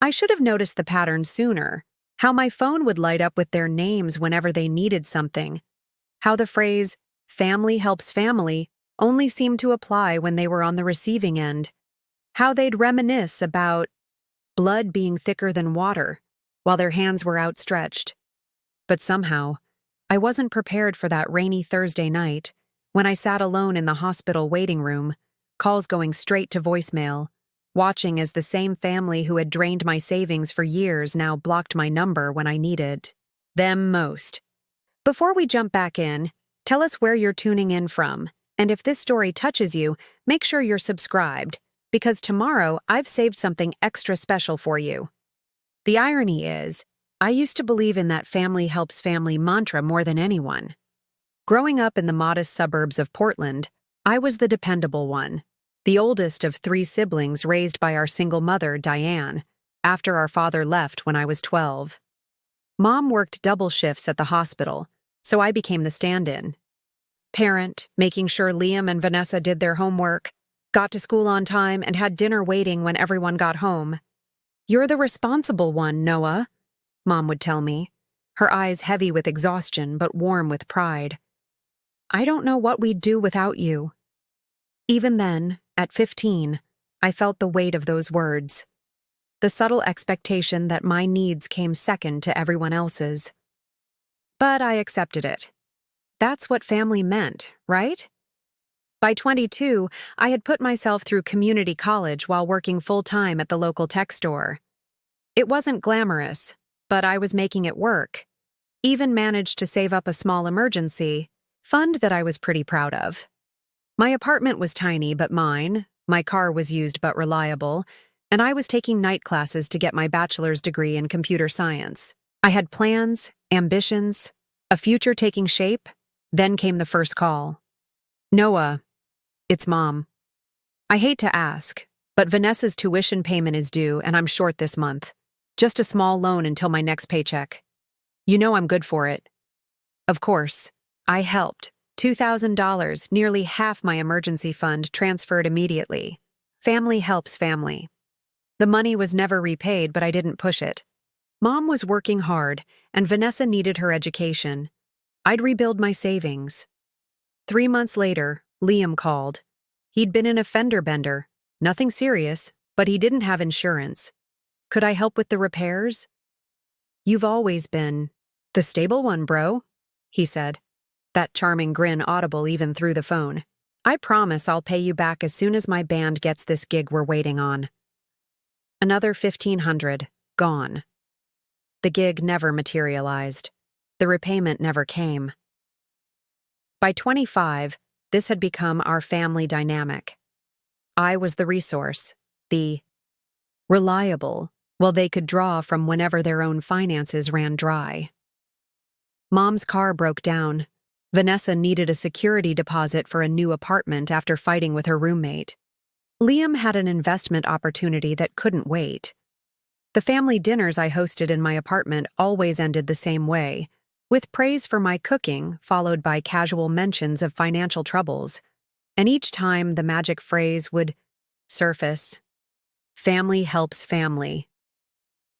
I should have noticed the pattern sooner. How my phone would light up with their names whenever they needed something. How the phrase, family helps family, only seemed to apply when they were on the receiving end. How they'd reminisce about blood being thicker than water while their hands were outstretched. But somehow, I wasn't prepared for that rainy Thursday night when I sat alone in the hospital waiting room, calls going straight to voicemail, watching as the same family who had drained my savings for years now blocked my number when I needed them most. Before we jump back in, tell us where you're tuning in from, and if this story touches you, make sure you're subscribed, because tomorrow I've saved something extra special for you. The irony is, I used to believe in that family helps family mantra more than anyone. Growing up in the modest suburbs of Portland, I was the dependable one, the oldest of 3 siblings raised by our single mother, Diane, after our father left when I was 12. Mom worked double shifts at the hospital, so I became the stand-in. Parent, making sure Liam and Vanessa did their homework, got to school on time, and had dinner waiting when everyone got home. "You're the responsible one, Noah," Mom would tell me, her eyes heavy with exhaustion but warm with pride. "I don't know what we'd do without you." Even then, at 15, I felt the weight of those words. The subtle expectation that my needs came second to everyone else's. But I accepted it. That's what family meant, right? By 22, I had put myself through community college while working full-time at the local tech store. It wasn't glamorous, but I was making it work. Even managed to save up a small emergency fund that I was pretty proud of. My apartment was tiny but mine, my car was used but reliable, and I was taking night classes to get my bachelor's degree in computer science. I had plans, ambitions, a future taking shape. Then came the first call. "Noah, it's Mom. I hate to ask, but Vanessa's tuition payment is due and I'm short this month. Just a small loan until my next paycheck. You know I'm good for it." Of course, I helped. $2,000, nearly half my emergency fund, transferred immediately. Family helps family. The money was never repaid, but I didn't push it. Mom was working hard, and Vanessa needed her education. I'd rebuild my savings. 3 months later, Liam called. He'd been in a fender bender. Nothing serious, but he didn't have insurance. Could I help with the repairs? "You've always been the stable one, bro," he said, that charming grin audible even through the phone. "I promise I'll pay you back as soon as my band gets this gig we're waiting on." Another $1,500, gone. The gig never materialized. The repayment never came. By 25, this had become our family dynamic. I was the resource, the reliable, while they could draw from whenever their own finances ran dry. Mom's car broke down. Vanessa needed a security deposit for a new apartment after fighting with her roommate. Liam had an investment opportunity that couldn't wait. The family dinners I hosted in my apartment always ended the same way, with praise for my cooking followed by casual mentions of financial troubles, and each time the magic phrase would surface. "Family helps family."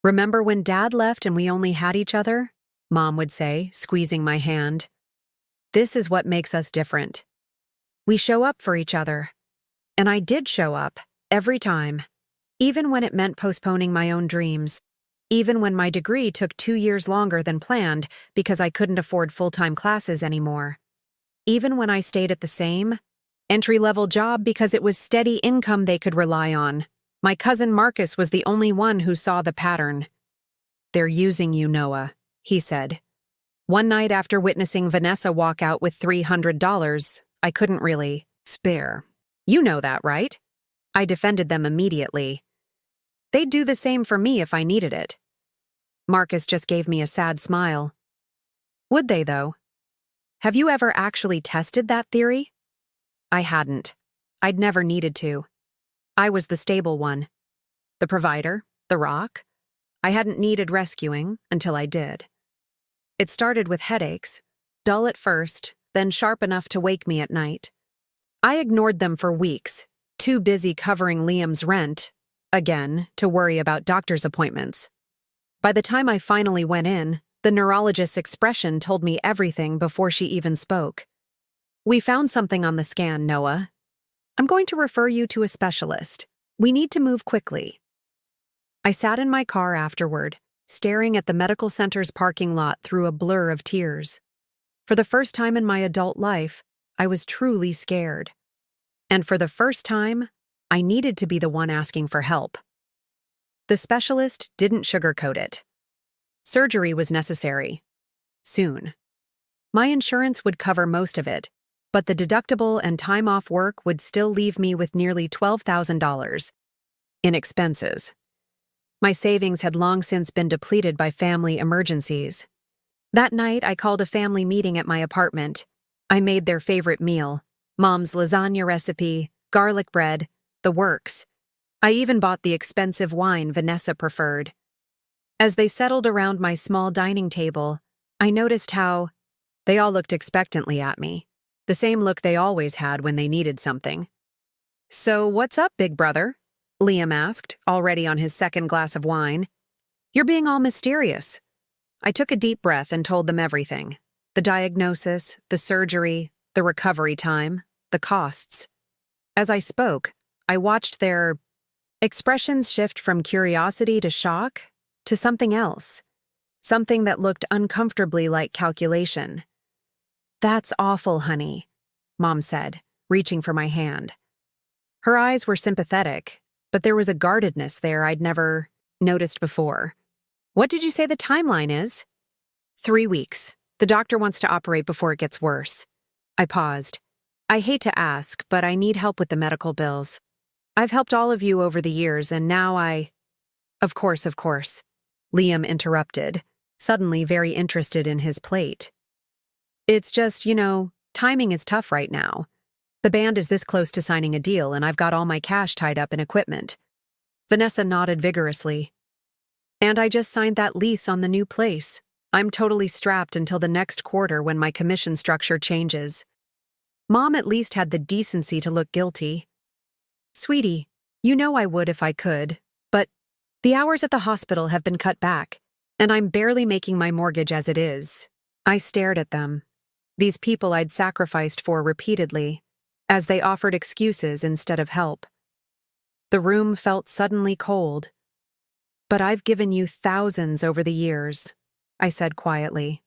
"Remember when Dad left and we only had each other?" Mom would say, squeezing my hand. "This is what makes us different. We show up for each other." And I did show up, every time. Even when it meant postponing my own dreams. Even when my degree took 2 years longer than planned because I couldn't afford full-time classes anymore. Even when I stayed at the same entry-level job because it was steady income they could rely on. My cousin Marcus was the only one who saw the pattern. "They're using you, Noah," he said. One night after witnessing Vanessa walk out with $300, I couldn't really spare. "You know that, right?" I defended them immediately. "They'd do the same for me if I needed it." Marcus just gave me a sad smile. "Would they, though? Have you ever actually tested that theory?" I hadn't. I'd never needed to. I was the stable one. The provider, the rock. I hadn't needed rescuing until I did. It started with headaches, dull at first, then sharp enough to wake me at night. I ignored them for weeks, too busy covering Liam's rent, again, to worry about doctor's appointments. By the time I finally went in, the neurologist's expression told me everything before she even spoke. "We found something on the scan, Noah. I'm going to refer you to a specialist. We need to move quickly." I sat in my car afterward, staring at the medical center's parking lot through a blur of tears. For the first time in my adult life, I was truly scared. And for the first time, I needed to be the one asking for help. The specialist didn't sugarcoat it. Surgery was necessary. Soon. My insurance would cover most of it, but the deductible and time off work would still leave me with nearly $12,000 in expenses. My savings had long since been depleted by family emergencies. That night, I called a family meeting at my apartment. I made their favorite meal, Mom's lasagna recipe, garlic bread, the works. I even bought the expensive wine Vanessa preferred. As they settled around my small dining table, I noticed how they all looked expectantly at me, the same look they always had when they needed something. "So what's up, big brother?" Liam asked, already on his second glass of wine. "You're being all mysterious." I took a deep breath and told them everything. The diagnosis, the surgery, the recovery time, the costs. As I spoke, I watched their expressions shift from curiosity to shock to something else, something that looked uncomfortably like calculation. "That's awful, honey," Mom said, reaching for my hand. Her eyes were sympathetic, but there was a guardedness there I'd never noticed before. "What did you say the timeline is?" 3 weeks. The doctor wants to operate before it gets worse." I paused. "I hate to ask, but I need help with the medical bills. I've helped all of you over the years, and now I—" Of course, Liam interrupted, suddenly very interested in his plate. "It's just, timing is tough right now. The band is this close to signing a deal, and I've got all my cash tied up in equipment." Vanessa nodded vigorously. "And I just signed that lease on the new place. I'm totally strapped until the next quarter when my commission structure changes." Mom at least had the decency to look guilty. "Sweetie, you know I would if I could, but the hours at the hospital have been cut back, and I'm barely making my mortgage as it is." I stared at them, these people I'd sacrificed for repeatedly, as they offered excuses instead of help. The room felt suddenly cold. "But I've given you thousands over the years," I said quietly.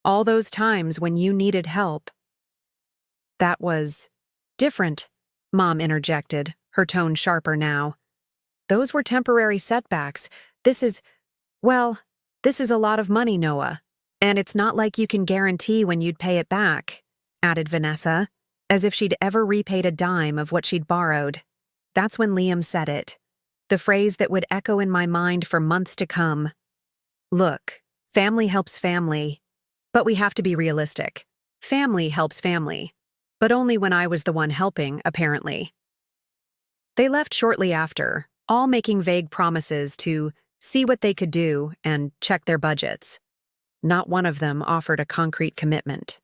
"All those times when you needed help." "That was different," Mom interjected, her tone sharper now. "Those were temporary setbacks. This is a lot of money, Noah. And it's not like you can guarantee when you'd pay it back," added Vanessa, as if she'd ever repaid a dime of what she'd borrowed. That's when Liam said it, the phrase that would echo in my mind for months to come. "Look, family helps family, but we have to be realistic. Family helps family, but only when I was the one helping, apparently." They left shortly after, all making vague promises to see what they could do and check their budgets. Not one of them offered a concrete commitment.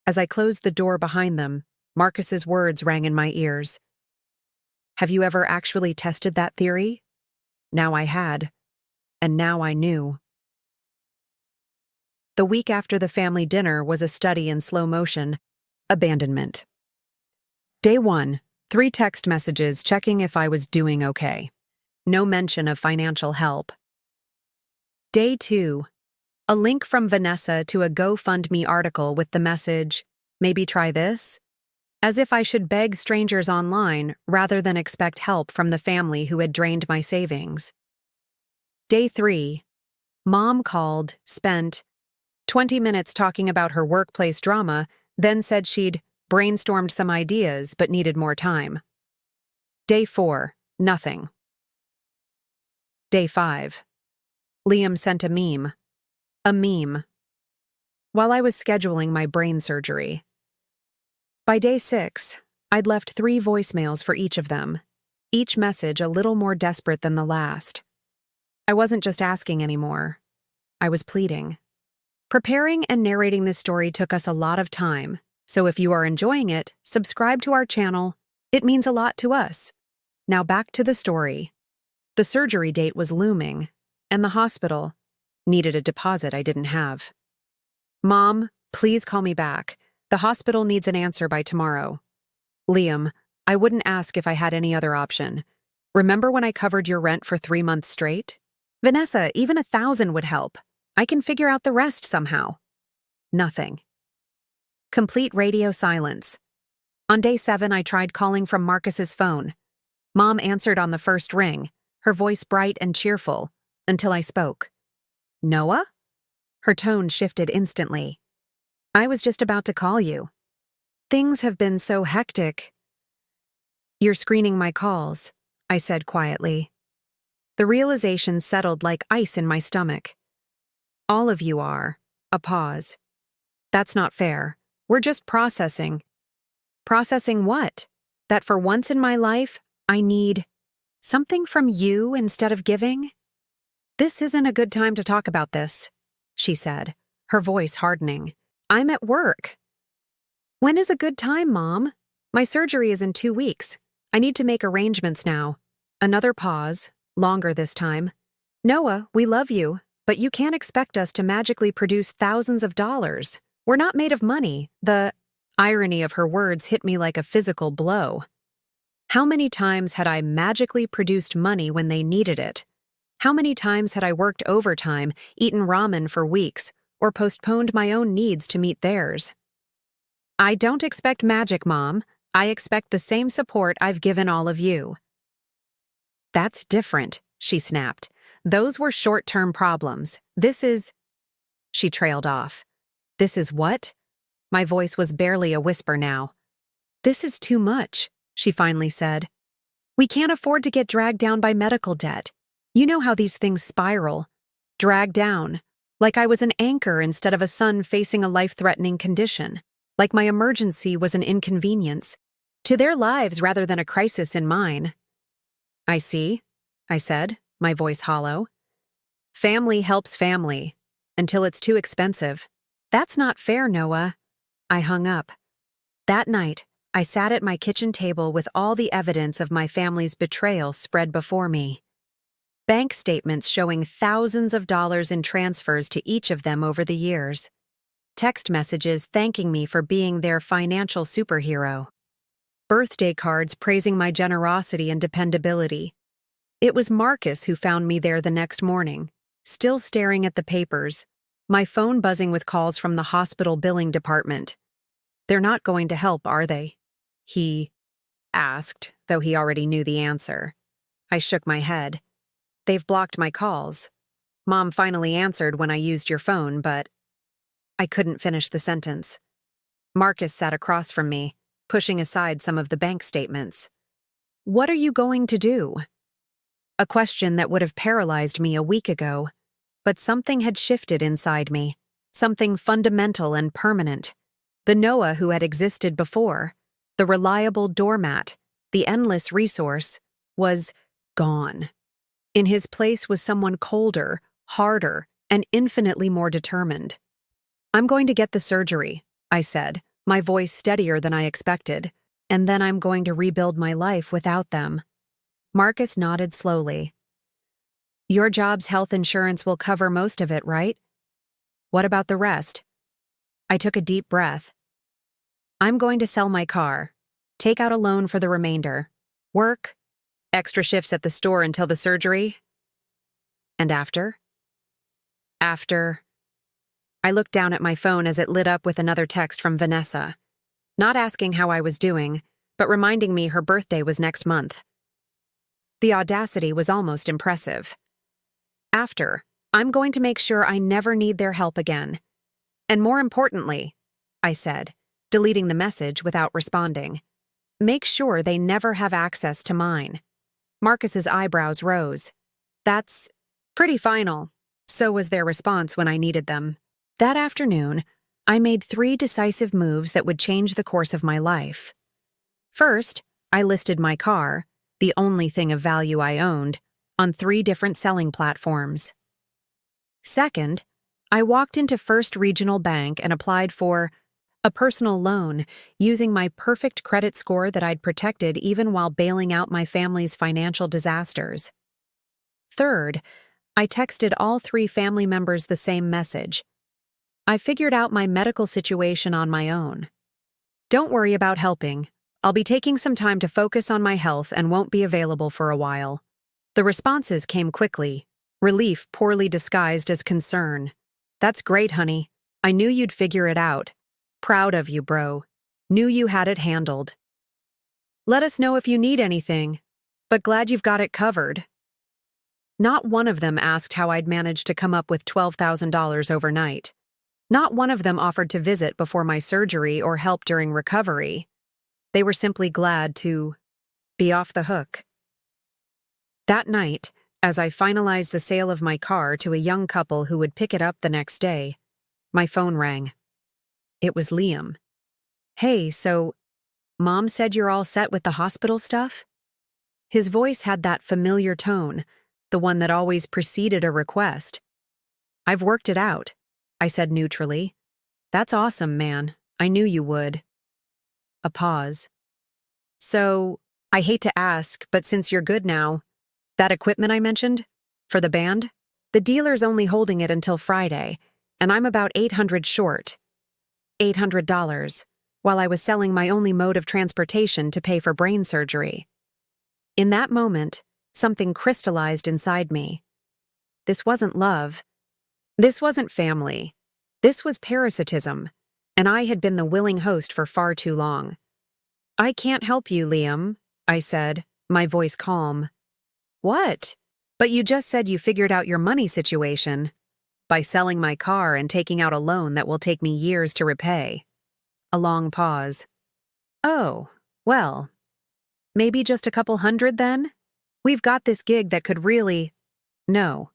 As I closed the door behind them, Marcus's words rang in my ears. "Have you ever actually tested that theory?" Now I had, and now I knew. The week after the family dinner was a study in slow motion, abandonment. Day 1, 3 text messages checking if I was doing okay. No mention of financial help. Day 2, a link from Vanessa to a GoFundMe article with the message, "Maybe try this?" As if I should beg strangers online rather than expect help from the family who had drained my savings. Day 3, Mom called, spent 20 minutes talking about her workplace drama, then said she'd brainstormed some ideas but needed more time. Day 4, nothing. Day 5. Liam sent a meme. A meme. While I was scheduling my brain surgery. By day 6, I'd left 3 voicemails for each of them, each message a little more desperate than the last. I wasn't just asking anymore. I was pleading. Preparing and narrating this story took us a lot of time, so if you are enjoying it, subscribe to our channel. It means a lot to us. Now back to the story. The surgery date was looming, and the hospital needed a deposit I didn't have. Mom, please call me back. The hospital needs an answer by tomorrow. Liam, I wouldn't ask if I had any other option. Remember when I covered your rent for 3 months straight? Vanessa, even 1,000 would help. I can figure out the rest somehow. Nothing. Complete radio silence. On day 7, I tried calling from Marcus's phone. Mom answered on the first ring, her voice bright and cheerful, until I spoke. Noah? Her tone shifted instantly. I was just about to call you. Things have been so hectic. You're screening my calls, I said quietly. The realization settled like ice in my stomach. All of you are. A pause. That's not fair. We're just processing. Processing what? That for once in my life, I need something from you instead of giving? This isn't a good time to talk about this, she said, her voice hardening. I'm at work. When is a good time, Mom? My surgery is in 2 weeks. I need to make arrangements now. Another pause, longer this time. Noah, we love you, but you can't expect us to magically produce thousands of dollars. We're not made of money. The irony of her words hit me like a physical blow. How many times had I magically produced money when they needed it? How many times had I worked overtime, eaten ramen for weeks, or postponed my own needs to meet theirs? I don't expect magic, Mom. I expect the same support I've given all of you. That's different, she snapped. Those were short-term problems. This is... She trailed off. This is what? My voice was barely a whisper now. This is too much, she finally said. We can't afford to get dragged down by medical debt. You know how these things spiral. Dragged down. Like I was an anchor instead of a son facing a life-threatening condition. Like my emergency was an inconvenience. To their lives rather than a crisis in mine. I see, I said, my voice hollow. Family helps family. Until it's too expensive. That's not fair, Noah. I hung up. That night, I sat at my kitchen table with all the evidence of my family's betrayal spread before me. Bank statements showing thousands of dollars in transfers to each of them over the years. Text messages thanking me for being their financial superhero. Birthday cards praising my generosity and dependability. It was Marcus who found me there the next morning, still staring at the papers, my phone buzzing with calls from the hospital billing department. They're not going to help, are they? He asked, though he already knew the answer. I shook my head. They've blocked my calls. Mom finally answered when I used your phone, but... I couldn't finish the sentence. Marcus sat across from me, pushing aside some of the bank statements. What are you going to do? A question that would have paralyzed me a week ago, but something had shifted inside me, something fundamental and permanent. The Noah who had existed before, the reliable doormat, the endless resource, was gone. In his place was someone colder, harder, and infinitely more determined. I'm going to get the surgery, I said, my voice steadier than I expected, and then I'm going to rebuild my life without them. Marcus nodded slowly. Your job's health insurance will cover most of it, right? What about the rest? I took a deep breath. I'm going to sell my car, take out a loan for the remainder, work, extra shifts at the store until the surgery. And after? After... I looked down at my phone as it lit up with another text from Vanessa, not asking how I was doing, but reminding me her birthday was next month. The audacity was almost impressive. After, I'm going to make sure I never need their help again. And more importantly, I said, deleting the message without responding, make sure they never have access to mine. Marcus's eyebrows rose. That's pretty final. So was their response when I needed them. That afternoon, I made 3 decisive moves that would change the course of my life. First, I listed my car, the only thing of value I owned, on 3 different selling platforms. Second, I walked into First Regional Bank and applied for A personal loan, using my perfect credit score that I'd protected even while bailing out my family's financial disasters. Third, I texted all 3 family members the same message. I figured out my medical situation on my own. Don't worry about helping. I'll be taking some time to focus on my health and won't be available for a while. The responses came quickly, relief poorly disguised as concern. That's great, honey. I knew you'd figure it out. Proud of you, bro. Knew you had it handled. Let us know if you need anything, but glad you've got it covered. Not one of them asked how I'd managed to come up with $12,000 overnight. Not one of them offered to visit before my surgery or help during recovery. They were simply glad to be off the hook. That night, as I finalized the sale of my car to a young couple who would pick it up the next day, my phone rang. It was Liam. Hey, so, Mom said you're all set with the hospital stuff? His voice had that familiar tone, the one that always preceded a request. I've worked it out, I said neutrally. That's awesome, man. I knew you would. A pause. So, I hate to ask, but since you're good now, that equipment I mentioned? For the band? The dealer's only holding it until Friday, and I'm about $800 short. $800, while I was selling my only mode of transportation to pay for brain surgery. In that moment, something crystallized inside me. This wasn't love. This wasn't family. This was parasitism, and I had been the willing host for far too long. I can't help you, Liam, I said, my voice calm. What? But you just said you figured out your money situation. By selling my car and taking out a loan that will take me years to repay. A long pause. Oh, well. Maybe just a couple hundred then? We've got this gig that could really… No.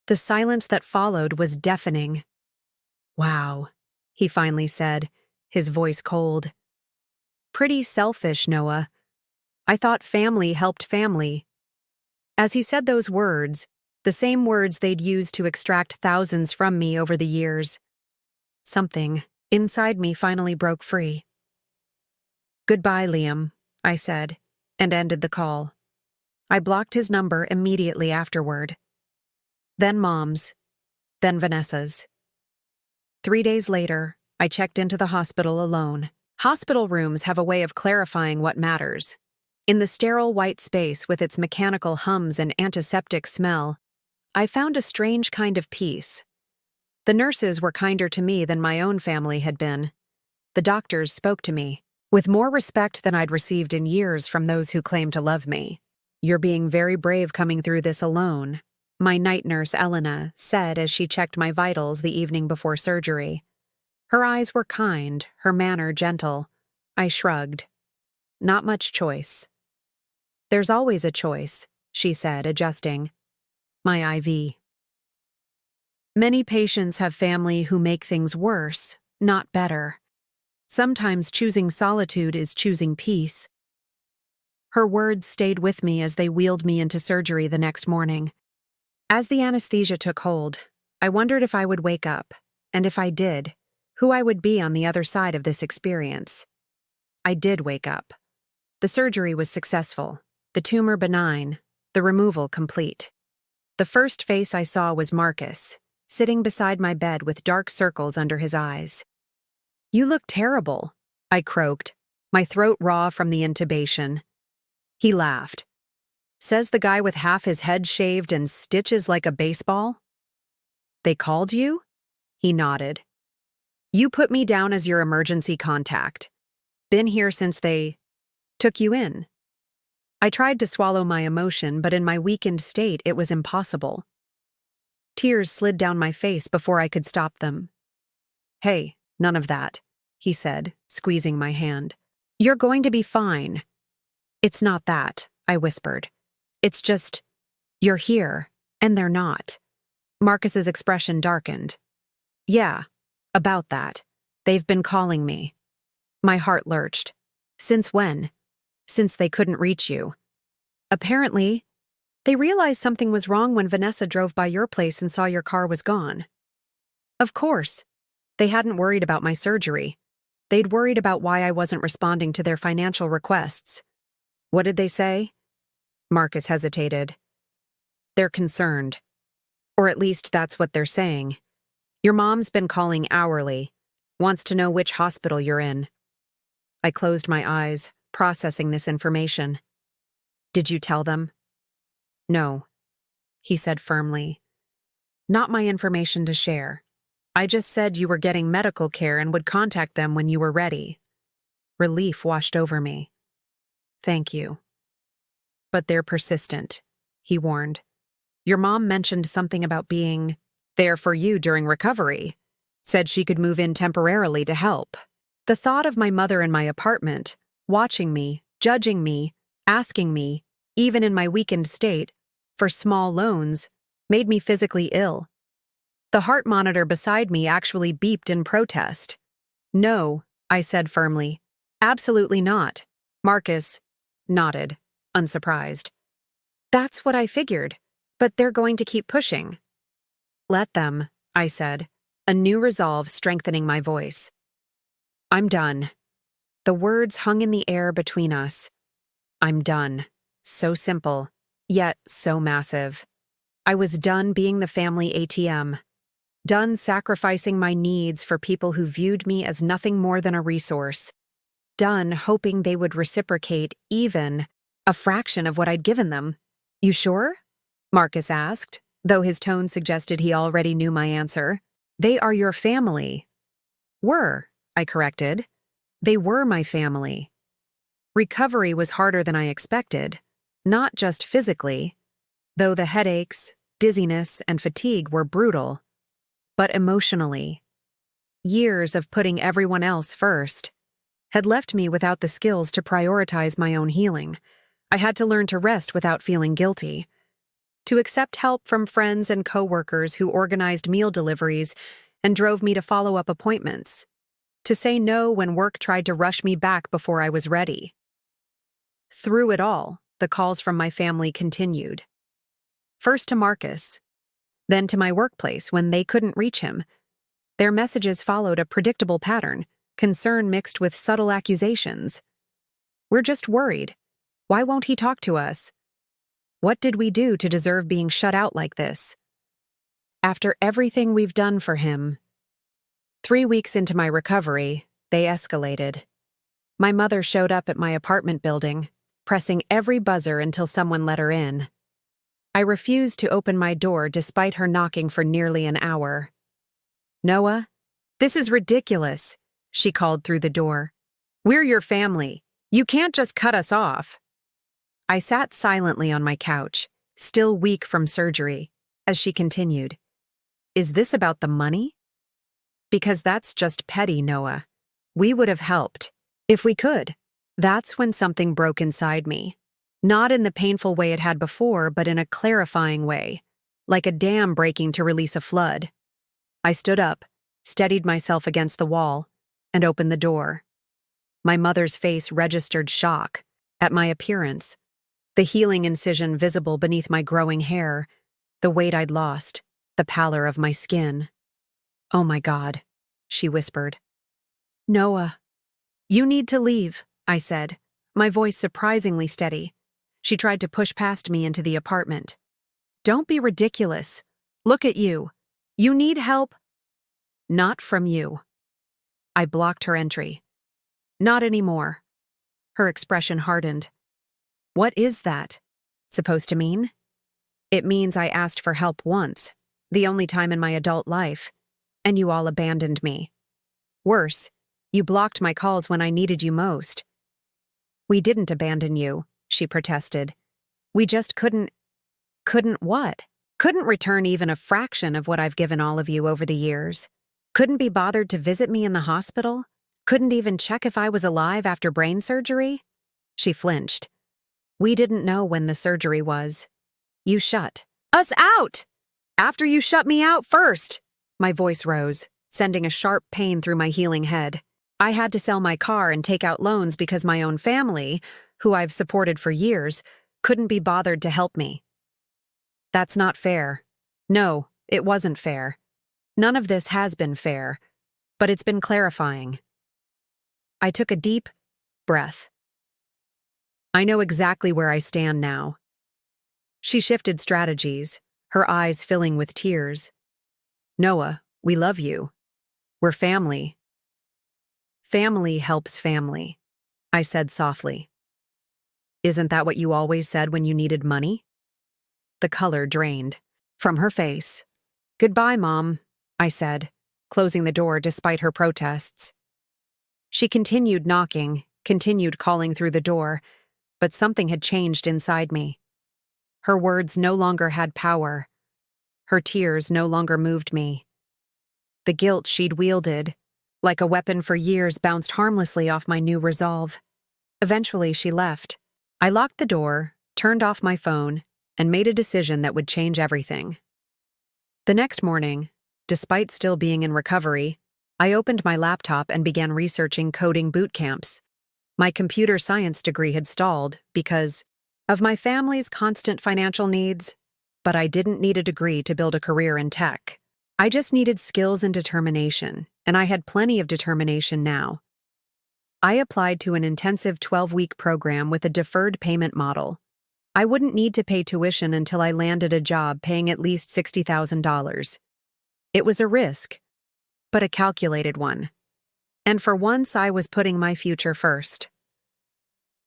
The silence that followed was deafening. Wow, he finally said, his voice cold. Pretty selfish, Noah. I thought family helped family. As he said those words, the same words they'd used to extract thousands from me over the years, something inside me finally broke free. Goodbye, Liam, I said, and ended the call. I blocked his number immediately afterward. Then Mom's, then Vanessa's. 3 days later, I checked into the hospital alone. Hospital rooms have a way of clarifying what matters. In the sterile white space with its mechanical hums and antiseptic smell, I found a strange kind of peace. The nurses were kinder to me than my own family had been. The doctors spoke to me with more respect than I'd received in years from those who claimed to love me. You're being very brave coming through this alone, my night nurse Elena said as she checked my vitals the evening before surgery. Her eyes were kind, her manner gentle. I shrugged. Not much choice. There's always a choice, she said, adjusting my IV. Many patients have family who make things worse, not better. Sometimes choosing solitude is choosing peace. Her words stayed with me as they wheeled me into surgery the next morning. As the anesthesia took hold, I wondered if I would wake up, and if I did, who I would be on the other side of this experience. I did wake up. The surgery was successful, the tumor benign, the removal complete. The first face I saw was Marcus, sitting beside my bed with dark circles under his eyes. You look terrible, I croaked, my throat raw from the intubation. He laughed. Says the guy with half his head shaved and stitches like a baseball? They called you? He nodded. You put me down as your emergency contact. Been here since they took you in. I tried to swallow my emotion, but in my weakened state, it was impossible. Tears slid down my face before I could stop them. Hey, none of that, he said, squeezing my hand. You're going to be fine. It's not that, I whispered. It's just, you're here, and they're not. Marcus's expression darkened. Yeah, about that. They've been calling me. My heart lurched. Since when? Since they couldn't reach you. Apparently, they realized something was wrong when Vanessa drove by your place and saw your car was gone. Of course. They hadn't worried about my surgery. They'd worried about why I wasn't responding to their financial requests. What did they say? Marcus hesitated. They're concerned. Or at least that's what they're saying. Your mom's been calling hourly, wants to know which hospital you're in. I closed my eyes, processing this information. Did you tell them? No, he said firmly. Not my information to share. I just said you were getting medical care and would contact them when you were ready. Relief washed over me. Thank you. But they're persistent, he warned. Your mom mentioned something about being there for you during recovery. Said she could move in temporarily to help. The thought of my mother in my apartment, watching me, judging me, asking me, even in my weakened state, for small loans, made me physically ill. The heart monitor beside me actually beeped in protest. No, I said firmly. Absolutely not. Marcus nodded, unsurprised. That's what I figured, but they're going to keep pushing. Let them, I said, a new resolve strengthening my voice. I'm done. The words hung in the air between us. I'm done. So simple, yet so massive. I was done being the family ATM. Done sacrificing my needs for people who viewed me as nothing more than a resource. Done hoping they would reciprocate even a fraction of what I'd given them. You sure? Marcus asked, though his tone suggested he already knew my answer. They are your family. Were, I corrected. They were my family. Recovery was harder than I expected, not just physically, though the headaches, dizziness, and fatigue were brutal, but emotionally. Years of putting everyone else first had left me without the skills to prioritize my own healing. I had to learn to rest without feeling guilty, to accept help from friends and coworkers who organized meal deliveries and drove me to follow-up appointments, to say no when work tried to rush me back before I was ready. Through it all, the calls from my family continued. First to Marcus, then to my workplace when they couldn't reach him. Their messages followed a predictable pattern, concern mixed with subtle accusations. We're just worried. Why won't he talk to us? What did we do to deserve being shut out like this? After everything we've done for him. 3 weeks into my recovery, they escalated. My mother showed up at my apartment building, pressing every buzzer until someone let her in. I refused to open my door despite her knocking for nearly an hour. Noah, this is ridiculous, she called through the door. We're your family. You can't just cut us off. I sat silently on my couch, still weak from surgery, as she continued. Is this about the money? Because that's just petty, Noah. We would have helped, if we could. That's when something broke inside me. Not in the painful way it had before, but in a clarifying way, like a dam breaking to release a flood. I stood up, steadied myself against the wall, and opened the door. My mother's face registered shock at my appearance, the healing incision visible beneath my growing hair, the weight I'd lost, the pallor of my skin. Oh my God, she whispered. Noah, you need to leave, I said, my voice surprisingly steady. She tried to push past me into the apartment. Don't be ridiculous. Look at you. You need help. Not from you. I blocked her entry. Not anymore. Her expression hardened. What is that supposed to mean? It means I asked for help once, the only time in my adult life, and you all abandoned me. Worse, you blocked my calls when I needed you most. We didn't abandon you, she protested. We just couldn't what? Couldn't return even a fraction of what I've given all of you over the years. Couldn't be bothered to visit me in the hospital? Couldn't even check if I was alive after brain surgery? She flinched. We didn't know when the surgery was. You shut us out! After you shut me out first! My voice rose, sending a sharp pain through my healing head. I had to sell my car and take out loans because my own family, who I've supported for years, couldn't be bothered to help me. That's not fair. No, it wasn't fair. None of this has been fair, but it's been clarifying. I took a deep breath. I know exactly where I stand now. She shifted strategies, her eyes filling with tears. Noah, we love you. We're family. Family helps family, I said softly. Isn't that what you always said when you needed money? The color drained from her face. Goodbye, Mom, I said, closing the door despite her protests. She continued knocking, continued calling through the door, but something had changed inside me. Her words no longer had power. Her tears no longer moved me. The guilt she'd wielded, like a weapon for years, bounced harmlessly off my new resolve. Eventually, she left. I locked the door, turned off my phone, and made a decision that would change everything. The next morning, despite still being in recovery, I opened my laptop and began researching coding boot camps. My computer science degree had stalled because of my family's constant financial needs, but I didn't need a degree to build a career in tech. I just needed skills and determination, and I had plenty of determination now. I applied to an intensive 12-week program with a deferred payment model. I wouldn't need to pay tuition until I landed a job paying at least $60,000. It was a risk, but a calculated one. And for once, I was putting my future first.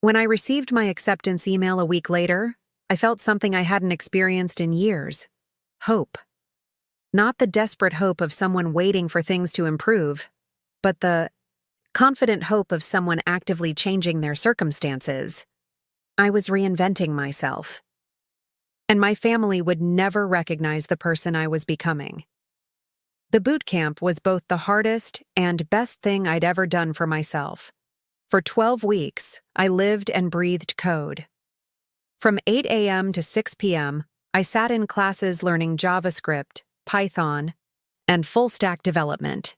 When I received my acceptance email a week later, I felt something I hadn't experienced in years. Hope. Not the desperate hope of someone waiting for things to improve, but the confident hope of someone actively changing their circumstances. I was reinventing myself. And my family would never recognize the person I was becoming. The boot camp was both the hardest and best thing I'd ever done for myself. For 12 weeks, I lived and breathed code. From 8 a.m. to 6 p.m., I sat in classes learning JavaScript, Python, and full-stack development.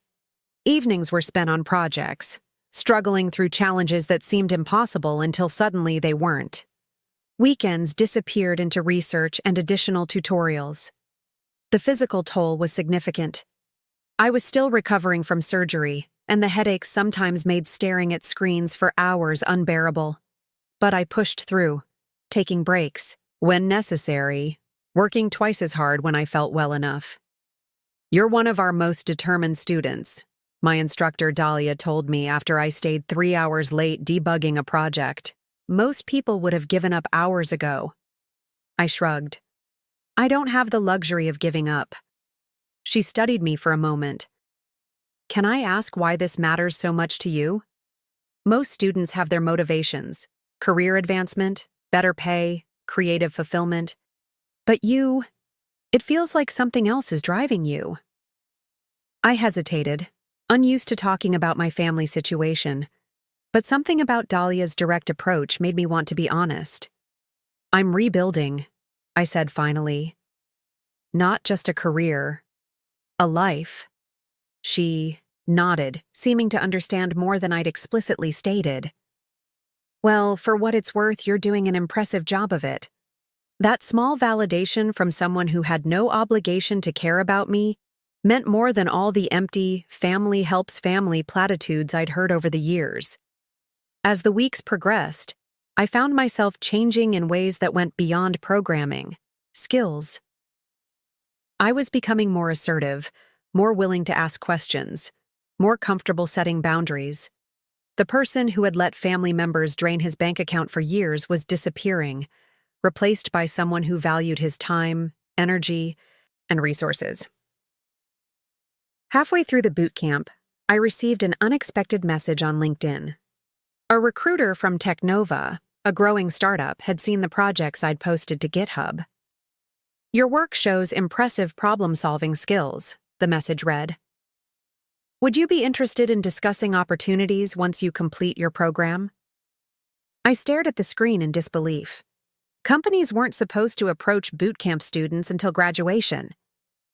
Evenings were spent on projects, struggling through challenges that seemed impossible until suddenly they weren't. Weekends disappeared into research and additional tutorials. The physical toll was significant. I was still recovering from surgery, and the headaches sometimes made staring at screens for hours unbearable. But I pushed through, taking breaks when necessary, working twice as hard when I felt well enough. You're one of our most determined students, my instructor Dahlia told me after I stayed 3 hours late debugging a project. Most people would have given up hours ago. I shrugged. I don't have the luxury of giving up. She studied me for a moment. Can I ask why this matters so much to you? Most students have their motivations: career advancement, better pay, creative fulfillment. But you, it feels like something else is driving you. I hesitated, unused to talking about my family situation, but something about Dahlia's direct approach made me want to be honest. I'm rebuilding, I said finally. Not just a career, a life. She nodded, seeming to understand more than I'd explicitly stated. Well, for what it's worth, you're doing an impressive job of it. That small validation from someone who had no obligation to care about me meant more than all the empty, family helps family platitudes I'd heard over the years. As the weeks progressed, I found myself changing in ways that went beyond programming, skills. I was becoming more assertive, more willing to ask questions, more comfortable setting boundaries. The person who had let family members drain his bank account for years was disappearing, replaced by someone who valued his time, energy, and resources. Halfway through the boot camp, I received an unexpected message on LinkedIn. A recruiter from Technova, a growing startup, had seen the projects I'd posted to GitHub. Your work shows impressive problem-solving skills, the message read. Would you be interested in discussing opportunities once you complete your program? I stared at the screen in disbelief. Companies weren't supposed to approach bootcamp students until graduation,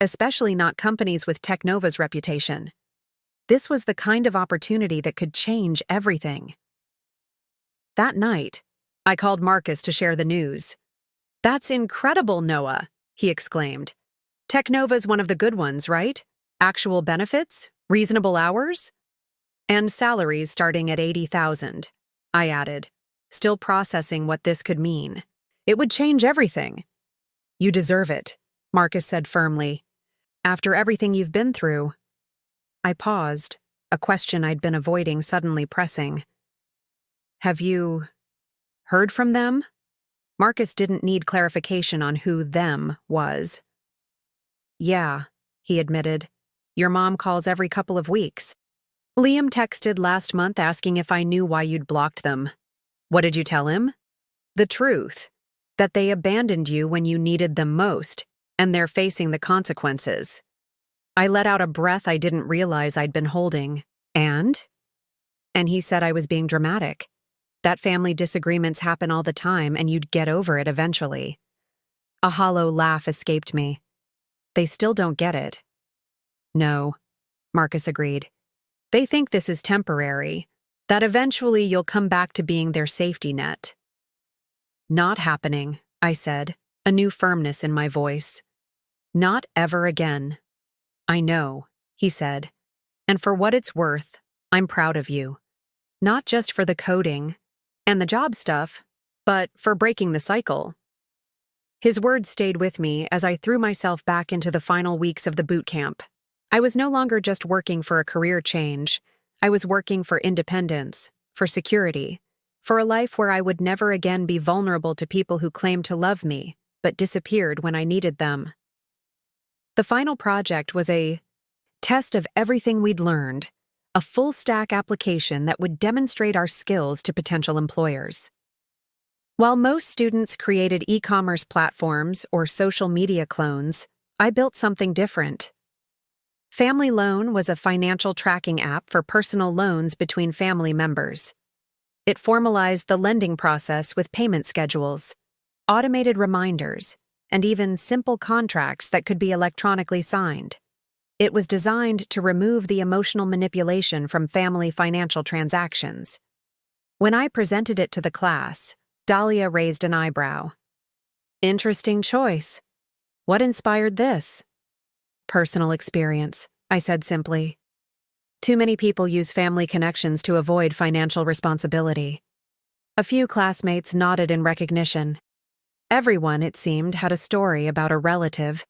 especially not companies with Technova's reputation. This was the kind of opportunity that could change everything. That night, I called Marcus to share the news. That's incredible, Noah, he exclaimed. Technova's one of the good ones, right? Actual benefits? Reasonable hours? And salaries starting at 80,000, I added, still processing what this could mean. It would change everything. You deserve it, Marcus said firmly. After everything you've been through. I paused, a question I'd been avoiding suddenly pressing. Have you heard from them? Marcus didn't need clarification on who them was. Yeah, he admitted. Your mom calls every couple of weeks. Liam texted last month asking if I knew why you'd blocked them. What did you tell him? The truth. That they abandoned you when you needed them most, and they're facing the consequences. I let out a breath I didn't realize I'd been holding. And he said I was being dramatic. That family disagreements happen all the time and you'd get over it eventually. A hollow laugh escaped me. They still don't get it. No, Marcus agreed. They think this is temporary, that eventually you'll come back to being their safety net. Not happening, I said, a new firmness in my voice. Not ever again. I know, he said, and for what it's worth, I'm proud of you. Not just for the coding and the job stuff, but for breaking the cycle. His words stayed with me as I threw myself back into the final weeks of the boot camp. I was no longer just working for a career change. I was working for independence, for security, for a life where I would never again be vulnerable to people who claimed to love me, but disappeared when I needed them. The final project was a test of everything we'd learned, a full-stack application that would demonstrate our skills to potential employers. While most students created e-commerce platforms or social media clones, I built something different. Family Loan was a financial tracking app for personal loans between family members. It formalized the lending process with payment schedules, automated reminders, and even simple contracts that could be electronically signed. It was designed to remove the emotional manipulation from family financial transactions. When I presented it to the class, Dahlia raised an eyebrow. Interesting choice. What inspired this? Personal experience, I said simply. Too many people use family connections to avoid financial responsibility. A few classmates nodded in recognition. Everyone, it seemed, had a story about a relative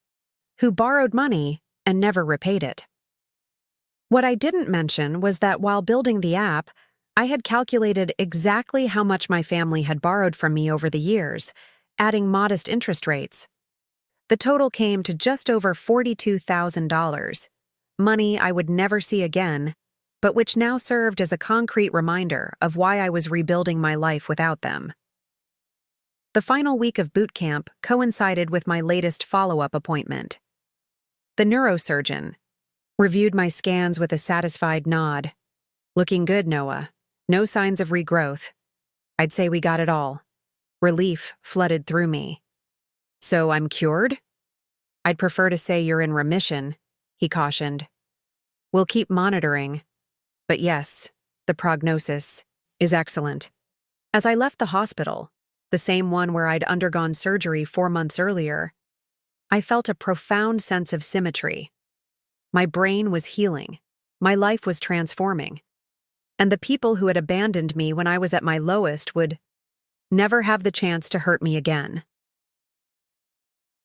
who borrowed money and never repaid it. What I didn't mention was that while building the app, I had calculated exactly how much my family had borrowed from me over the years, adding modest interest rates. The total came to just over $42,000, money I would never see again, but which now served as a concrete reminder of why I was rebuilding my life without them. The final week of boot camp coincided with my latest follow-up appointment. The neurosurgeon reviewed my scans with a satisfied nod. Looking good, Noah. No signs of regrowth. I'd say we got it all. Relief flooded through me. So I'm cured? I'd prefer to say you're in remission, he cautioned. We'll keep monitoring. But yes, the prognosis is excellent. As I left the hospital, the same one where I'd undergone surgery 4 months earlier, I felt a profound sense of symmetry. My brain was healing. My life was transforming. And the people who had abandoned me when I was at my lowest would never have the chance to hurt me again.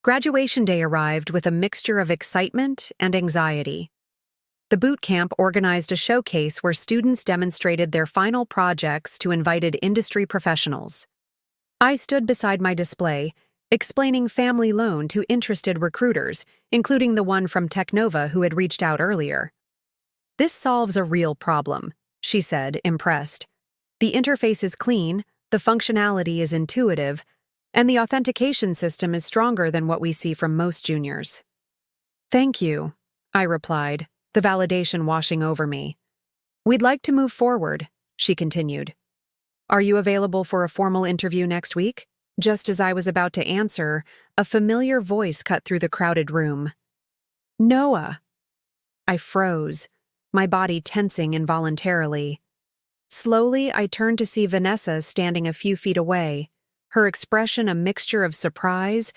Graduation day arrived with a mixture of excitement and anxiety. The boot camp organized a showcase where students demonstrated their final projects to invited industry professionals. I stood beside my display, explaining Family Loan to interested recruiters, including the one from Technova who had reached out earlier. This solves a real problem, she said, impressed. The interface is clean, the functionality is intuitive, and the authentication system is stronger than what we see from most juniors. Thank you, I replied, the validation washing over me. We'd like to move forward, she continued. Are you available for a formal interview next week? Just as I was about to answer, a familiar voice cut through the crowded room. Noah. I froze, my body tensing involuntarily. Slowly, I turned to see Vanessa standing a few feet away, her expression a mixture of surprise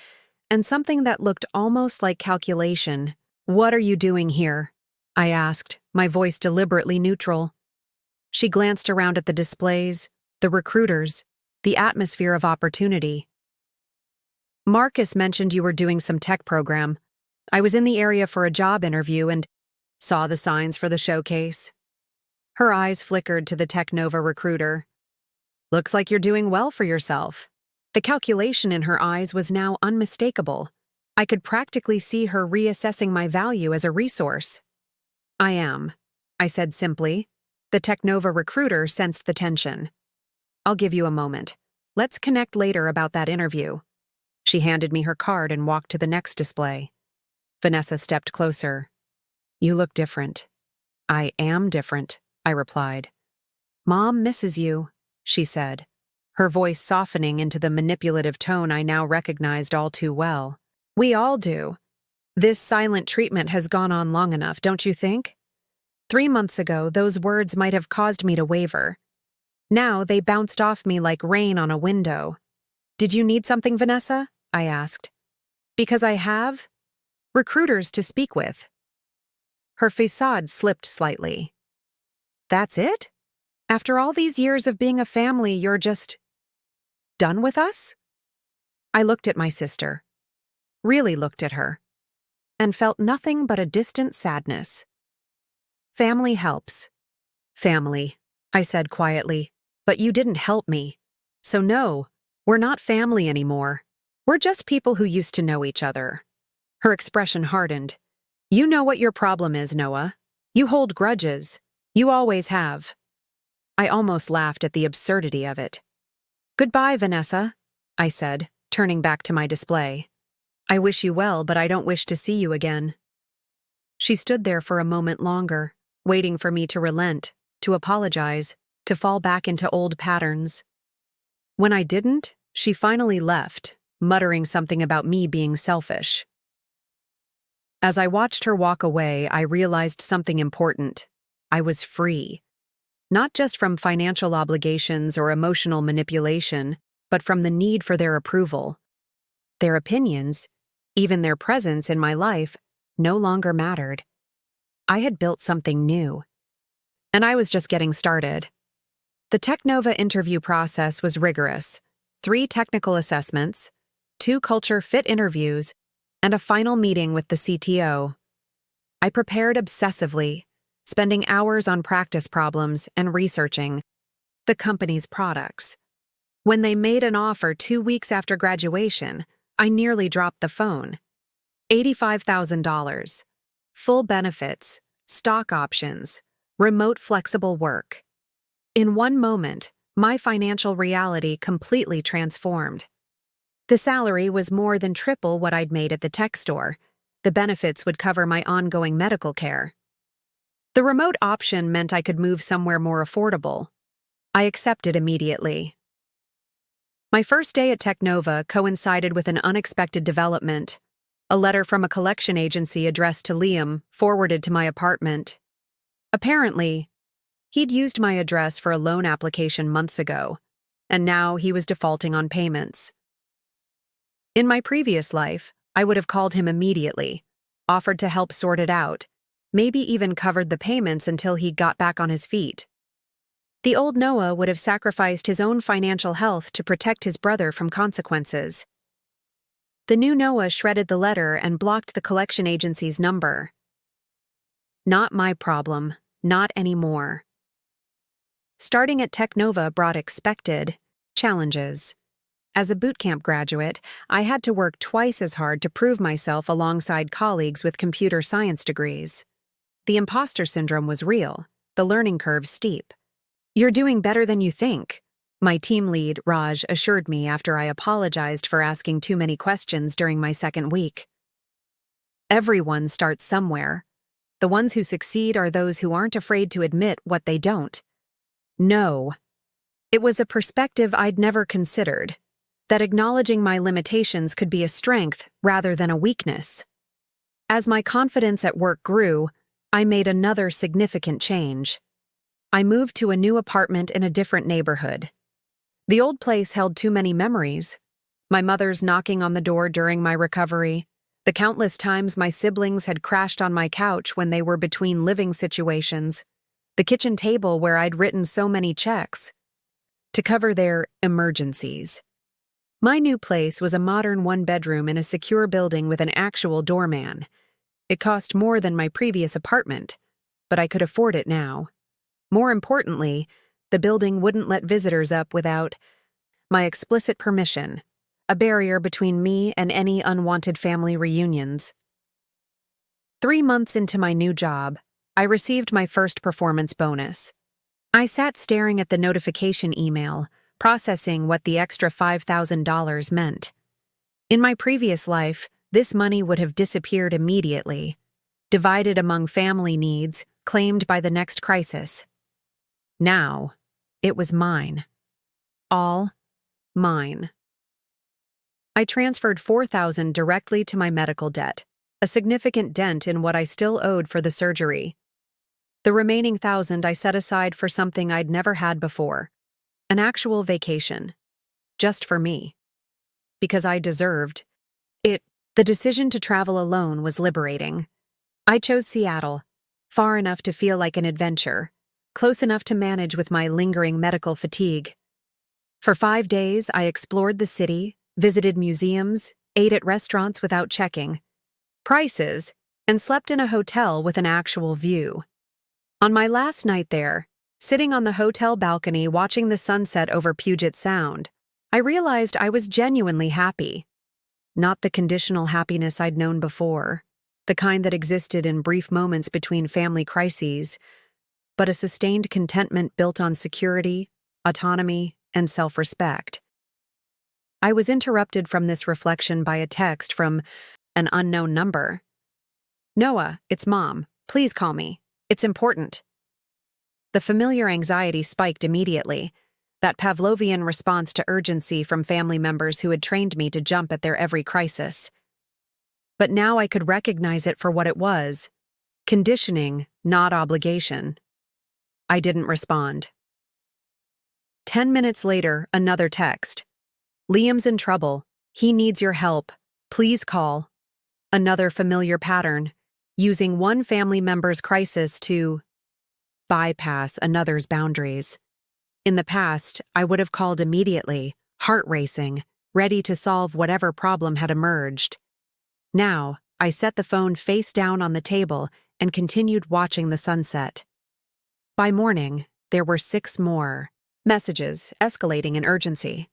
and something that looked almost like calculation. What are you doing here? I asked, my voice deliberately neutral. She glanced around at the displays, the recruiters, the atmosphere of opportunity. Marcus mentioned you were doing some tech program. I was in the area for a job interview and saw the signs for the showcase. Her eyes flickered to the Technova recruiter. Looks like you're doing well for yourself. The calculation in her eyes was now unmistakable. I could practically see her reassessing my value as a resource. I am, I said simply. The Technova recruiter sensed the tension. I'll give you a moment. Let's connect later about that interview. She handed me her card and walked to the next display. Vanessa stepped closer. You look different. I am different, I replied. Mom misses you, she said, her voice softening into the manipulative tone I now recognized all too well. We all do. This silent treatment has gone on long enough, don't you think? 3 months ago, those words might have caused me to waver. Now they bounced off me like rain on a window. Did you need something, Vanessa? I asked. Because I have recruiters to speak with. Her facade slipped slightly. That's it? After all these years of being a family, you're just done with us? I looked at my sister, really looked at her, and felt nothing but a distant sadness. Family helps. Family, I said quietly, but you didn't help me. So no, we're not family anymore. We're just people who used to know each other. Her expression hardened. You know what your problem is, Noah. You hold grudges. You always have. I almost laughed at the absurdity of it. Goodbye, Vanessa, I said, turning back to my display. I wish you well, but I don't wish to see you again. She stood there for a moment longer, waiting for me to relent, to apologize, to fall back into old patterns. When I didn't, she finally left, muttering something about me being selfish. As I watched her walk away, I realized something important. I was free. Not just from financial obligations or emotional manipulation, but from the need for their approval. Their opinions, even their presence in my life, no longer mattered. I had built something new. And I was just getting started. The Technova interview process was rigorous. 3 technical assessments, 2 culture fit interviews, and a final meeting with the CTO. I prepared obsessively, spending hours on practice problems and researching the company's products. When they made an offer 2 weeks after graduation, I nearly dropped the phone. $85,000. Full benefits, stock options, remote flexible work. In one moment, my financial reality completely transformed. The salary was more than triple what I'd made at the tech store. The benefits would cover my ongoing medical care. The remote option meant I could move somewhere more affordable. I accepted immediately. My first day at Technova coincided with an unexpected development. A letter from a collection agency addressed to Liam forwarded to my apartment. Apparently, he'd used my address for a loan application months ago, and now he was defaulting on payments. In my previous life, I would have called him immediately, offered to help sort it out, maybe even covered the payments until he got back on his feet. The old Noah would have sacrificed his own financial health to protect his brother from consequences. The new Noah shredded the letter and blocked the collection agency's number. Not my problem, not anymore. Starting at Technova brought expected challenges. As a bootcamp graduate, I had to work twice as hard to prove myself alongside colleagues with computer science degrees. The imposter syndrome was real, the learning curve steep. You're doing better than you think, my team lead, Raj, assured me after I apologized for asking too many questions during my second week. Everyone starts somewhere. The ones who succeed are those who aren't afraid to admit what they don't. No. It was a perspective I'd never considered, that acknowledging my limitations could be a strength rather than a weakness. As my confidence at work grew, I made another significant change. I moved to a new apartment in a different neighborhood. The old place held too many memories. My mother's knocking on the door during my recovery, the countless times my siblings had crashed on my couch when they were between living situations, the kitchen table where I'd written so many checks, to cover their emergencies. My new place was a modern one-bedroom in a secure building with an actual doorman. It cost more than my previous apartment, but I could afford it now. More importantly, the building wouldn't let visitors up without my explicit permission, a barrier between me and any unwanted family reunions. 3 months into my new job, I received my first performance bonus. I sat staring at the notification email, processing what the extra $5,000 meant. In my previous life, this money would have disappeared immediately, divided among family needs, claimed by the next crisis. Now, it was mine. All mine. I transferred $4,000 directly to my medical debt, a significant dent in what I still owed for the surgery. The remaining $1,000 I set aside for something I'd never had before, an actual vacation, just for me. Because I deserved it. The decision to travel alone was liberating. I chose Seattle, far enough to feel like an adventure, close enough to manage with my lingering medical fatigue. For 5 days, I explored the city, visited museums, ate at restaurants without checking prices, and slept in a hotel with an actual view. On my last night there, sitting on the hotel balcony watching the sunset over Puget Sound, I realized I was genuinely happy. Not the conditional happiness I'd known before, the kind that existed in brief moments between family crises, but a sustained contentment built on security, autonomy, and self-respect. I was interrupted from this reflection by a text from an unknown number. "Noah, it's Mom. Please call me. It's important." The familiar anxiety spiked immediately, that Pavlovian response to urgency from family members who had trained me to jump at their every crisis. But now I could recognize it for what it was: conditioning, not obligation. I didn't respond. 10 minutes later, another text. "Liam's in trouble. He needs your help. Please call." Another familiar pattern, using one family member's crisis to bypass another's boundaries. In the past, I would have called immediately, heart racing, ready to solve whatever problem had emerged. Now, I set the phone face down on the table and continued watching the sunset. By morning, there were 6 more messages escalating in urgency.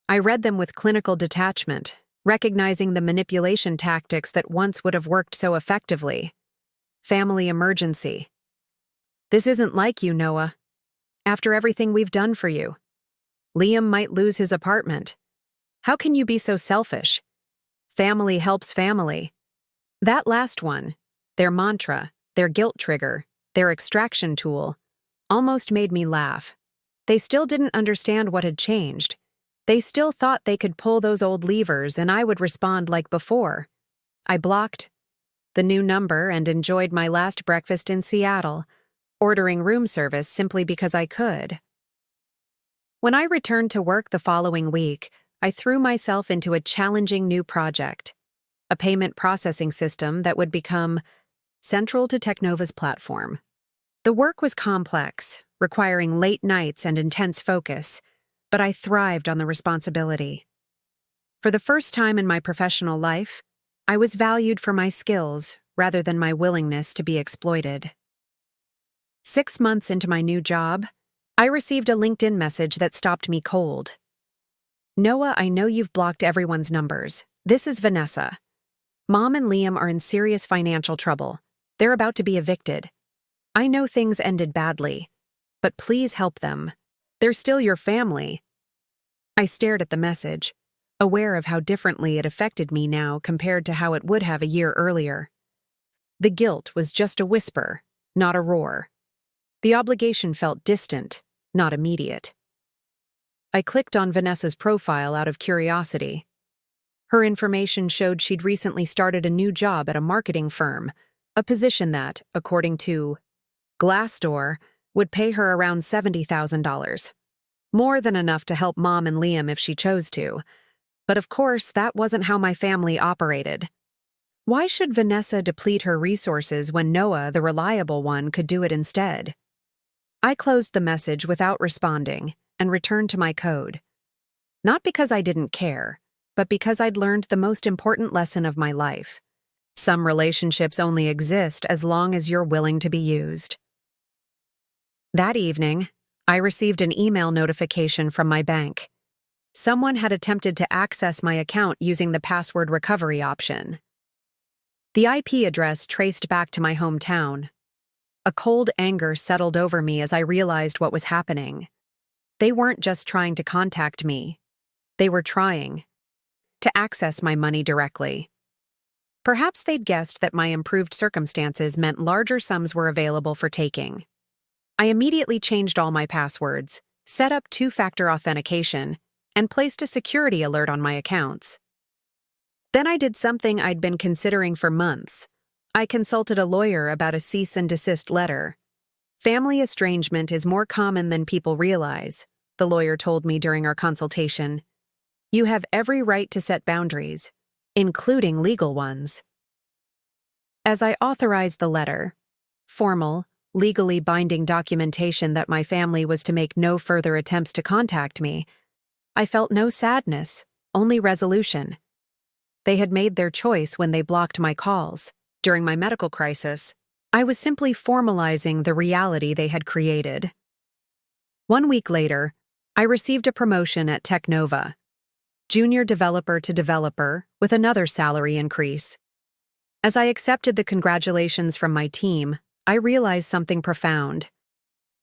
I read them with clinical detachment, recognizing the manipulation tactics that once would have worked so effectively. Family emergency. "This isn't like you, Noah. After everything we've done for you. Liam might lose his apartment. How can you be so selfish? Family helps family." That last one, their mantra, their guilt trigger, their extraction tool, almost made me laugh. They still didn't understand what had changed. They still thought they could pull those old levers and I would respond like before. I blocked the new number and enjoyed my last breakfast in Seattle, ordering room service simply because I could. When I returned to work the following week, I threw myself into a challenging new project, a payment processing system that would become central to Technova's platform. The work was complex, requiring late nights and intense focus, but I thrived on the responsibility. For the first time in my professional life, I was valued for my skills rather than my willingness to be exploited. 6 months into my new job, I received a LinkedIn message that stopped me cold. "Noah, I know you've blocked everyone's numbers. This is Vanessa. Mom and Liam are in serious financial trouble. They're about to be evicted. I know things ended badly, but please help them. They're still your family." I stared at the message, aware of how differently it affected me now compared to how it would have a year earlier. The guilt was just a whisper, not a roar. The obligation felt distant, not immediate. I clicked on Vanessa's profile out of curiosity. Her information showed she'd recently started a new job at a marketing firm, a position that, according to Glassdoor, would pay her around $70,000. More than enough to help Mom and Liam if she chose to. But of course, that wasn't how my family operated. Why should Vanessa deplete her resources when Noah, the reliable one, could do it instead? I closed the message without responding and returned to my code. Not because I didn't care, but because I'd learned the most important lesson of my life. Some relationships only exist as long as you're willing to be used. That evening, I received an email notification from my bank. Someone had attempted to access my account using the password recovery option. The IP address traced back to my hometown. A cold anger settled over me as I realized what was happening. They weren't just trying to contact me. They were trying to access my money directly. Perhaps they'd guessed that my improved circumstances meant larger sums were available for taking. I immediately changed all my passwords, set up two-factor authentication, and placed a security alert on my accounts. Then I did something I'd been considering for months. I consulted a lawyer about a cease and desist letter. Family estrangement is more common than people realize, the lawyer told me during our consultation. You have every right to set boundaries, including legal ones. As I authorized the letter, formal, legally binding documentation that my family was to make no further attempts to contact me, I felt no sadness, only resolution. They had made their choice when they blocked my calls. During my medical crisis, I was simply formalizing the reality they had created. 1 week later, I received a promotion at Technova, junior developer to developer, with another salary increase. As I accepted the congratulations from my team, I realized something profound.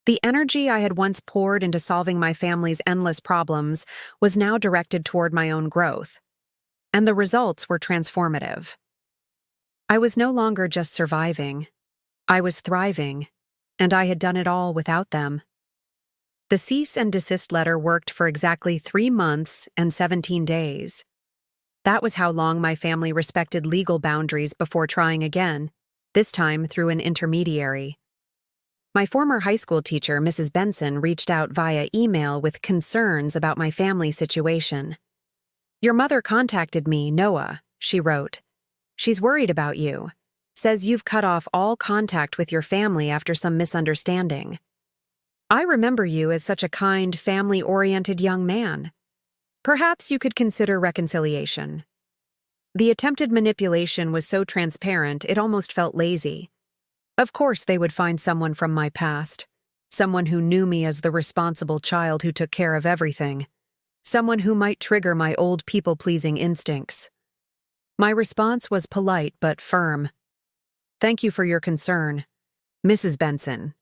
The energy I had once poured into solving my family's endless problems was now directed toward my own growth, and the results were transformative. I was no longer just surviving. I was thriving, and I had done it all without them. The cease and desist letter worked for exactly 3 months and 17 days. That was how long my family respected legal boundaries before trying again, this time through an intermediary. My former high school teacher, Mrs. Benson, reached out via email with concerns about my family situation. Your mother contacted me, Noah, she wrote. She's worried about you. Says you've cut off all contact with your family after some misunderstanding. I remember you as such a kind, family-oriented young man. Perhaps you could consider reconciliation. The attempted manipulation was so transparent it almost felt lazy. Of course they would find someone from my past, someone who knew me as the responsible child who took care of everything, someone who might trigger my old people-pleasing instincts. My response was polite but firm. Thank you for your concern, Mrs. Benson.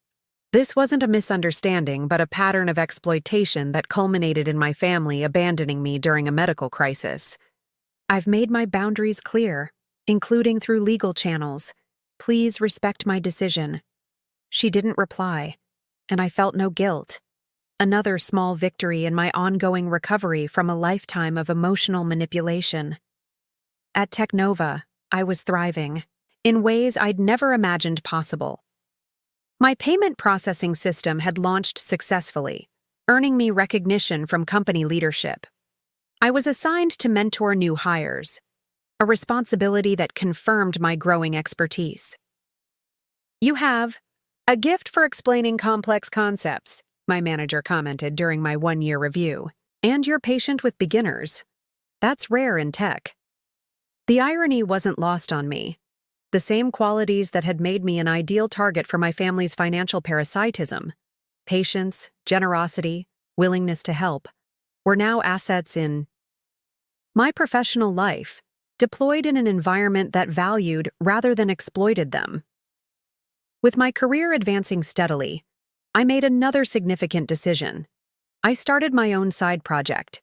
This wasn't a misunderstanding but a pattern of exploitation that culminated in my family abandoning me during a medical crisis. I've made my boundaries clear, including through legal channels. Please respect my decision. She didn't reply, and I felt no guilt. Another small victory in my ongoing recovery from a lifetime of emotional manipulation. At Technova, I was thriving, in ways I'd never imagined possible. My payment processing system had launched successfully, earning me recognition from company leadership. I was assigned to mentor new hires, a responsibility that confirmed my growing expertise. You have a gift for explaining complex concepts, my manager commented during my 1-year review, and you're patient with beginners. That's rare in tech. The irony wasn't lost on me. The same qualities that had made me an ideal target for my family's financial parasitism, patience, generosity, willingness to help, were now assets in my professional life, deployed in an environment that valued rather than exploited them. With my career advancing steadily, I made another significant decision. I started my own side project.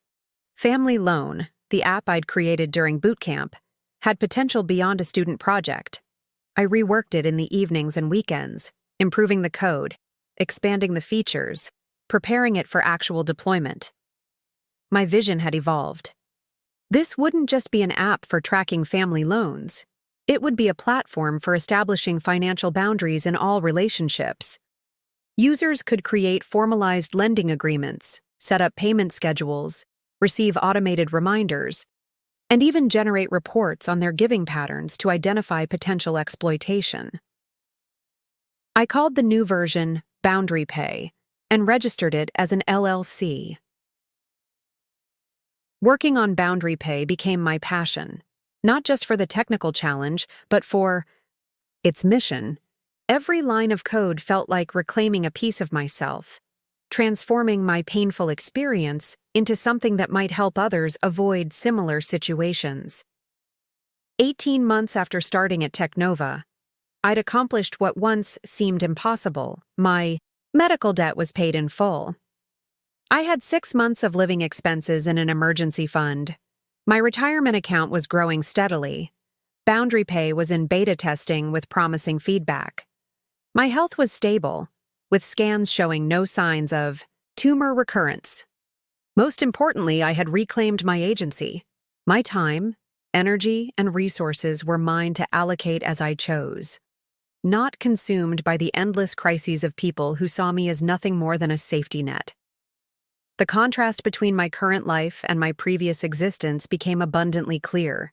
Family Loan, the app I'd created during boot camp, had potential beyond a student project. I reworked it in the evenings and weekends, improving the code, expanding the features, preparing it for actual deployment. My vision had evolved. This wouldn't just be an app for tracking family loans. It would be a platform for establishing financial boundaries in all relationships. Users could create formalized lending agreements, set up payment schedules, receive automated reminders, and even generate reports on their giving patterns to identify potential exploitation. I called the new version Boundary Pay, and registered it as an LLC. Working on Boundary Pay became my passion, not just for the technical challenge, but for its mission. Every line of code felt like reclaiming a piece of myself, transforming my painful experience into something that might help others avoid similar situations. 18 months after starting at Technova, I'd accomplished what once seemed impossible. My medical debt was paid in full. I had 6 months of living expenses in an emergency fund. My retirement account was growing steadily. Boundary Pay was in beta testing with promising feedback. My health was stable, with scans showing no signs of tumor recurrence. Most importantly, I had reclaimed my agency. My time, energy, and resources were mine to allocate as I chose, not consumed by the endless crises of people who saw me as nothing more than a safety net. The contrast between my current life and my previous existence became abundantly clear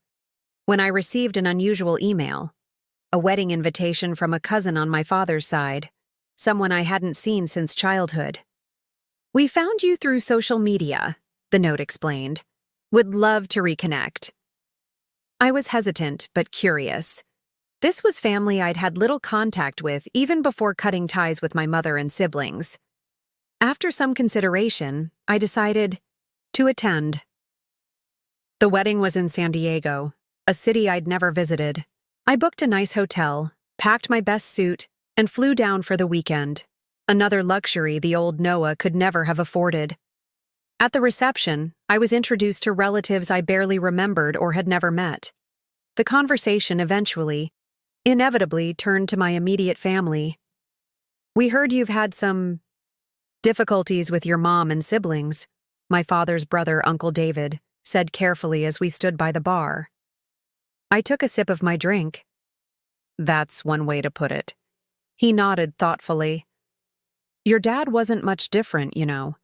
when I received an unusual email, a wedding invitation from a cousin on my father's side, someone I hadn't seen since childhood. "We found you through social media," the note explained. "Would love to reconnect." I was hesitant but curious. This was family I'd had little contact with even before cutting ties with my mother and siblings. After some consideration, I decided to attend. The wedding was in San Diego, a city I'd never visited. I booked a nice hotel, packed my best suit, and flew down for the weekend, another luxury the old Noah could never have afforded. At the reception, I was introduced to relatives I barely remembered or had never met. The conversation inevitably turned to my immediate family. "We heard you've had some difficulties with your mom and siblings," my father's brother, Uncle David, said carefully as we stood by the bar. I took a sip of my drink. "That's one way to put it." He nodded thoughtfully. "Your dad wasn't much different, you know.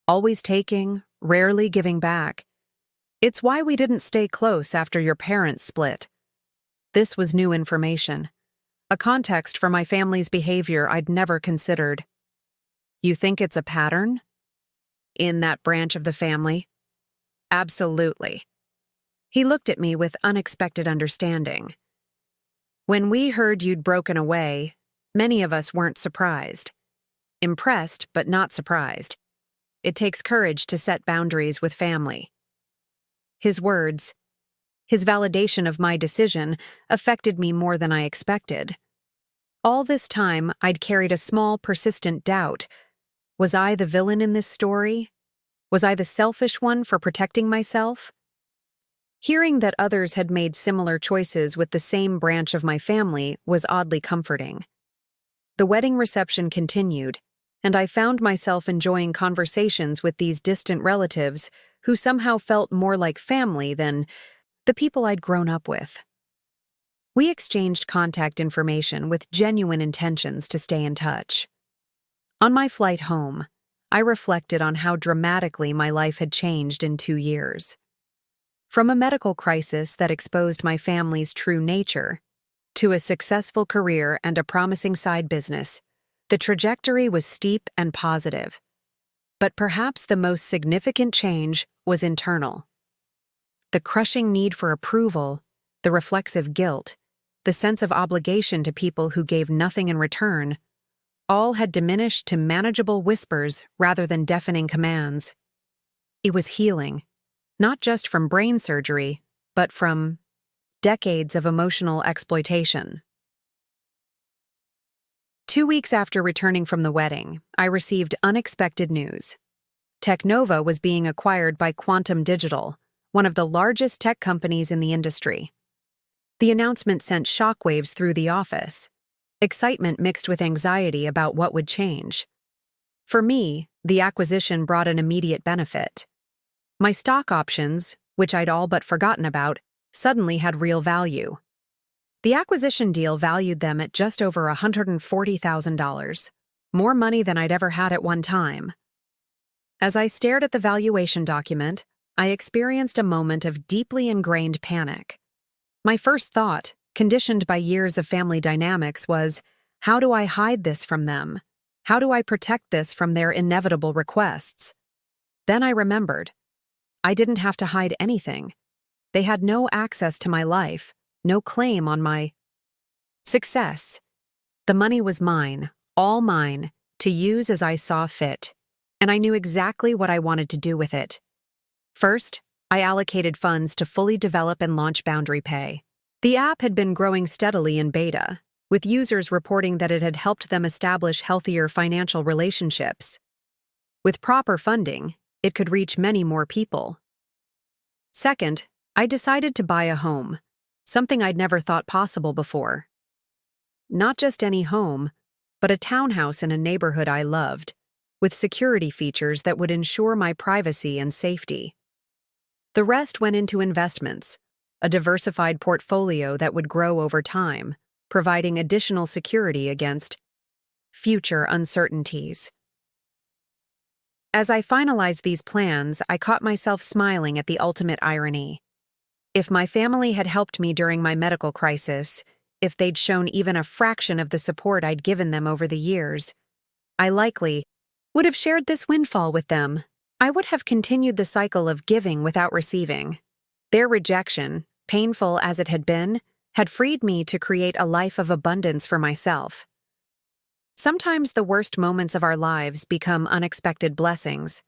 Always taking, rarely giving back. It's why we didn't stay close after your parents split." This was new information, a context for my family's behavior I'd never considered. "You think it's a pattern in that branch of the family?" "Absolutely." He looked at me with unexpected understanding. "When we heard you'd broken away, many of us weren't surprised. Impressed, but not surprised. It takes courage to set boundaries with family." His words, his validation of my decision, affected me more than I expected. All this time, I'd carried a small, persistent doubt. Was I the villain in this story? Was I the selfish one for protecting myself? Hearing that others had made similar choices with the same branch of my family was oddly comforting. The wedding reception continued, and I found myself enjoying conversations with these distant relatives who somehow felt more like family than the people I'd grown up with. We exchanged contact information with genuine intentions to stay in touch. On my flight home, I reflected on how dramatically my life had changed in 2 years. From a medical crisis that exposed my family's true nature, to a successful career and a promising side business, the trajectory was steep and positive. But perhaps the most significant change was internal. The crushing need for approval, the reflexive guilt, the sense of obligation to people who gave nothing in return, all had diminished to manageable whispers rather than deafening commands. It was healing, not just from brain surgery, but from decades of emotional exploitation. 2 weeks after returning from the wedding, I received unexpected news. Technova was being acquired by Quantum Digital, one of the largest tech companies in the industry. The announcement sent shockwaves through the office, excitement mixed with anxiety about what would change. For me, the acquisition brought an immediate benefit. My stock options, which I'd all but forgotten about, suddenly had real value. The acquisition deal valued them at just over $140,000, more money than I'd ever had at one time. As I stared at the valuation document, I experienced a moment of deeply ingrained panic. My first thought, conditioned by years of family dynamics, was, how do I hide this from them? How do I protect this from their inevitable requests? Then I remembered. I didn't have to hide anything. They had no access to my life, no claim on my success. The money was mine, all mine, to use as I saw fit, and I knew exactly what I wanted to do with it. First, I allocated funds to fully develop and launch Boundary Pay. The app had been growing steadily in beta, with users reporting that it had helped them establish healthier financial relationships. With proper funding, it could reach many more people. Second, I decided to buy a home, something I'd never thought possible before. Not just any home, but a townhouse in a neighborhood I loved, with security features that would ensure my privacy and safety. The rest went into investments, a diversified portfolio that would grow over time, providing additional security against future uncertainties. As I finalized these plans, I caught myself smiling at the ultimate irony. If my family had helped me during my medical crisis, if they'd shown even a fraction of the support I'd given them over the years, I likely would have shared this windfall with them. I would have continued the cycle of giving without receiving. Their rejection, painful as it had freed me to create a life of abundance for myself. Sometimes the worst moments of our lives become unexpected blessings.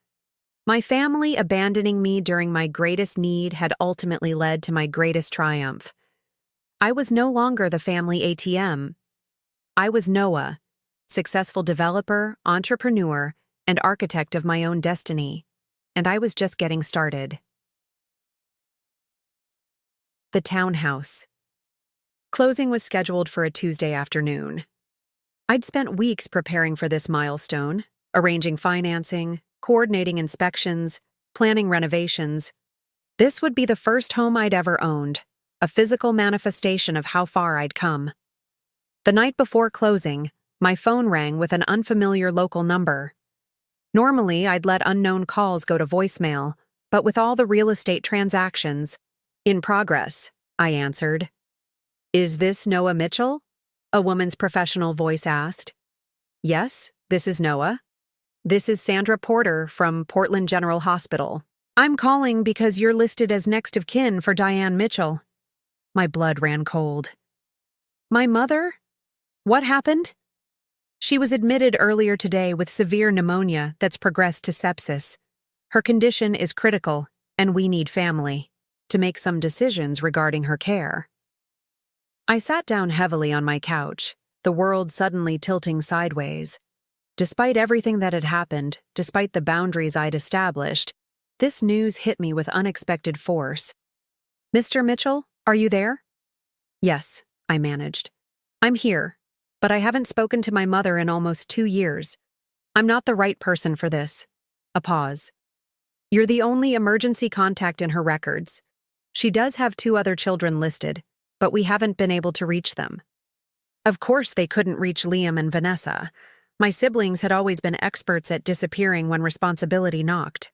My family abandoning me during my greatest need had ultimately led to my greatest triumph. I was no longer the family ATM. I was Noah, successful developer, entrepreneur, and architect of my own destiny, and I was just getting started. The townhouse. Closing was scheduled for a Tuesday afternoon. I'd spent weeks preparing for this milestone, arranging financing, coordinating inspections, planning renovations. This would be the first home I'd ever owned, a physical manifestation of how far I'd come. The night before closing, my phone rang with an unfamiliar local number. Normally, I'd let unknown calls go to voicemail, but with all the real estate transactions in progress, I answered. "Is this Noah Mitchell?" a woman's professional voice asked. "Yes, this is Noah. This is Sandra Porter from Portland General Hospital. I'm calling because you're listed as next of kin for Diane Mitchell." My blood ran cold. "My mother? What happened?" "She was admitted earlier today with severe pneumonia that's progressed to sepsis. Her condition is critical, and we need family to make some decisions regarding her care." I sat down heavily on my couch, the world suddenly tilting sideways. Despite everything that had happened, despite the boundaries I'd established, this news hit me with unexpected force. "Mr. Mitchell, are you there?" "Yes," I managed. "I'm here, but I haven't spoken to my mother in almost 2 years. I'm not the right person for this." A pause. "You're the only emergency contact in her records. She does have 2 other children listed, but we haven't been able to reach them." Of course they couldn't reach Liam and Vanessa. My siblings had always been experts at disappearing when responsibility knocked.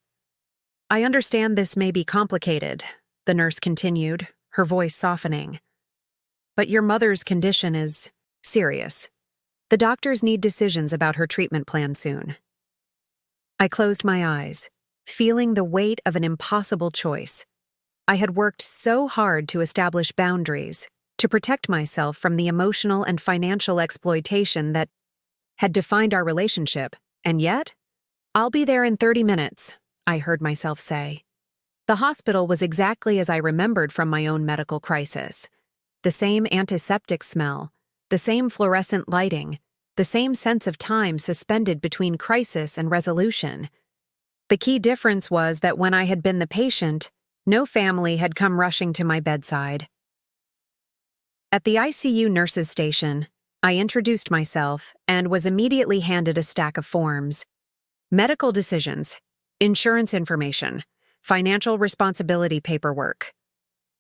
"I understand this may be complicated," the nurse continued, her voice softening. "But your mother's condition is serious. The doctors need decisions about her treatment plan soon." I closed my eyes, feeling the weight of an impossible choice. I had worked so hard to establish boundaries, to protect myself from the emotional and financial exploitation that had defined our relationship, and yet, "I'll be there in 30 minutes, I heard myself say. The hospital was exactly as I remembered from my own medical crisis. The same antiseptic smell, the same fluorescent lighting, the same sense of time suspended between crisis and resolution. The key difference was that when I had been the patient, no family had come rushing to my bedside. At the ICU nurses' station, I introduced myself and was immediately handed a stack of forms. Medical decisions, insurance information, financial responsibility paperwork.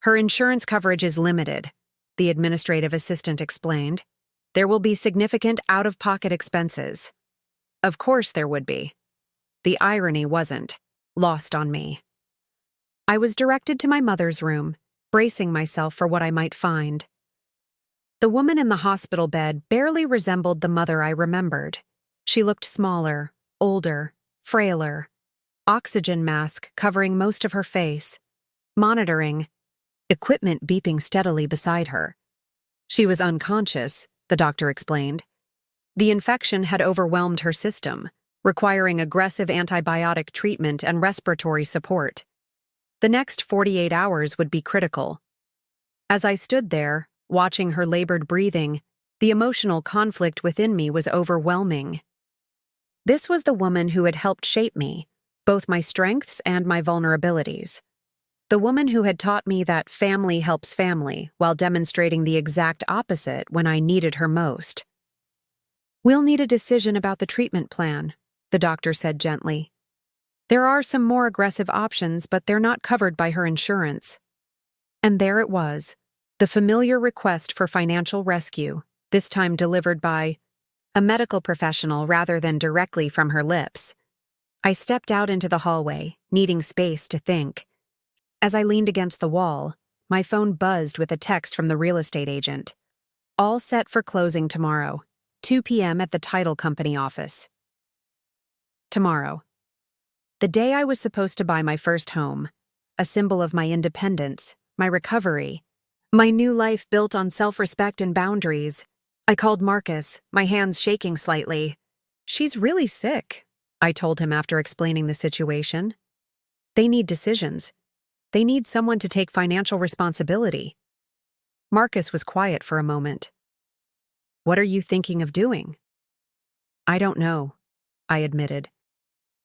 "Her insurance coverage is limited," the administrative assistant explained. "There will be significant out-of-pocket expenses." Of course there would be. The irony wasn't lost on me. I was directed to my mother's room, bracing myself for what I might find. The woman in the hospital bed barely resembled the mother I remembered. She looked smaller, older, frailer. Oxygen mask covering most of her face. Monitoring. Equipment beeping steadily beside her. She was unconscious, the doctor explained. The infection had overwhelmed her system, requiring aggressive antibiotic treatment and respiratory support. The next 48 hours would be critical. As I stood there, watching her labored breathing, the emotional conflict within me was overwhelming. This was the woman who had helped shape me, both my strengths and my vulnerabilities. The woman who had taught me that family helps family while demonstrating the exact opposite when I needed her most. "We'll need a decision about the treatment plan," the doctor said gently. "There are some more aggressive options, but they're not covered by her insurance." And there it was, the familiar request for financial rescue, this time delivered by a medical professional rather than directly from her lips. I stepped out into the hallway, needing space to think. As I leaned against the wall, my phone buzzed with a text from the real estate agent. "All set for closing tomorrow, 2 p.m. at the title company office." Tomorrow. The day I was supposed to buy my first home, a symbol of my independence, my recovery, my new life built on self-respect and boundaries. I called Marcus, my hands shaking slightly. "She's really sick," I told him after explaining the situation. "They need decisions. They need someone to take financial responsibility." Marcus was quiet for a moment. "What are you thinking of doing?" "I don't know," I admitted.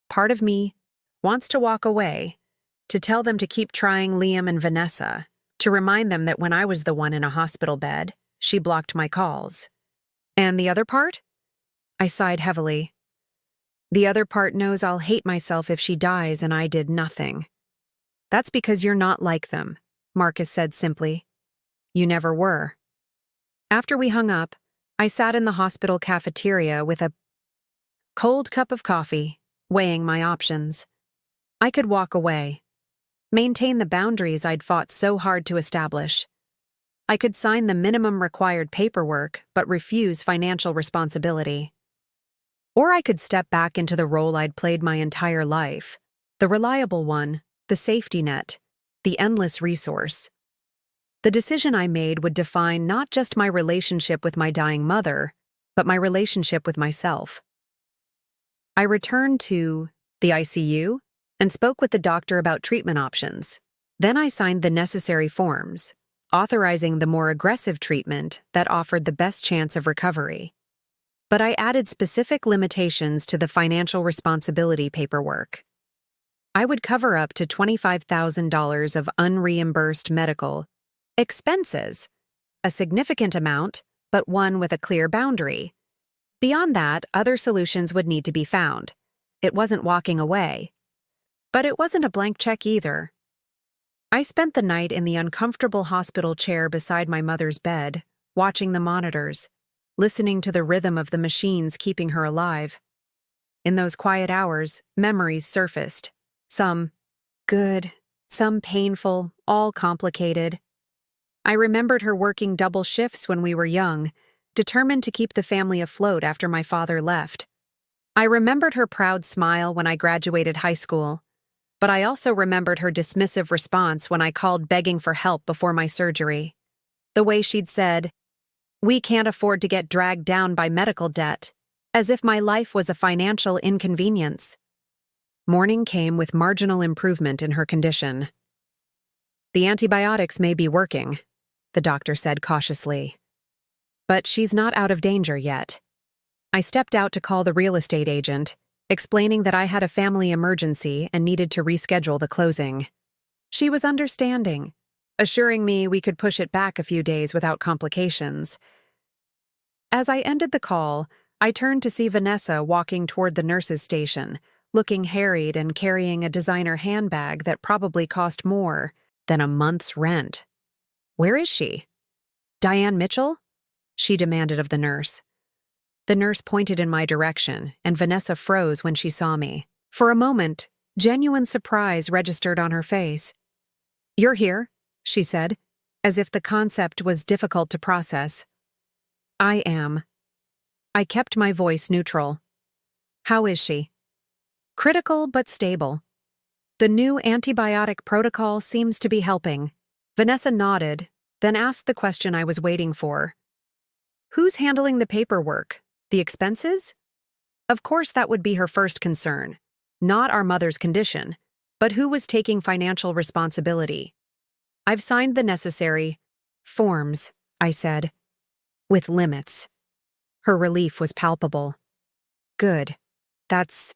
Part of me wants to walk away, to tell them to keep trying Liam and Vanessa, to remind them that when I was the one in a hospital bed, she blocked my calls. And the other part? I sighed heavily. The other part knows I'll hate myself if she dies and I did nothing. "That's because you're not like them," Marcus said simply. "You never were." After we hung up, I sat in the hospital cafeteria with a cold cup of coffee, weighing my options. I could walk away, maintain the boundaries I'd fought so hard to establish. I could sign the minimum required paperwork but refuse financial responsibility. Or I could step back into the role I'd played my entire life, the reliable one, the safety net, the endless resource. The decision I made would define not just my relationship with my dying mother, but my relationship with myself. I returned to the ICU and spoke with the doctor about treatment options. Then I signed the necessary forms, authorizing the more aggressive treatment that offered the best chance of recovery. But I added specific limitations to the financial responsibility paperwork. I would cover up to $25,000 of unreimbursed medical expenses, a significant amount, but one with a clear boundary. Beyond that, other solutions would need to be found. It wasn't walking away. But it wasn't a blank check either. I spent the night in the uncomfortable hospital chair beside my mother's bed, watching the monitors, listening to the rhythm of the machines keeping her alive. In those quiet hours, memories surfaced. Some good, some painful, all complicated. I remembered her working double shifts when we were young, determined to keep the family afloat after my father left. I remembered her proud smile when I graduated high school, but I also remembered her dismissive response when I called begging for help before my surgery. The way she'd said, "We can't afford to get dragged down by medical debt," as if my life was a financial inconvenience. Morning came with marginal improvement in her condition. "The antibiotics may be working," the doctor said cautiously. "But she's not out of danger yet." I stepped out to call the real estate agent, explaining that I had a family emergency and needed to reschedule the closing. She was understanding, assuring me we could push it back a few days without complications. As I ended the call, I turned to see Vanessa walking toward the nurse's station, looking harried and carrying a designer handbag that probably cost more than a month's rent. "Where is she?" "Diane Mitchell?" she demanded of the nurse. The nurse pointed in my direction, and Vanessa froze when she saw me. For a moment, genuine surprise registered on her face. "You're here," she said, as if the concept was difficult to process. "I am." I kept my voice neutral. How is she? Critical but stable. The new antibiotic protocol seems to be helping. Vanessa nodded, then asked the question I was waiting for. Who's handling the paperwork? The expenses? Of course, that would be her first concern. Not our mother's condition, but who was taking financial responsibility. I've signed the necessary forms, I said, with limits. Her relief was palpable. Good. That's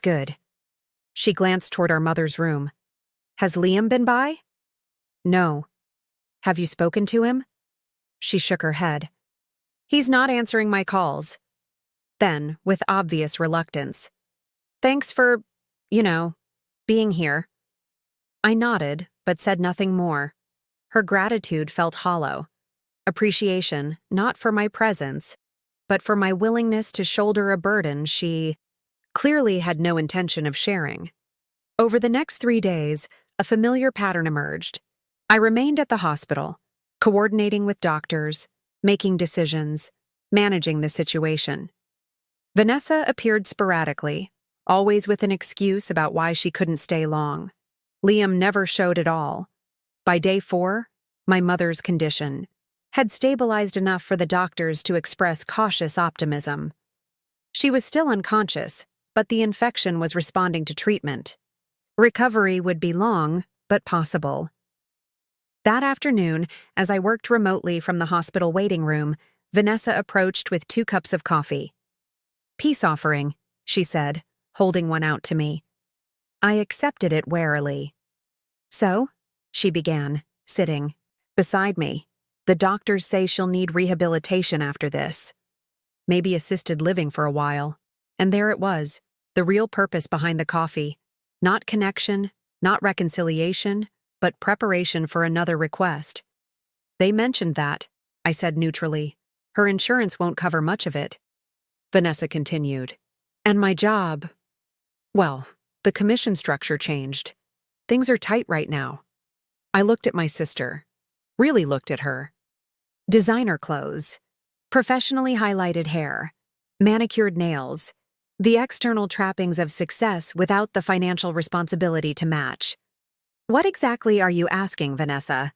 good. She glanced toward our mother's room. Has Liam been by? No. Have you spoken to him? She shook her head. He's not answering my calls. Then, with obvious reluctance. Thanks for, being here. I nodded, but said nothing more. Her gratitude felt hollow. Appreciation, not for my presence, but for my willingness to shoulder a burden she clearly had no intention of sharing. Over the next 3 days, a familiar pattern emerged. I remained at the hospital, coordinating with doctors, making decisions, managing the situation. Vanessa appeared sporadically, always with an excuse about why she couldn't stay long. Liam never showed at all. By day 4, my mother's condition had stabilized enough for the doctors to express cautious optimism. She was still unconscious, but the infection was responding to treatment. Recovery would be long, but possible. That afternoon, as I worked remotely from the hospital waiting room, Vanessa approached with 2 cups of coffee. Peace offering, she said, holding one out to me. I accepted it warily. So, she began, sitting beside me. The doctors say she'll need rehabilitation after this. Maybe assisted living for a while. And there it was, the real purpose behind the coffee. Not connection, not reconciliation, but preparation for another request. They mentioned that, I said neutrally. Her insurance won't cover much of it. Vanessa continued. And my job, well, the commission structure changed. Things are tight right now. I looked at my sister. Really looked at her. Designer clothes, professionally highlighted hair, manicured nails, the external trappings of success without the financial responsibility to match. What exactly are you asking, Vanessa?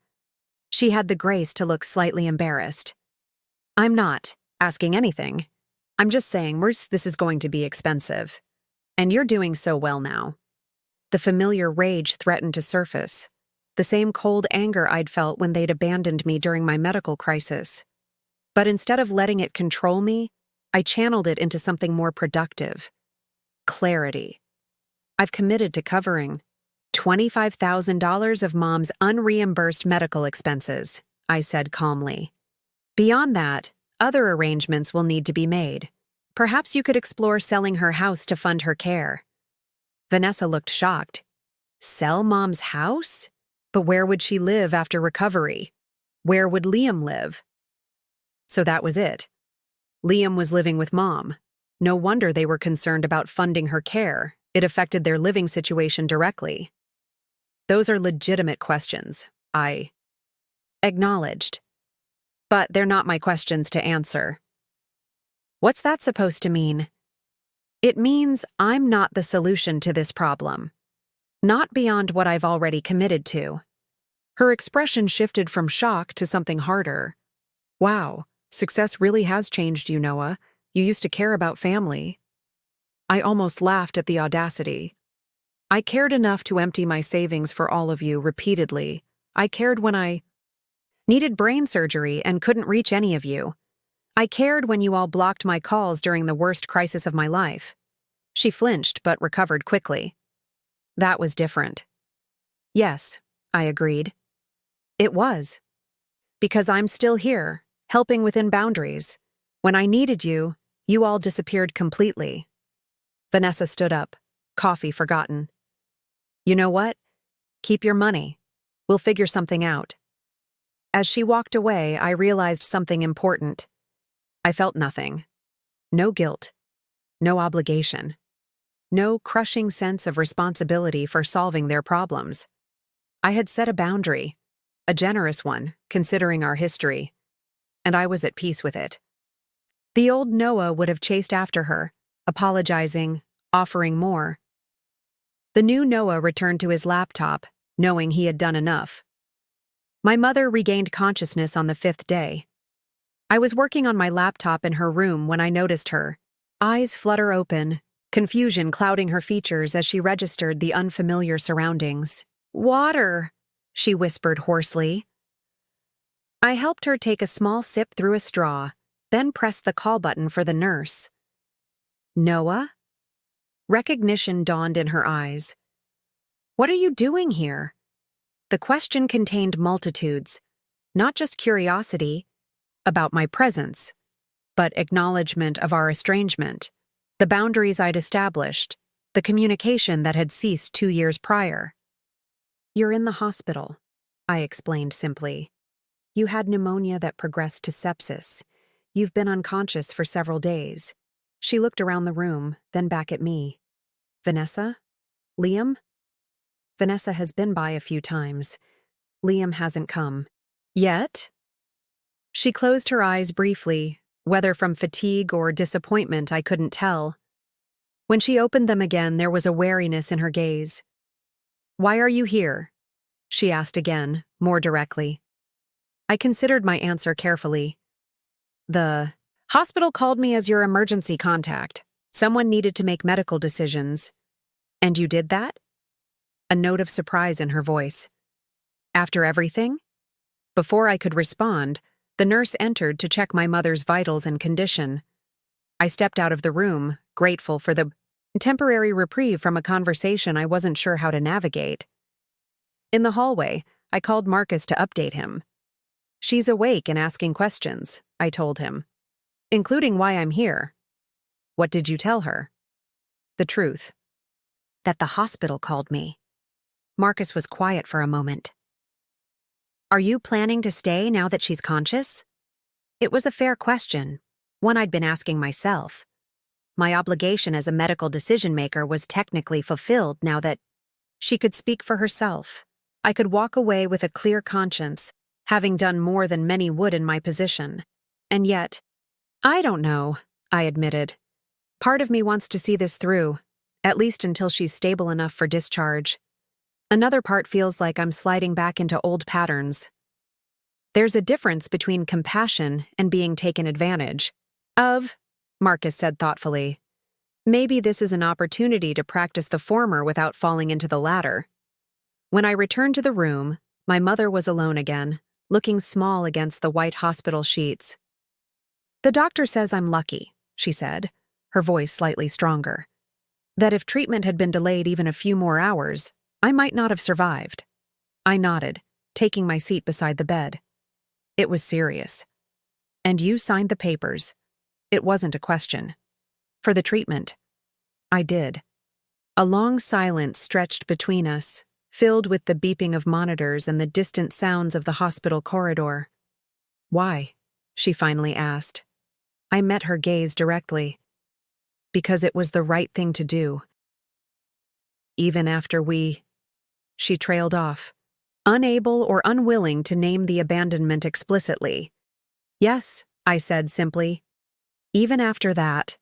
She had the grace to look slightly embarrassed. I'm not asking anything. I'm just saying this is going to be expensive. And you're doing so well now. The familiar rage threatened to surface. The same cold anger I'd felt when they'd abandoned me during my medical crisis. But instead of letting it control me, I channeled it into something more productive. Clarity. I've committed to covering $25,000 of Mom's unreimbursed medical expenses, I said calmly. Beyond that, other arrangements will need to be made. Perhaps you could explore selling her house to fund her care. Vanessa looked shocked. Sell Mom's house? But where would she live after recovery? Where would Liam live? So that was it. Liam was living with Mom. No wonder they were concerned about funding her care. It affected their living situation directly. Those are legitimate questions, I acknowledged. But they're not my questions to answer. What's that supposed to mean? It means I'm not the solution to this problem. Not beyond what I've already committed to. Her expression shifted from shock to something harder. Wow, success really has changed you, Noah. You used to care about family. I almost laughed at the audacity. I cared enough to empty my savings for all of you repeatedly. I cared when I needed brain surgery and couldn't reach any of you. I cared when you all blocked my calls during the worst crisis of my life. She flinched but recovered quickly. That was different. Yes, I agreed. It was. Because I'm still here, helping within boundaries. When I needed you, you all disappeared completely. Vanessa stood up, coffee forgotten. You know what? Keep your money. We'll figure something out. As she walked away, I realized something important. I felt nothing. No guilt. No obligation. No crushing sense of responsibility for solving their problems. I had set a boundary, a generous one, considering our history, and I was at peace with it. The old Noah would have chased after her, apologizing, offering more. The new Noah returned to his laptop, knowing he had done enough. My mother regained consciousness on the 5th day. I was working on my laptop in her room when I noticed her, eyes flutter open, confusion clouding her features as she registered the unfamiliar surroundings. "Water," she whispered hoarsely. I helped her take a small sip through a straw, then pressed the call button for the nurse. "Noah?" Recognition dawned in her eyes. "What are you doing here?" The question contained multitudes, not just curiosity about my presence, but acknowledgement of our estrangement, the boundaries I'd established, the communication that had ceased 2 years prior. "You're in the hospital," I explained simply. "You had pneumonia that progressed to sepsis. You've been unconscious for several days." She looked around the room, then back at me. "Vanessa? Liam?" "Vanessa has been by a few times. Liam hasn't come. Yet?" She closed her eyes briefly, whether from fatigue or disappointment I couldn't tell. When she opened them again, there was a wariness in her gaze. "Why are you here?" she asked again, more directly. I considered my answer carefully. "The hospital called me as your emergency contact. Someone needed to make medical decisions." "And you did that?" A note of surprise in her voice. "After everything?" Before I could respond, the nurse entered to check my mother's vitals and condition. I stepped out of the room, grateful for the temporary reprieve from a conversation I wasn't sure how to navigate. In the hallway, I called Marcus to update him. "She's awake and asking questions," I told him, "including why I'm here." "What did you tell her?" "The truth. That the hospital called me." Marcus was quiet for a moment. "Are you planning to stay now that she's conscious?" It was a fair question, one I'd been asking myself. My obligation as a medical decision-maker was technically fulfilled now that she could speak for herself. I could walk away with a clear conscience, having done more than many would in my position. And yet, "I don't know," I admitted. "Part of me wants to see this through, at least until she's stable enough for discharge. Another part feels like I'm sliding back into old patterns." "There's a difference between compassion and being taken advantage of," Marcus said thoughtfully. "Maybe this is an opportunity to practice the former without falling into the latter." When I returned to the room, my mother was alone again, looking small against the white hospital sheets. "The doctor says I'm lucky," she said, her voice slightly stronger. "That if treatment had been delayed even a few more hours, I might not have survived." I nodded, taking my seat beside the bed. "It was serious." "And you signed the papers." It wasn't a question. "For the treatment." I did. A long silence stretched between us, filled with the beeping of monitors and the distant sounds of the hospital corridor. "Why?" she finally asked. I met her gaze directly. "Because it was the right thing to do. Even after She trailed off, unable or unwilling to name the abandonment explicitly. "Yes," I said simply. "Even after that."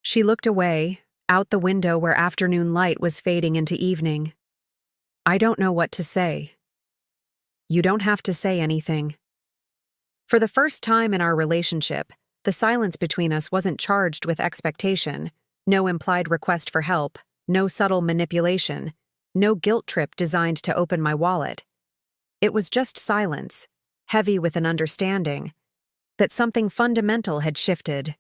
She looked away, out the window where afternoon light was fading into evening. "I don't know what to say." "You don't have to say anything." For the first time in our relationship, the silence between us wasn't charged with expectation, no implied request for help, no subtle manipulation, no guilt trip designed to open my wallet. It was just silence, heavy with an understanding that something fundamental had shifted.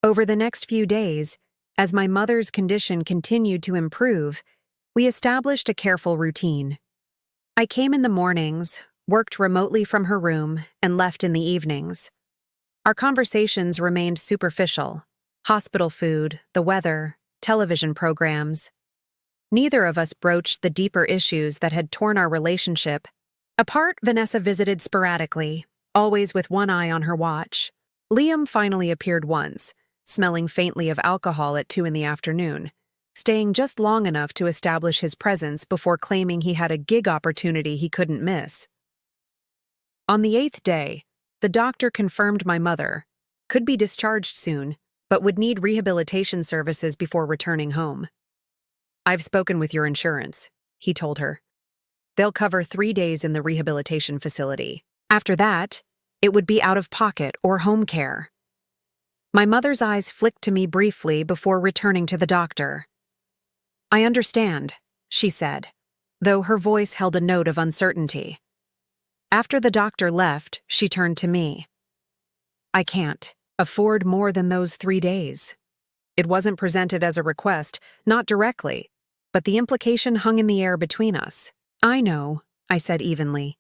Over the next few days, as my mother's condition continued to improve, we established a careful routine. I came in the mornings, worked remotely from her room, and left in the evenings. Our conversations remained superficial: hospital food, the weather, television programs. Neither of us broached the deeper issues that had torn our relationship apart. Vanessa visited sporadically, always with one eye on her watch. Liam finally appeared once, smelling faintly of alcohol at 2 in the afternoon, staying just long enough to establish his presence before claiming he had a gig opportunity he couldn't miss. On the 8th day, the doctor confirmed my mother could be discharged soon, but would need rehabilitation services before returning home. "I've spoken with your insurance," he told her. "They'll cover 3 days in the rehabilitation facility. After that, it would be out of pocket or home care." My mother's eyes flicked to me briefly before returning to the doctor. "I understand," she said, though her voice held a note of uncertainty. After the doctor left, she turned to me. "I can't afford more than those 3 days." It wasn't presented as a request, not directly, but the implication hung in the air between us. "I know," I said evenly.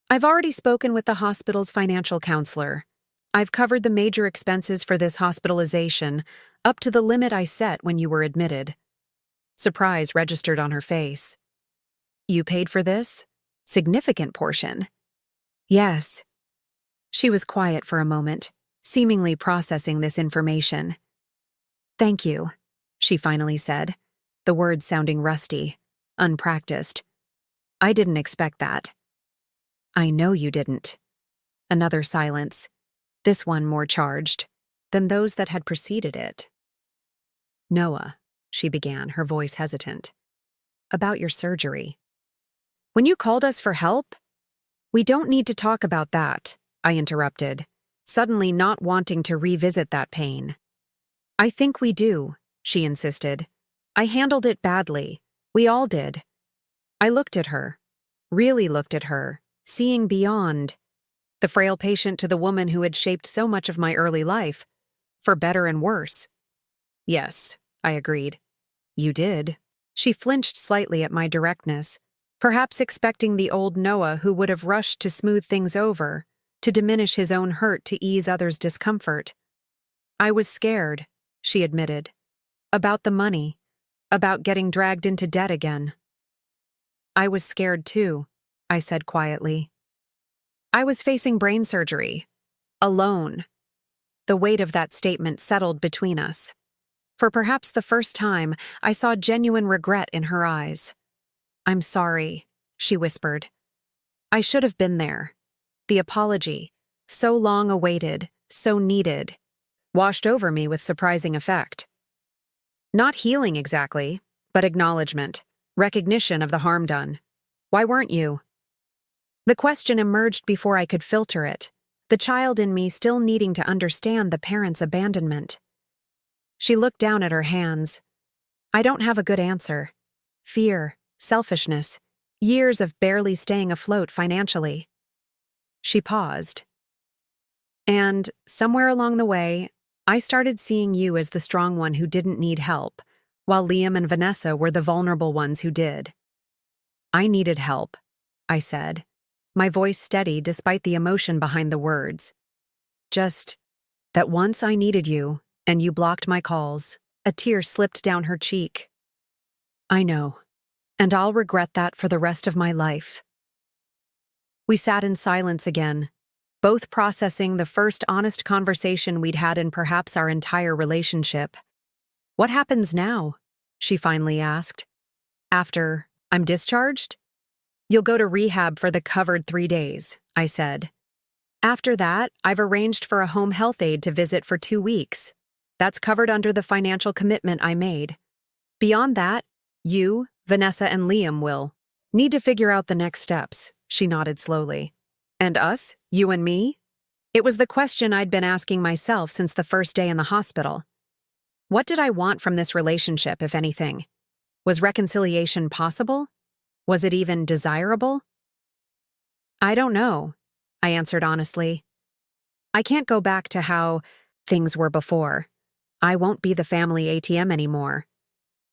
"I've already spoken with the hospital's financial counselor. I've covered the major expenses for this hospitalization, up to the limit I set when you were admitted." Surprise registered on her face. "You paid for this? Significant portion." "Yes." She was quiet for a moment, seemingly processing this information. "Thank you," she finally said, the words sounding rusty, unpracticed. "I didn't expect that." "I know you didn't." Another silence, this one more charged than those that had preceded it. "Noah," she began, her voice hesitant, "about your surgery." "When you called us for help?" "We don't need to talk about that," I interrupted, suddenly not wanting to revisit that pain. "I think we do," she insisted. "I handled it badly. We all did." I looked at her, really looked at her, seeing beyond the frail patient to the woman who had shaped so much of my early life, for better and worse. "Yes," I agreed. "You did." She flinched slightly at my directness, perhaps expecting the old Noah who would have rushed to smooth things over, to diminish his own hurt to ease others' discomfort. "I was scared," she admitted. "About the money, about getting dragged into debt again." "I was scared too," I said quietly. I was facing brain surgery. Alone. The weight of that statement settled between us. For perhaps the first time, I saw genuine regret in her eyes. "I'm sorry," she whispered. "I should have been there." The apology, so long awaited, so needed, washed over me with surprising effect. Not healing exactly, but acknowledgement, recognition of the harm done. "Why weren't you?" The question emerged before I could filter it, the child in me still needing to understand the parent's abandonment. She looked down at her hands. "I don't have a good answer. Fear, selfishness, years of barely staying afloat financially." She paused. "And somewhere along the way, I started seeing you as the strong one who didn't need help, while Liam and Vanessa were the vulnerable ones who did." "I needed help," I said, my voice steady despite the emotion behind the words. "Just that once I needed you, and you blocked my calls." A tear slipped down her cheek. "I know, and I'll regret that for the rest of my life." We sat in silence again, both processing the first honest conversation we'd had in perhaps our entire relationship. "What happens now?" she finally asked. "After I'm discharged?" "You'll go to rehab for the covered 3 days," I said. "After that, I've arranged for a home health aide to visit for 2 weeks. That's covered under the financial commitment I made. Beyond that, you, Vanessa, and Liam will need to figure out the next steps," she nodded slowly. "And us? You and me?" It was the question I'd been asking myself since the first day in the hospital. What did I want from this relationship, if anything? Was reconciliation possible? Was it even desirable? "I don't know," I answered honestly. "I can't go back to how things were before. I won't be the family ATM anymore.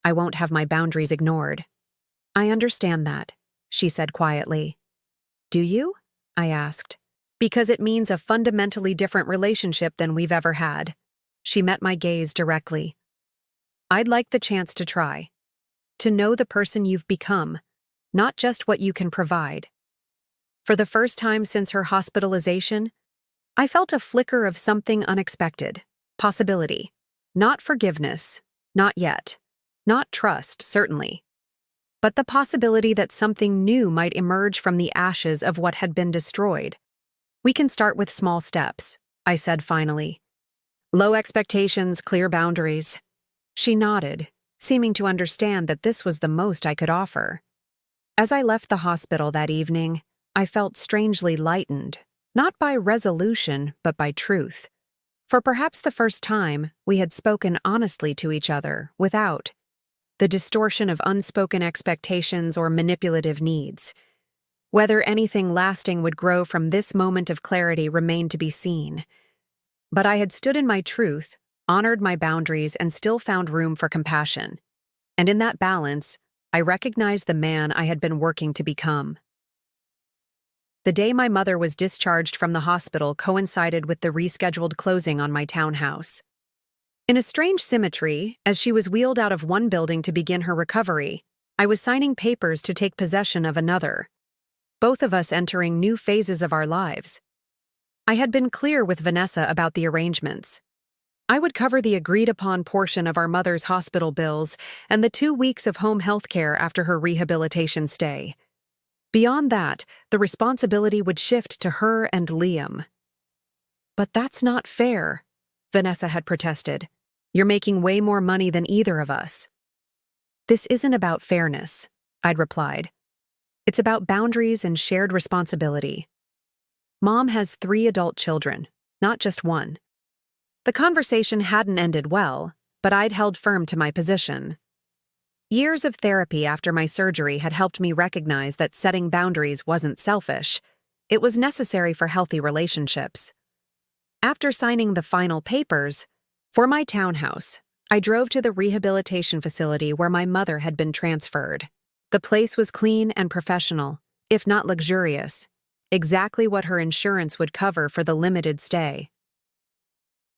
I won't have my boundaries ignored." "I understand that," she said quietly. "Do you?" I asked. "Because it means a fundamentally different relationship than we've ever had." She met my gaze directly. "I'd like the chance to try. To know the person you've become, not just what you can provide." For the first time since her hospitalization, I felt a flicker of something unexpected, possibility. Not forgiveness, not yet. Not trust, certainly. But the possibility that something new might emerge from the ashes of what had been destroyed. "We can start with small steps," I said finally. Low expectations, clear boundaries. She nodded, seeming to understand that this was the most I could offer. As I left the hospital that evening, I felt strangely lightened, not by resolution, but by truth. For perhaps the first time, we had spoken honestly to each other, without the distortion of unspoken expectations or manipulative needs. Whether anything lasting would grow from this moment of clarity remained to be seen. But I had stood in my truth, honored my boundaries, and still found room for compassion. And in that balance, I recognized the man I had been working to become. The day my mother was discharged from the hospital coincided with the rescheduled closing on my townhouse. In a strange symmetry, as she was wheeled out of one building to begin her recovery, I was signing papers to take possession of another, both of us entering new phases of our lives. I had been clear with Vanessa about the arrangements. I would cover the agreed-upon portion of our mother's hospital bills and the 2 weeks of home health care after her rehabilitation stay. Beyond that, the responsibility would shift to her and Liam. "But that's not fair," Vanessa had protested. "You're making way more money than either of us." "This isn't about fairness," I'd replied. "It's about boundaries and shared responsibility. Mom has 3 adult children, not just one." The conversation hadn't ended well, but I'd held firm to my position. Years of therapy after my surgery had helped me recognize that setting boundaries wasn't selfish. It was necessary for healthy relationships. After signing the final papers for my townhouse, I drove to the rehabilitation facility where my mother had been transferred. The place was clean and professional, if not luxurious, exactly what her insurance would cover for the limited stay.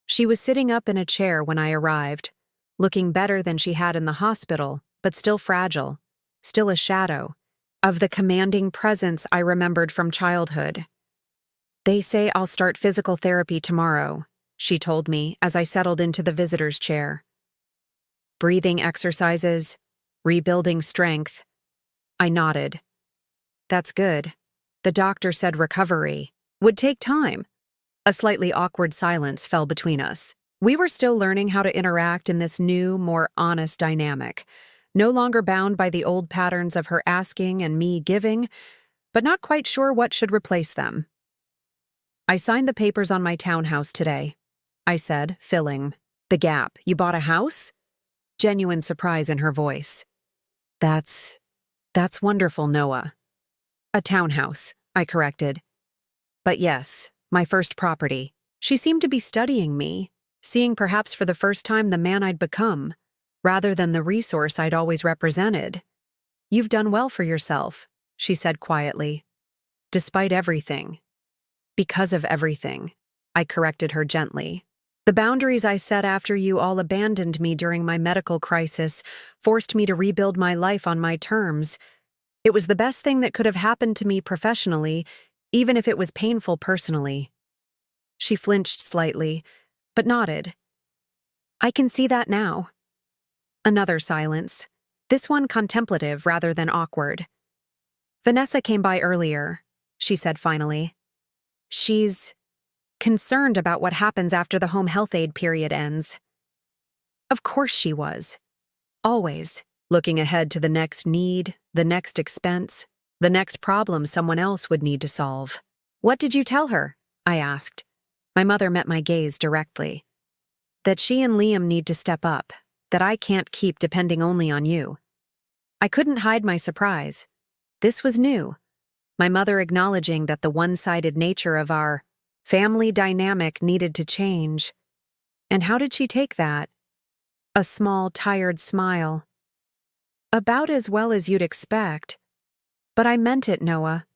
She was sitting up in a chair when I arrived, looking better than she had in the hospital, but still fragile, still a shadow of the commanding presence I remembered from childhood. "They say I'll start physical therapy tomorrow," she told me as I settled into the visitor's chair. "Breathing exercises, rebuilding strength." I nodded. "That's good. The doctor said recovery would take time." A slightly awkward silence fell between us. We were still learning how to interact in this new, more honest dynamic, no longer bound by the old patterns of her asking and me giving, but not quite sure what should replace them. "I signed the papers on my townhouse today," I said, filling the gap. "You bought a house?" Genuine surprise in her voice. That's wonderful, Noah." "A townhouse," I corrected. "But yes, my first property." She seemed to be studying me, seeing perhaps for the first time the man I'd become, rather than the resource I'd always represented. "You've done well for yourself," she said quietly. "Despite everything." "Because of everything," I corrected her gently. "The boundaries I set after you all abandoned me during my medical crisis forced me to rebuild my life on my terms. It was the best thing that could have happened to me professionally, even if it was painful personally." She flinched slightly, but nodded. "I can see that now." Another silence, this one contemplative rather than awkward. "Vanessa came by earlier," she said finally. "She's concerned about what happens after the home health aid period ends." Of course she was. Always. Looking ahead to the next need, the next expense, the next problem someone else would need to solve. "What did you tell her?" I asked. My mother met my gaze directly. "That she and Liam need to step up, that I can't keep depending only on you." I couldn't hide my surprise. This was new. My mother acknowledging that the one-sided nature of our family dynamic needed to change. And how did she take that? A small, tired smile. "About as well as you'd expect. But I meant it, Noah.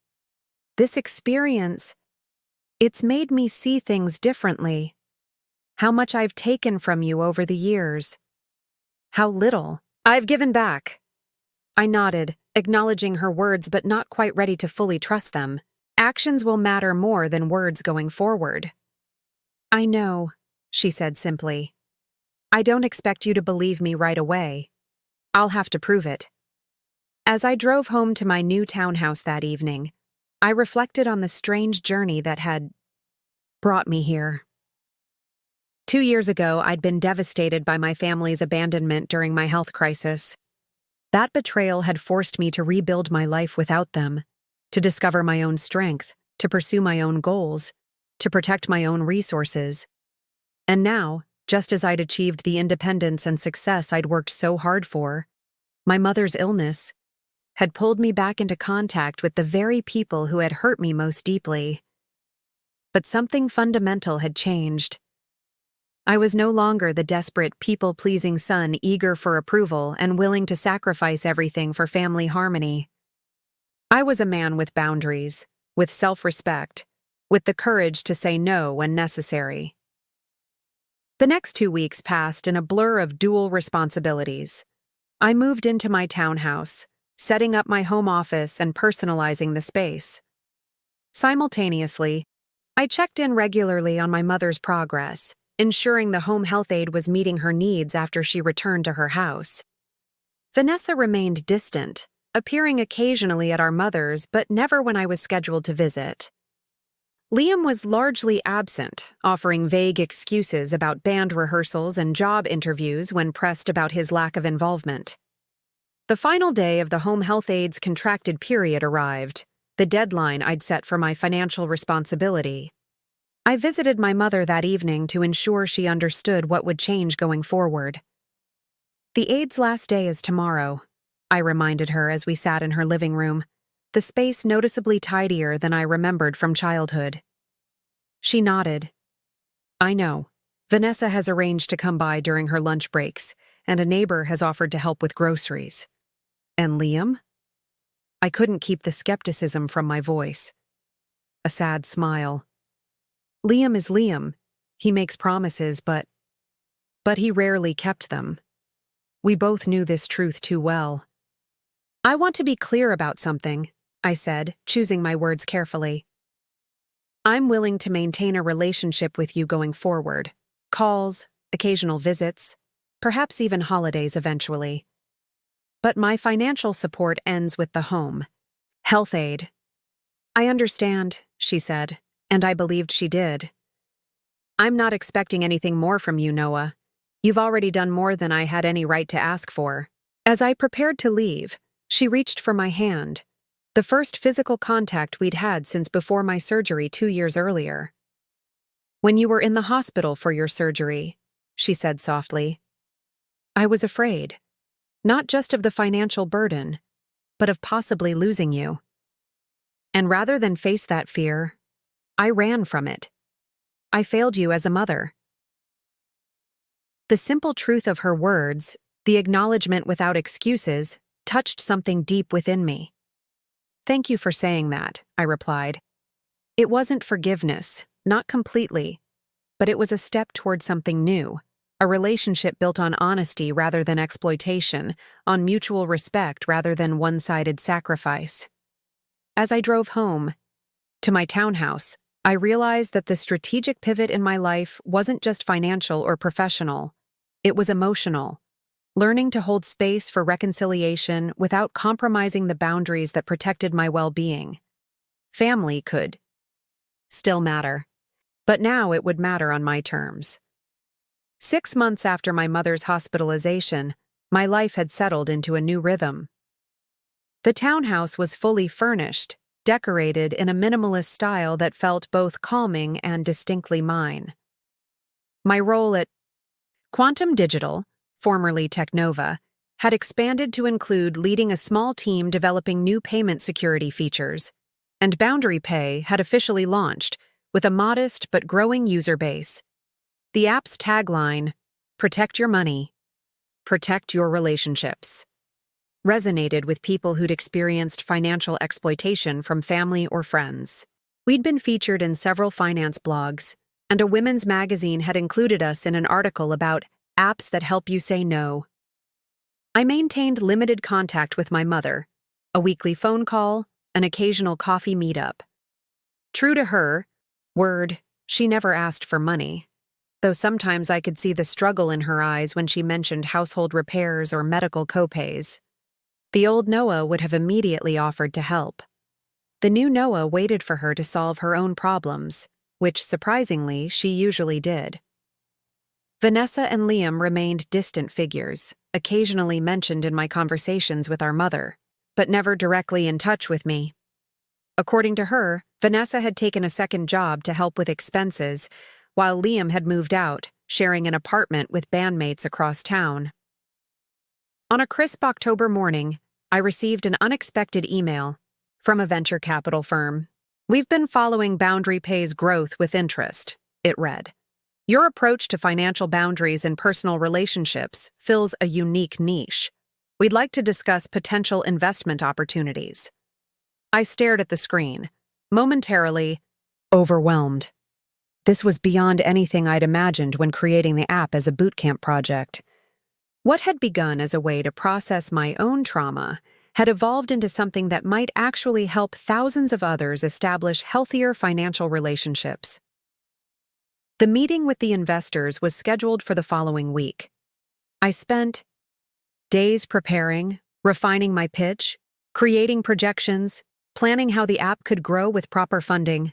This experience, it's made me see things differently. How much I've taken from you over the years. How little I've given back." I nodded, acknowledging her words but not quite ready to fully trust them. Actions will matter more than words going forward. "I know," she said simply. "I don't expect you to believe me right away. I'll have to prove it." As I drove home to my new townhouse that evening, I reflected on the strange journey that had brought me here. 2 years ago, I'd been devastated by my family's abandonment during my health crisis. That betrayal had forced me to rebuild my life without them, to discover my own strength, to pursue my own goals, to protect my own resources. And now, just as I'd achieved the independence and success I'd worked so hard for, my mother's illness had pulled me back into contact with the very people who had hurt me most deeply. But something fundamental had changed. I was no longer the desperate, people-pleasing son eager for approval and willing to sacrifice everything for family harmony. I was a man with boundaries, with self-respect, with the courage to say no when necessary. The next 2 weeks passed in a blur of dual responsibilities. I moved into my townhouse, setting up my home office and personalizing the space. Simultaneously, I checked in regularly on my mother's progress, ensuring the home health aide was meeting her needs after she returned to her house. Vanessa remained distant, appearing occasionally at our mother's but never when I was scheduled to visit. Liam was largely absent, offering vague excuses about band rehearsals and job interviews when pressed about his lack of involvement. The final day of the home health aide's contracted period arrived, the deadline I'd set for my financial responsibility. I visited my mother that evening to ensure she understood what would change going forward. The aide's last day is tomorrow, I reminded her as we sat in her living room, the space noticeably tidier than I remembered from childhood. She nodded. I know. Vanessa has arranged to come by during her lunch breaks, and a neighbor has offered to help with groceries. And Liam? I couldn't keep the skepticism from my voice. A sad smile. Liam is Liam. He makes promises, but he rarely kept them. We both knew this truth too well. I want to be clear about something, I said, choosing my words carefully. I'm willing to maintain a relationship with you going forward. Calls, occasional visits, perhaps even holidays eventually. But my financial support ends with the home health aide. I understand, she said, and I believed she did. I'm not expecting anything more from you, Noah. You've already done more than I had any right to ask for. As I prepared to leave, she reached for my hand, the first physical contact we'd had since before my surgery 2 years earlier. When you were in the hospital for your surgery, she said softly, I was afraid, not just of the financial burden, but of possibly losing you. And rather than face that fear, I ran from it. I failed you as a mother. The simple truth of her words, the acknowledgement without excuses, touched something deep within me. Thank you for saying that, I replied. It wasn't forgiveness, not completely, but it was a step toward something new, a relationship built on honesty rather than exploitation, on mutual respect rather than one-sided sacrifice. As I drove home, to my townhouse, I realized that the strategic pivot in my life wasn't just financial or professional. It was emotional. Learning to hold space for reconciliation without compromising the boundaries that protected my well-being. Family could still matter, but now it would matter on my terms. 6 months after my mother's hospitalization, my life had settled into a new rhythm. The townhouse was fully furnished, decorated in a minimalist style that felt both calming and distinctly mine. My role at Quantum Digital, formerly Technova, had expanded to include leading a small team developing new payment security features, and Boundary Pay had officially launched, with a modest but growing user base. The app's tagline, "Protect your money, protect your relationships," resonated with people who'd experienced financial exploitation from family or friends. We'd been featured in several finance blogs, and a women's magazine had included us in an article about apps that help you say no. I maintained limited contact with my mother, a weekly phone call, an occasional coffee meetup. True to her word, she never asked for money, though sometimes I could see the struggle in her eyes when she mentioned household repairs or medical copays. The old Noah would have immediately offered to help. The new Noah waited for her to solve her own problems, which, surprisingly, she usually did. Vanessa and Liam remained distant figures, occasionally mentioned in my conversations with our mother, but never directly in touch with me. According to her, Vanessa had taken a second job to help with expenses, while Liam had moved out, sharing an apartment with bandmates across town. On a crisp October morning, I received an unexpected email from a venture capital firm. "We've been following Boundary Pay's growth with interest," it read. "Your approach to financial boundaries and personal relationships fills a unique niche. We'd like to discuss potential investment opportunities." I stared at the screen, momentarily overwhelmed. This was beyond anything I'd imagined when creating the app as a bootcamp project. What had begun as a way to process my own trauma had evolved into something that might actually help thousands of others establish healthier financial relationships. The meeting with the investors was scheduled for the following week. I spent days preparing, refining my pitch, creating projections, planning how the app could grow with proper funding.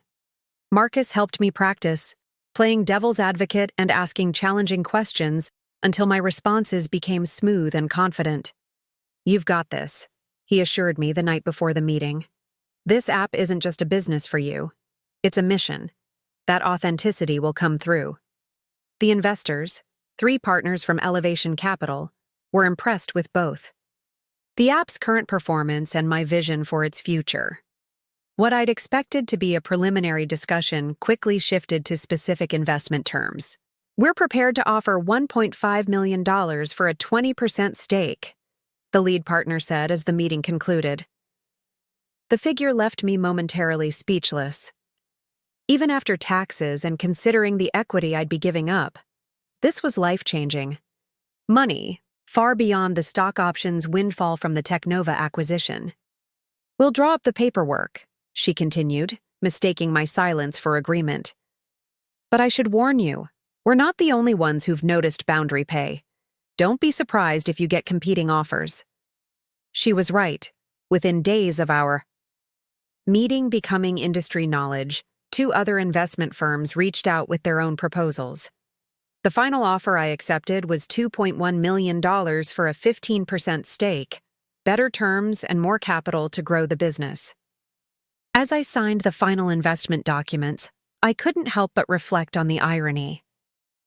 Marcus helped me practice, playing devil's advocate and asking challenging questions until my responses became smooth and confident. "You've got this," he assured me the night before the meeting. "This app isn't just a business for you. It's a mission. That authenticity will come through." The investors, 3 partners from Elevation Capital, were impressed with both the app's current performance and my vision for its future. What I'd expected to be a preliminary discussion quickly shifted to specific investment terms. "We're prepared to offer $1.5 million for a 20% stake," the lead partner said as the meeting concluded. The figure left me momentarily speechless. Even after taxes and considering the equity I'd be giving up, this was life-changing. Money, far beyond the stock options windfall from the Technova acquisition. "We'll draw up the paperwork," she continued, mistaking my silence for agreement. "But I should warn you, we're not the only ones who've noticed Boundary Pay. Don't be surprised if you get competing offers." She was right. Within days of our meeting becoming industry knowledge, 2 other investment firms reached out with their own proposals. The final offer I accepted was $2.1 million for a 15% stake, better terms and more capital to grow the business. As I signed the final investment documents, I couldn't help but reflect on the irony.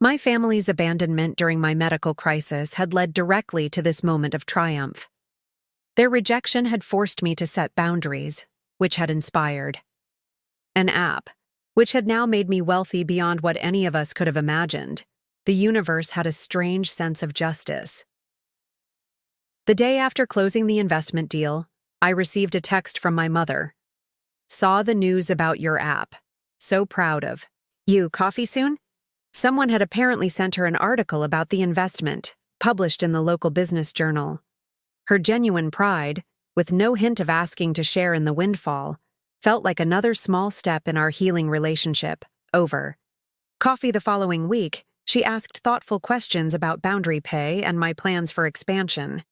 My family's abandonment during my medical crisis had led directly to this moment of triumph. Their rejection had forced me to set boundaries, which had inspired an app, which had now made me wealthy beyond what any of us could have imagined. The universe had a strange sense of justice. The day after closing the investment deal, I received a text from my mother. "Saw the news about your app. So proud of you. Coffee soon?" Someone had apparently sent her an article about the investment, published in the local business journal. Her genuine pride, with no hint of asking to share in the windfall, felt like another small step in our healing relationship. Over coffee the following week, she asked thoughtful questions about Boundary Pay and my plans for expansion.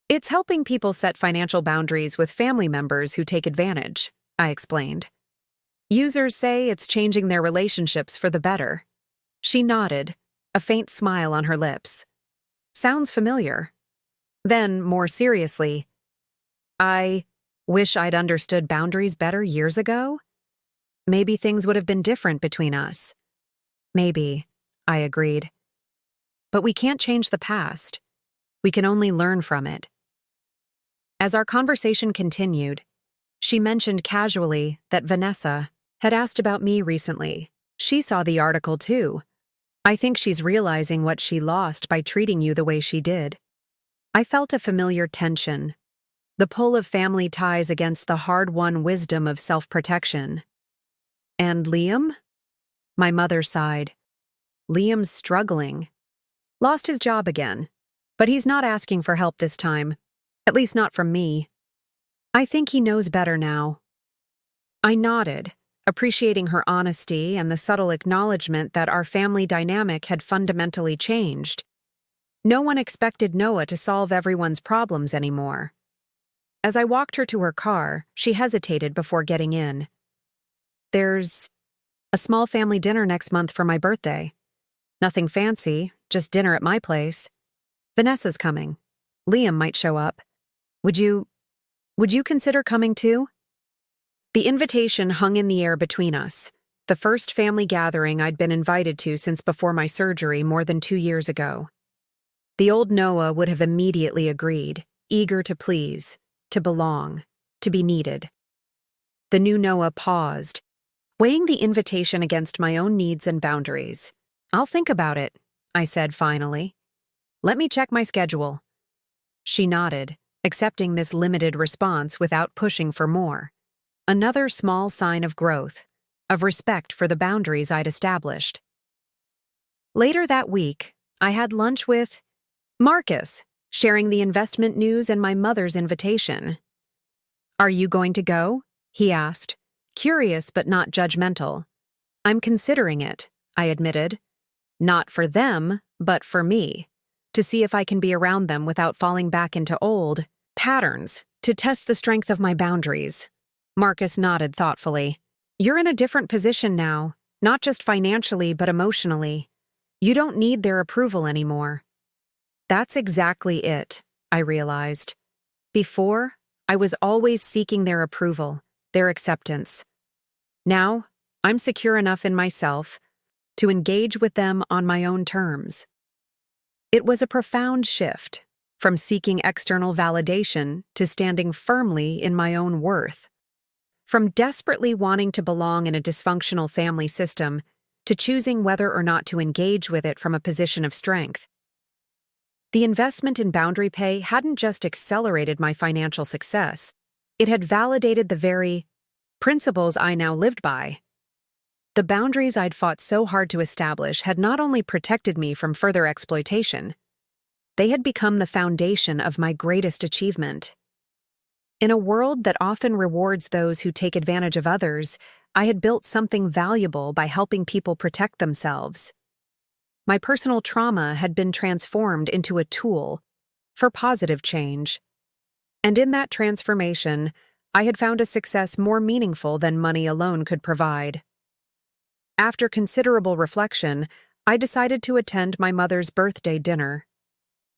"It's helping people set financial boundaries with family members who take advantage," I explained. "Users say it's changing their relationships for the better." She nodded, a faint smile on her lips. "Sounds familiar." Then, more seriously, "I wish I'd understood boundaries better years ago. Maybe things would have been different between us." "Maybe," I agreed. "But we can't change the past. We can only learn from it." As our conversation continued, she mentioned casually that Vanessa had asked about me recently. She saw the article too. "I think she's realizing what she lost by treating you the way she did." I felt a familiar tension, the pull of family ties against the hard-won wisdom of self-protection. "And Liam?" My mother sighed. "Liam's struggling. Lost his job again, but he's not asking for help this time, at least not from me. I think he knows better now." I nodded, appreciating her honesty and the subtle acknowledgement that our family dynamic had fundamentally changed. No one expected Noah to solve everyone's problems anymore. As I walked her to her car, she hesitated before getting in. "There's a small family dinner next month for my birthday. Nothing fancy, just dinner at my place. Vanessa's coming. Liam might show up. Would you consider coming too? The invitation hung in the air between us, the first family gathering I'd been invited to since before my surgery more than 2 years ago. The old Noah would have immediately agreed, eager to please, to belong, to be needed. The new Noah paused, weighing the invitation against my own needs and boundaries. "I'll think about it," I said finally. "Let me check my schedule." She nodded, accepting this limited response without pushing for more. Another small sign of growth, of respect for the boundaries I'd established. Later that week, I had lunch with Marcus, sharing the investment news and my mother's invitation. "Are you going to go?" he asked, curious but not judgmental. "I'm considering it," I admitted. "Not for them, but for me. To see if I can be around them without falling back into old patterns, to test the strength of my boundaries." Marcus nodded thoughtfully. "You're in a different position now, not just financially but emotionally. You don't need their approval anymore." That's exactly it, I realized. Before, I was always seeking their approval, their acceptance. Now, I'm secure enough in myself to engage with them on my own terms. It was a profound shift, from seeking external validation to standing firmly in my own worth. From desperately wanting to belong in a dysfunctional family system to choosing whether or not to engage with it from a position of strength. The investment in Boundary Pay hadn't just accelerated my financial success, it had validated the very principles I now lived by. The boundaries I'd fought so hard to establish had not only protected me from further exploitation, they had become the foundation of my greatest achievement. In a world that often rewards those who take advantage of others, I had built something valuable by helping people protect themselves. My personal trauma had been transformed into a tool for positive change. And in that transformation, I had found a success more meaningful than money alone could provide. After considerable reflection, I decided to attend my mother's birthday dinner.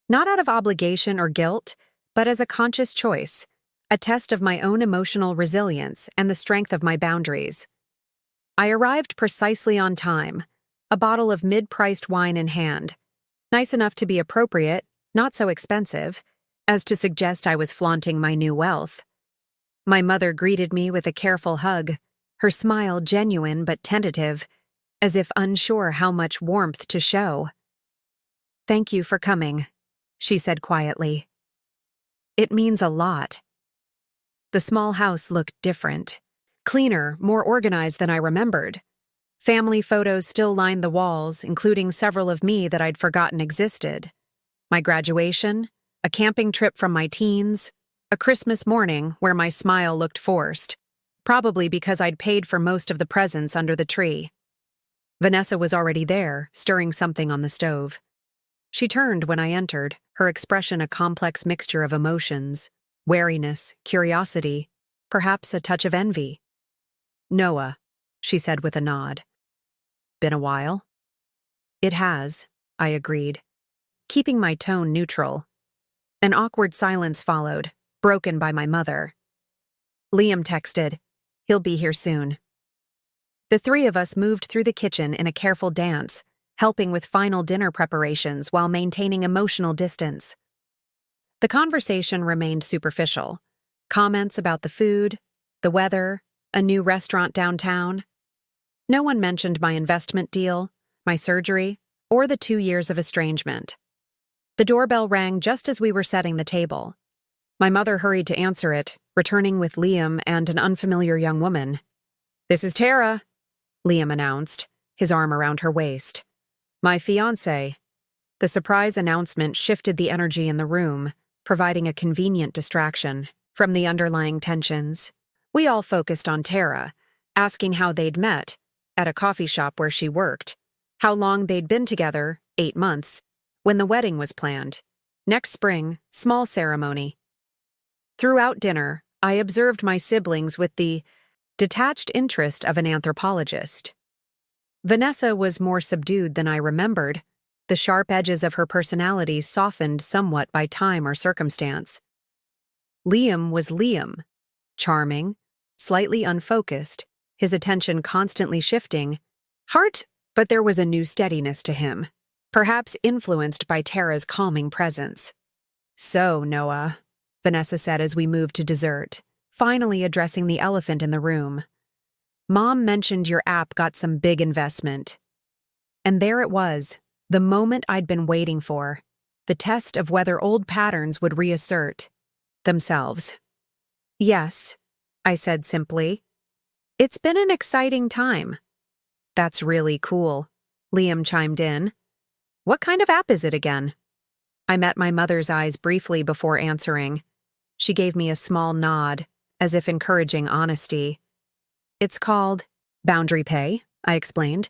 Not out of obligation or guilt, but as a conscious choice, a test of my own emotional resilience and the strength of my boundaries. I arrived precisely on time, a bottle of mid-priced wine in hand, nice enough to be appropriate, not so expensive, as to suggest I was flaunting my new wealth. My mother greeted me with a careful hug, her smile genuine but tentative, as if unsure how much warmth to show. "Thank you for coming," she said quietly. "It means a lot." The small house looked different, cleaner, more organized than I remembered. Family photos still lined the walls, including several of me that I'd forgotten existed. My graduation, a camping trip from my teens, a Christmas morning where my smile looked forced, probably because I'd paid for most of the presents under the tree. Vanessa was already there, stirring something on the stove. She turned when I entered, her expression a complex mixture of emotions, wariness, curiosity, perhaps a touch of envy. "Noah," she said with a nod. "Been a while?" "It has," I agreed, keeping my tone neutral. An awkward silence followed, broken by my mother. Liam texted, "He'll be here soon." The three of us moved through the kitchen in a careful dance, helping with final dinner preparations while maintaining emotional distance. The conversation remained superficial. Comments about the food, the weather, a new restaurant downtown. No one mentioned my investment deal, my surgery, or the 2 years of estrangement. The doorbell rang just as we were setting the table. My mother hurried to answer it, returning with Liam and an unfamiliar young woman. "This is Tara," Liam announced, his arm around her waist. "My fiancé." The surprise announcement shifted the energy in the room, providing a convenient distraction from the underlying tensions. We all focused on Tara, asking how they'd met, at a coffee shop where she worked, how long they'd been together, 8 months, when the wedding was planned. Next spring, small ceremony. Throughout dinner, I observed my siblings with the detached interest of an anthropologist. Vanessa was more subdued than I remembered. The sharp edges of her personality softened somewhat by time or circumstance. Liam was Liam, charming, slightly unfocused, his attention constantly shifting. But there was a new steadiness to him, perhaps influenced by Tara's calming presence. "So, Noah," Vanessa said as we moved to dessert, finally addressing the elephant in the room. "Mom mentioned your app got some big investment." And there it was, the moment I'd been waiting for, the test of whether old patterns would reassert themselves. "Yes," I said simply. "It's been an exciting time." "That's really cool," Liam chimed in. "What kind of app is it again?" I met my mother's eyes briefly before answering. She gave me a small nod, as if encouraging honesty. "It's called Boundary Pay," I explained.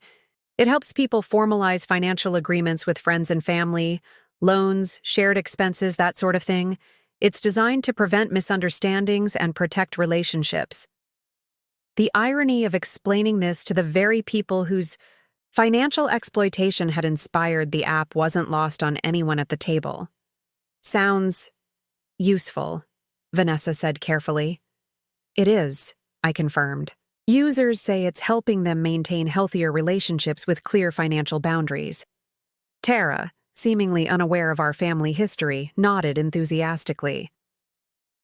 "It helps people formalize financial agreements with friends and family, loans, shared expenses, that sort of thing. It's designed to prevent misunderstandings and protect relationships." The irony of explaining this to the very people whose financial exploitation had inspired the app wasn't lost on anyone at the table. "Sounds useful," Vanessa said carefully. "It is," I confirmed. "Users say it's helping them maintain healthier relationships with clear financial boundaries." Tara, seemingly unaware of our family history, nodded enthusiastically.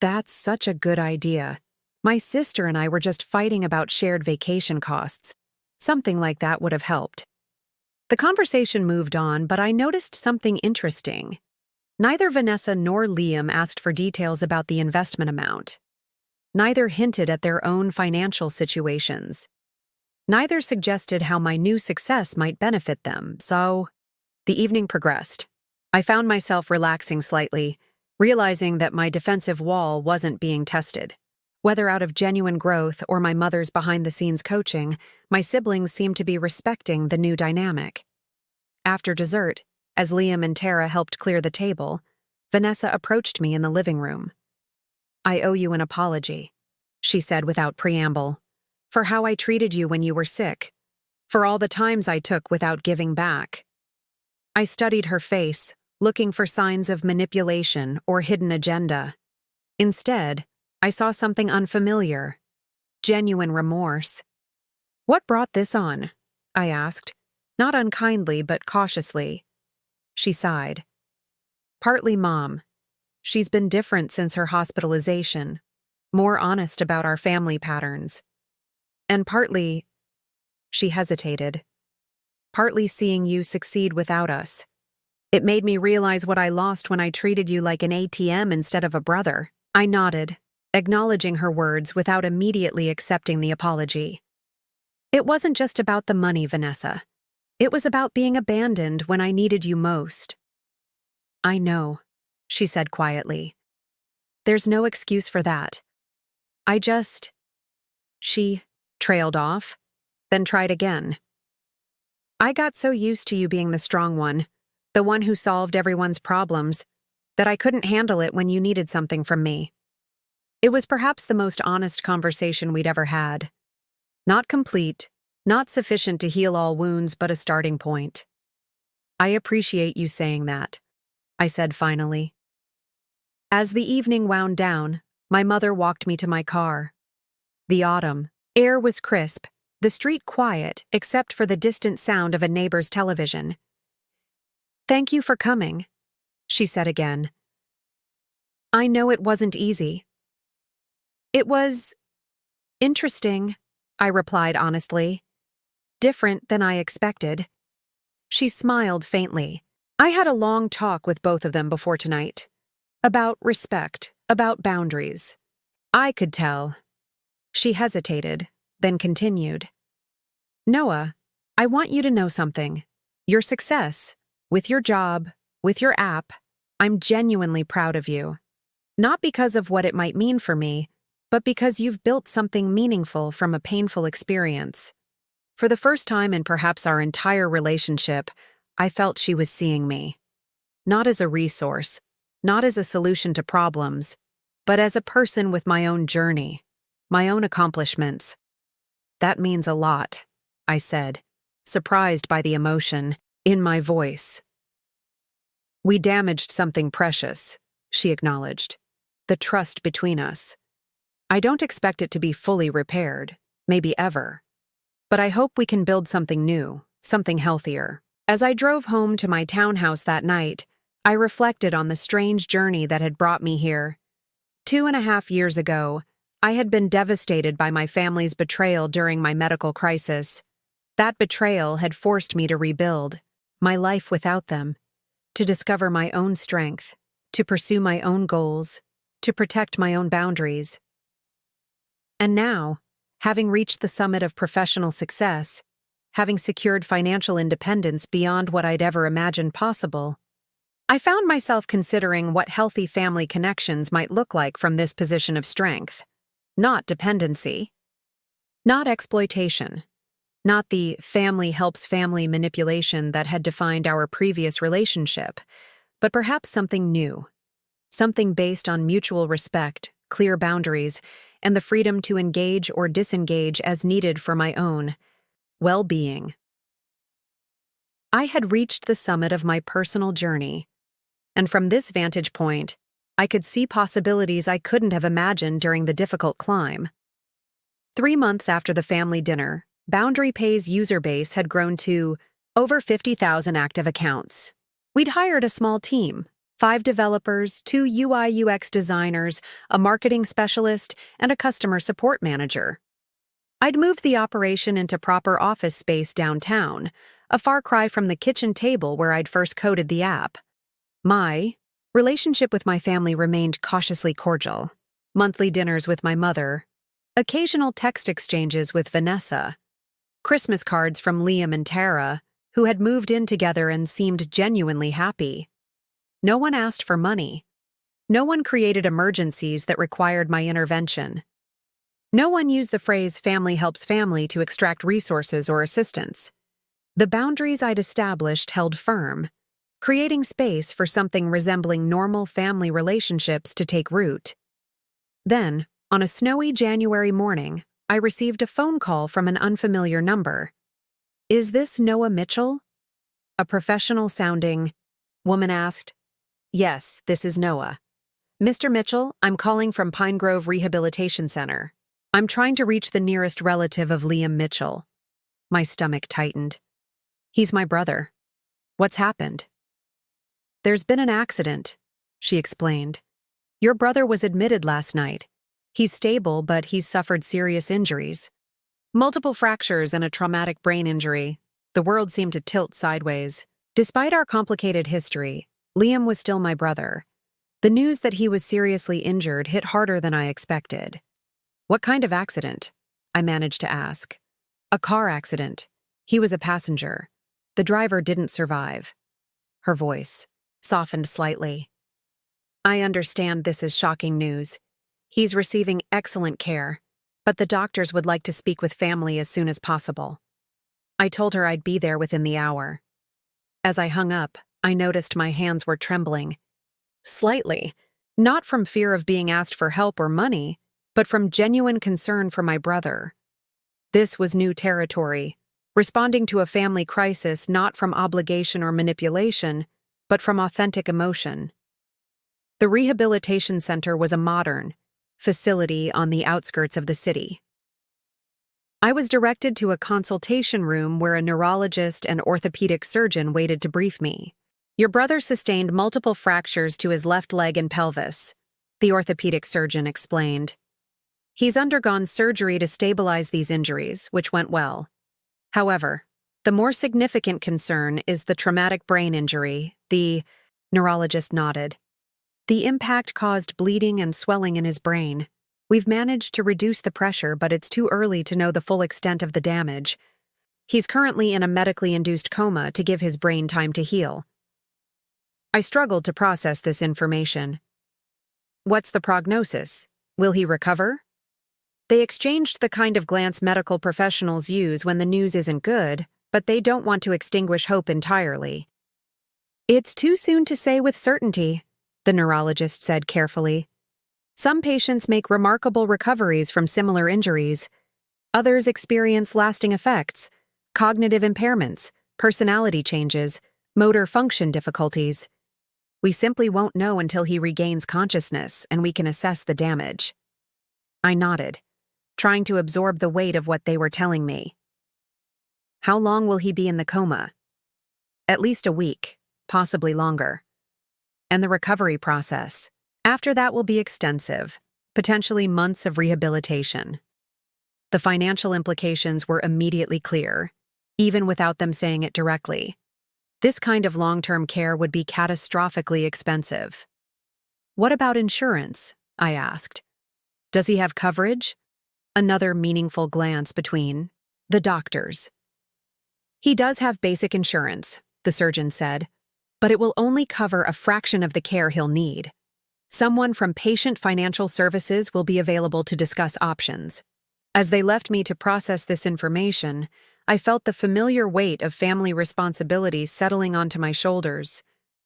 "That's such a good idea. My sister and I were just fighting about shared vacation costs. Something like that would have helped." The conversation moved on, but I noticed something interesting. Neither Vanessa nor Liam asked for details about the investment amount. Neither hinted at their own financial situations. Neither suggested how my new success might benefit them, so the evening progressed. I found myself relaxing slightly, realizing that my defensive wall wasn't being tested. Whether out of genuine growth or my mother's behind-the-scenes coaching, my siblings seemed to be respecting the new dynamic. After dessert, as Liam and Tara helped clear the table, Vanessa approached me in the living room. "I owe you an apology," she said without preamble, "for how I treated you when you were sick, for all the times I took without giving back." I studied her face, looking for signs of manipulation or hidden agenda. Instead, I saw something unfamiliar, genuine remorse. "What brought this on?" I asked, not unkindly but cautiously. She sighed. "Partly Mom. She's been different since her hospitalization, more honest about our family patterns. And partly," she hesitated, "partly seeing you succeed without us. It made me realize what I lost when I treated you like an ATM instead of a brother." I nodded, acknowledging her words without immediately accepting the apology. "It wasn't just about the money, Vanessa. It was about being abandoned when I needed you most." "I know," she said quietly. "There's no excuse for that. She trailed off, then tried again. "I got so used to you being the strong one, the one who solved everyone's problems, that I couldn't handle it when you needed something from me." It was perhaps the most honest conversation we'd ever had. Not complete, not sufficient to heal all wounds, but a starting point. "I appreciate you saying that," I said finally. As the evening wound down, my mother walked me to my car. The autumn air was crisp, the street quiet except for the distant sound of a neighbor's television. "Thank you for coming," she said again. "I know it wasn't easy." "It was interesting," I replied honestly. "Different than I expected." She smiled faintly. "I had a long talk with both of them before tonight. About respect, about boundaries. I could tell." She hesitated, then continued. "Noah, I want you to know something. Your success, with your job, with your app, I'm genuinely proud of you. Not because of what it might mean for me, but because you've built something meaningful from a painful experience." For the first time in perhaps our entire relationship, I felt she was seeing me. Not as a resource, not as a solution to problems, but as a person with my own journey, my own accomplishments. "That means a lot," I said, surprised by the emotion in my voice. "We damaged something precious," she acknowledged. "The trust between us. I don't expect it to be fully repaired, maybe ever. But I hope we can build something new, something healthier." As I drove home to my townhouse that night, I reflected on the strange journey that had brought me here. 2.5 years ago, I had been devastated by my family's betrayal during my medical crisis. That betrayal had forced me to rebuild my life without them, to discover my own strength, to pursue my own goals, to protect my own boundaries. And now, having reached the summit of professional success, having secured financial independence beyond what I'd ever imagined possible, I found myself considering what healthy family connections might look like from this position of strength. Not dependency. Not exploitation. Not the family helps family manipulation that had defined our previous relationship, but perhaps something new. Something based on mutual respect, clear boundaries, and the freedom to engage or disengage as needed for my own well-being. I had reached the summit of my personal journey, and from this vantage point, I could see possibilities I couldn't have imagined during the difficult climb. 3 months after the family dinner, Boundary Pay's user base had grown to over 50,000 active accounts. We'd hired a small team, 5 developers, 2 UI/UX designers, a marketing specialist, and a customer support manager. I'd moved the operation into proper office space downtown, a far cry from the kitchen table where I'd first coded the app. My relationship with my family remained cautiously cordial. Monthly dinners with my mother, occasional text exchanges with Vanessa, Christmas cards from Liam and Tara, who had moved in together and seemed genuinely happy. No one asked for money. No one created emergencies that required my intervention. No one used the phrase "family helps family" to extract resources or assistance. The boundaries I'd established held firm, creating space for something resembling normal family relationships to take root. Then, on a snowy January morning, I received a phone call from an unfamiliar number. "Is this Noah Mitchell?" a professional-sounding woman asked. "Yes, this is Noah." "Mr. Mitchell, I'm calling from Pine Grove Rehabilitation Center. I'm trying to reach the nearest relative of Liam Mitchell." My stomach tightened. "He's my brother. What's happened?" "There's been an accident," she explained. "Your brother was admitted last night. He's stable, but he's suffered serious injuries. Multiple fractures and a traumatic brain injury." The world seemed to tilt sideways. Despite our complicated history, Liam was still my brother. The news that he was seriously injured hit harder than I expected. "What kind of accident?" I managed to ask. "A car accident. He was a passenger. The driver didn't survive." Her voice softened slightly. "I understand this is shocking news. He's receiving excellent care, but the doctors would like to speak with family as soon as possible." I told her I'd be there within the hour. As I hung up, I noticed my hands were trembling. Slightly, not from fear of being asked for help or money, but from genuine concern for my brother. This was new territory, responding to a family crisis not from obligation or manipulation, but from authentic emotion. The rehabilitation center was a modern facility on the outskirts of the city. I was directed to a consultation room where a neurologist and orthopedic surgeon waited to brief me. "Your brother sustained multiple fractures to his left leg and pelvis," the orthopedic surgeon explained. "He's undergone surgery to stabilize these injuries, which went well. However, the more significant concern is the traumatic brain injury," the neurologist nodded. "The impact caused bleeding and swelling in his brain. We've managed to reduce the pressure, but it's too early to know the full extent of the damage. He's currently in a medically induced coma to give his brain time to heal." I struggled to process this information. "What's the prognosis? Will he recover?" They exchanged the kind of glance medical professionals use when the news isn't good, but they don't want to extinguish hope entirely. "It's too soon to say with certainty," the neurologist said carefully. "Some patients make remarkable recoveries from similar injuries. Others experience lasting effects, cognitive impairments, personality changes, motor function difficulties. We simply won't know until he regains consciousness and we can assess the damage. I nodded, trying to absorb the weight of what they were telling me. How long will he be in the coma? At least a week, possibly longer. And the recovery process. After that will be extensive, potentially months of rehabilitation. The financial implications were immediately clear, even without them saying it directly. This kind of long-term care would be catastrophically expensive. What about insurance? I asked. Does he have coverage? Another meaningful glance between the doctors. He does have basic insurance, the surgeon said, but it will only cover a fraction of the care he'll need. Someone from Patient Financial Services will be available to discuss options. As they left me to process this information, I felt the familiar weight of family responsibilities settling onto my shoulders.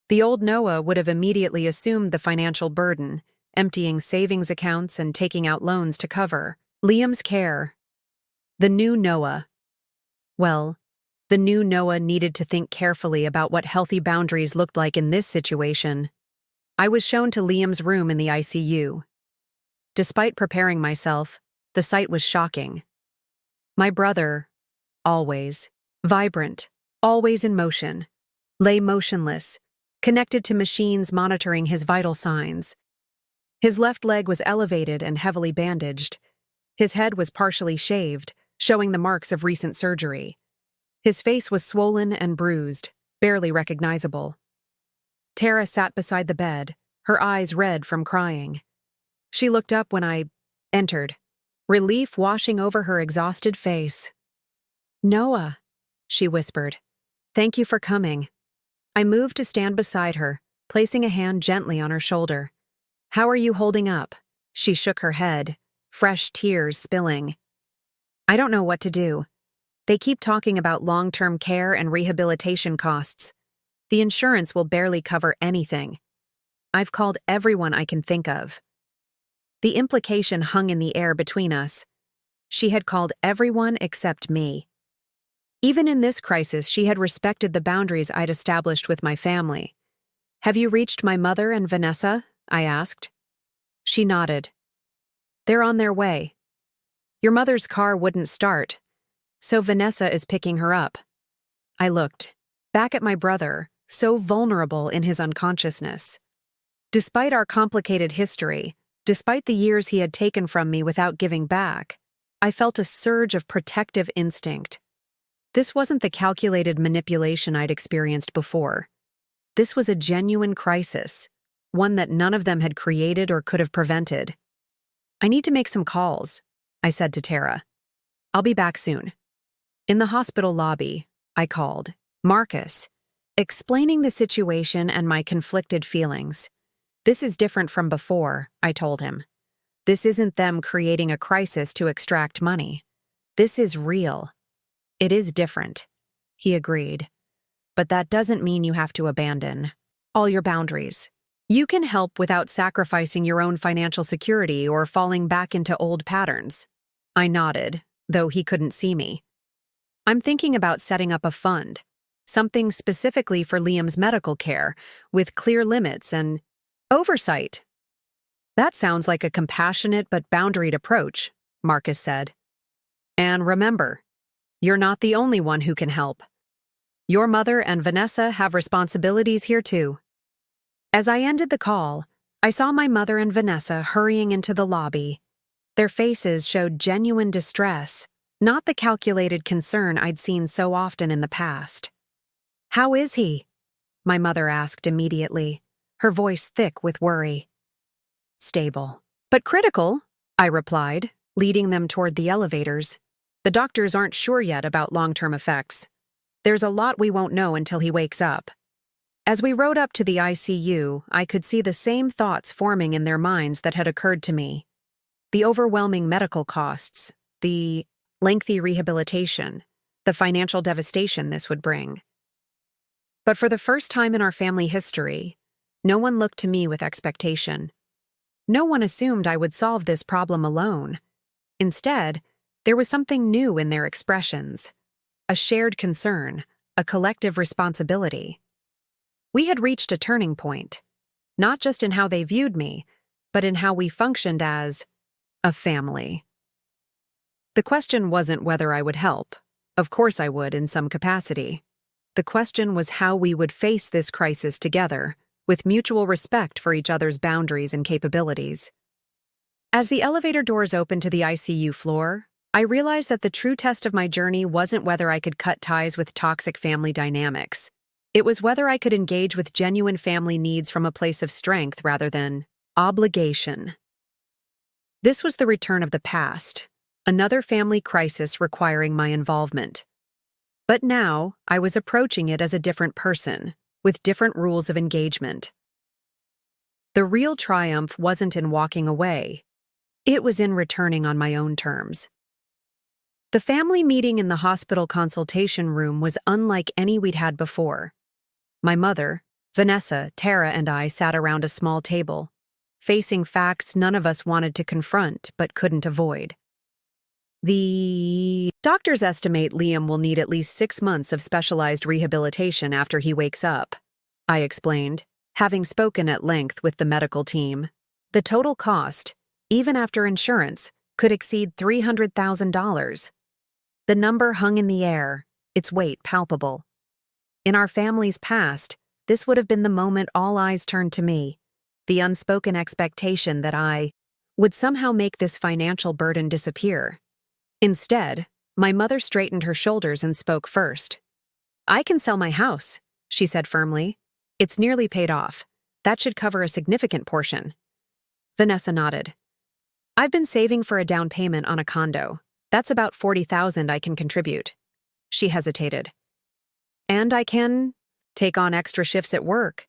The old Noah would have immediately assumed the financial burden, emptying savings accounts and taking out loans to cover Liam's care. The new Noah. Well, the new Noah needed to think carefully about what healthy boundaries looked like in this situation. I was shown to Liam's room in the ICU. Despite preparing myself, the sight was shocking. My brother, always vibrant, always in motion, lay motionless, connected to machines monitoring his vital signs. His left leg was elevated and heavily bandaged. His head was partially shaved, showing the marks of recent surgery. His face was swollen and bruised, barely recognizable. Tara sat beside the bed, her eyes red from crying. She looked up when I entered, relief washing over her exhausted face. "Noah," she whispered. "Thank you for coming." I moved to stand beside her, placing a hand gently on her shoulder. "How are you holding up?" She shook her head, fresh tears spilling. "I don't know what to do. They keep talking about long-term care and rehabilitation costs. The insurance will barely cover anything. I've called everyone I can think of." The implication hung in the air between us. She had called everyone except me. Even in this crisis, she had respected the boundaries I'd established with my family. "Have you reached my mother and Vanessa?" I asked. She nodded. "They're on their way. Your mother's car wouldn't start, so Vanessa is picking her up." I looked, back at my brother, so vulnerable in his unconsciousness. Despite our complicated history, despite the years he had taken from me without giving back, I felt a surge of protective instinct. This wasn't the calculated manipulation I'd experienced before. This was a genuine crisis, one that none of them had created or could have prevented. "I need to make some calls," I said to Tara. "I'll be back soon." In the hospital lobby, I called Marcus, explaining the situation and my conflicted feelings. "This is different from before," I told him. "This isn't them creating a crisis to extract money. This is real." "It is different," he agreed. "But that doesn't mean you have to abandon all your boundaries. You can help without sacrificing your own financial security or falling back into old patterns." I nodded, though he couldn't see me. "I'm thinking about setting up a fund, something specifically for Liam's medical care, with clear limits and oversight." "That sounds like a compassionate but boundaried approach," Marcus said. "And remember, you're not the only one who can help. Your mother and Vanessa have responsibilities here too." As I ended the call, I saw my mother and Vanessa hurrying into the lobby. Their faces showed genuine distress, not the calculated concern I'd seen so often in the past. "How is he?" my mother asked immediately, her voice thick with worry. "Stable, but critical," I replied, leading them toward the elevators. "The doctors aren't sure yet about long-term effects. There's a lot we won't know until he wakes up." As we rode up to the ICU, I could see the same thoughts forming in their minds that had occurred to me. The overwhelming medical costs, the lengthy rehabilitation, the financial devastation this would bring. But for the first time in our family history, no one looked to me with expectation. No one assumed I would solve this problem alone. Instead, there was something new in their expressions. a shared concern, a collective responsibility. We had reached a turning point, not just in how they viewed me, but in how we functioned as a family. The question wasn't whether I would help. Of course I would in some capacity. The question was how we would face this crisis together, with mutual respect for each other's boundaries and capabilities. As the elevator doors opened to the ICU floor, I realized that the true test of my journey wasn't whether I could cut ties with toxic family dynamics. It was whether I could engage with genuine family needs from a place of strength rather than obligation. This was the return of the past, another family crisis requiring my involvement. But now, I was approaching it as a different person, with different rules of engagement. The real triumph wasn't in walking away. It was in returning on my own terms. The family meeting in the hospital consultation room was unlike any we'd had before. My mother, Vanessa, Tara, and I sat around a small table, facing facts none of us wanted to confront but couldn't avoid. The doctors estimate Liam will need at least 6 months of specialized rehabilitation after he wakes up, I explained, having spoken at length with the medical team. The total cost, even after insurance, could exceed $300,000. The number hung in the air, its weight palpable. In our family's past, this would have been the moment all eyes turned to me, the unspoken expectation that I would somehow make this financial burden disappear. Instead, my mother straightened her shoulders and spoke first. "I can sell my house," she said firmly. "It's nearly paid off. That should cover a significant portion." Vanessa nodded. "I've been saving for a down payment on a condo. That's about $40,000 I can contribute." She hesitated. "And I can take on extra shifts at work.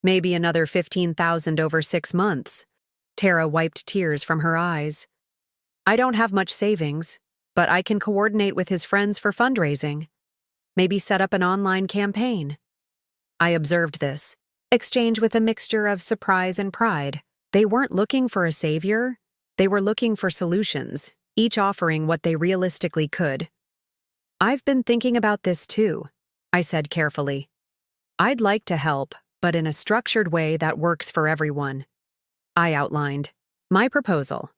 Maybe another $15,000 over 6 months." Tara wiped tears from her eyes. "I don't have much savings, but I can coordinate with his friends for fundraising. Maybe set up an online campaign." I observed this exchange with a mixture of surprise and pride. They weren't looking for a savior. They were looking for solutions, each offering what they realistically could. "I've been thinking about this too," I said carefully. "I'd like to help, but in a structured way that works for everyone." I outlined my proposal.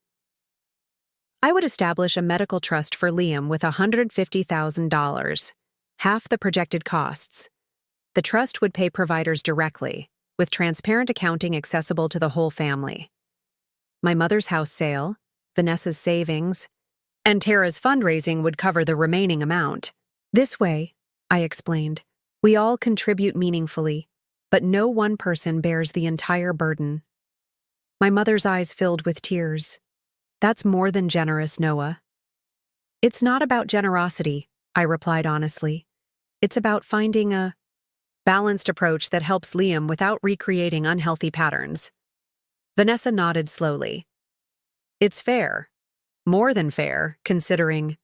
I would establish a medical trust for Liam with $150,000, half the projected costs. The trust would pay providers directly, with transparent accounting accessible to the whole family. My mother's house sale, Vanessa's savings, and Tara's fundraising would cover the remaining amount. This way, I explained, we all contribute meaningfully, but no one person bears the entire burden. My mother's eyes filled with tears. "That's more than generous, Noah." "It's not about generosity," I replied honestly. "It's about finding a balanced approach that helps Liam without recreating unhealthy patterns." Vanessa nodded slowly. "It's fair. More than fair, considering—"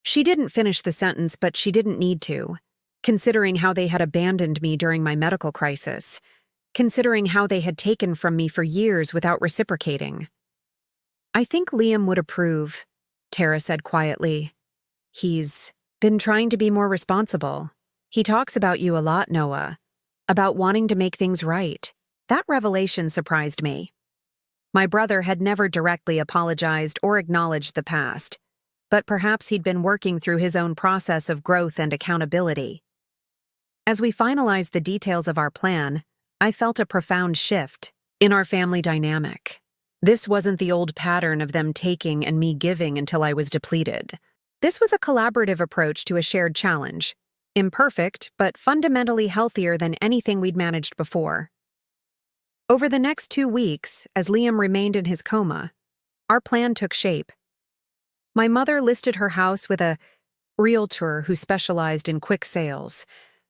She didn't finish the sentence, but she didn't need to. Considering how they had abandoned me during my medical crisis. Considering how they had taken from me for years without reciprocating. "I think Liam would approve," Tara said quietly. "He's been trying to be more responsible. He talks about you a lot, Noah. About wanting to make things right." That revelation surprised me. My brother had never directly apologized or acknowledged the past, but perhaps he'd been working through his own process of growth and accountability. As we finalized the details of our plan, I felt a profound shift in our family dynamic. This wasn't the old pattern of them taking and me giving until I was depleted. This was a collaborative approach to a shared challenge, imperfect but fundamentally healthier than anything we'd managed before. Over the next 2 weeks, as Liam remained in his coma, our plan took shape. My mother listed her house with a realtor who specialized in quick sales.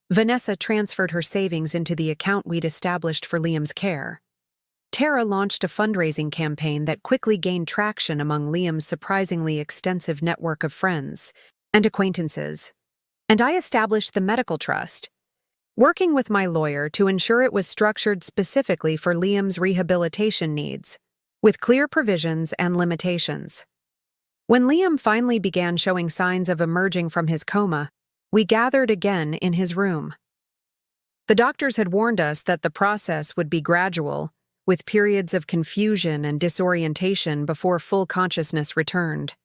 Vanessa transferred her savings into the account we'd established for Liam's care. Tara launched a fundraising campaign that quickly gained traction among Liam's surprisingly extensive network of friends and acquaintances. And I established the medical trust, working with my lawyer to ensure it was structured specifically for Liam's rehabilitation needs, with clear provisions and limitations. When Liam finally began showing signs of emerging from his coma, We gathered again in his room. The doctors had warned us that the process would be gradual, with periods of confusion and disorientation before full consciousness returned.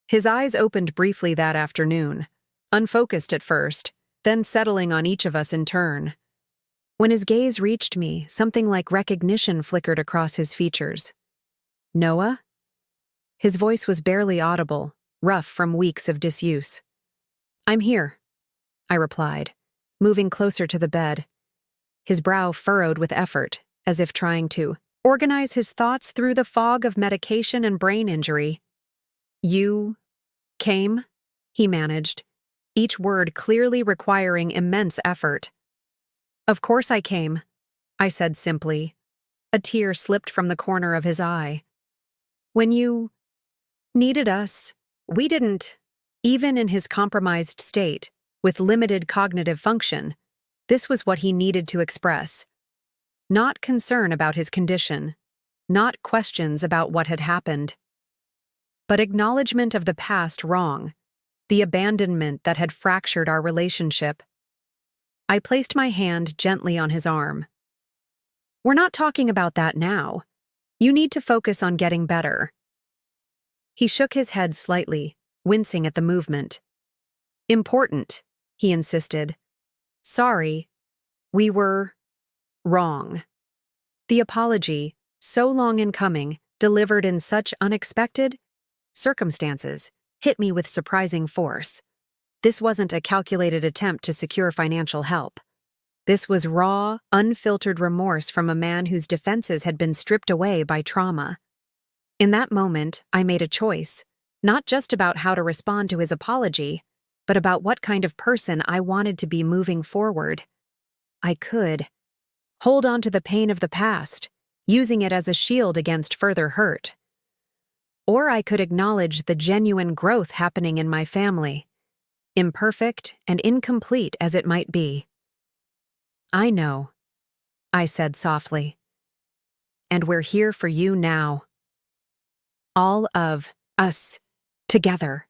His eyes opened briefly that afternoon, unfocused at first, then settling on each of us in turn. When his gaze reached me, something like recognition flickered across his features. "Noah?" His voice was barely audible, rough from weeks of disuse. "I'm here," I replied, moving closer to the bed. His brow furrowed with effort, as if trying to organize his thoughts through the fog of medication and brain injury. "You came?" he managed, each word clearly requiring immense effort. "Of course I came," I said simply. A tear slipped from the corner of his eye. "When you needed us, we didn't." Even in his compromised state, with limited cognitive function, this was what he needed to express. Not concern about his condition, not questions about what had happened, but acknowledgement of the past wrong, the abandonment that had fractured our relationship. I placed my hand gently on his arm. "We're not talking about that now. You need to focus on getting better." He shook his head slightly, wincing at the movement. "Important," he insisted. "Sorry, we were wrong." The apology, so long in coming, delivered in such unexpected circumstances, hit me with surprising force. This wasn't a calculated attempt to secure financial help. This was raw, unfiltered remorse from a man whose defenses had been stripped away by trauma. In that moment, I made a choice, not just about how to respond to his apology, but about what kind of person I wanted to be moving forward. I could hold on to the pain of the past, using it as a shield against further hurt. Or I could acknowledge the genuine growth happening in my family, imperfect and incomplete as it might be. "I know," I said softly. "And we're here for you now. All of us, together."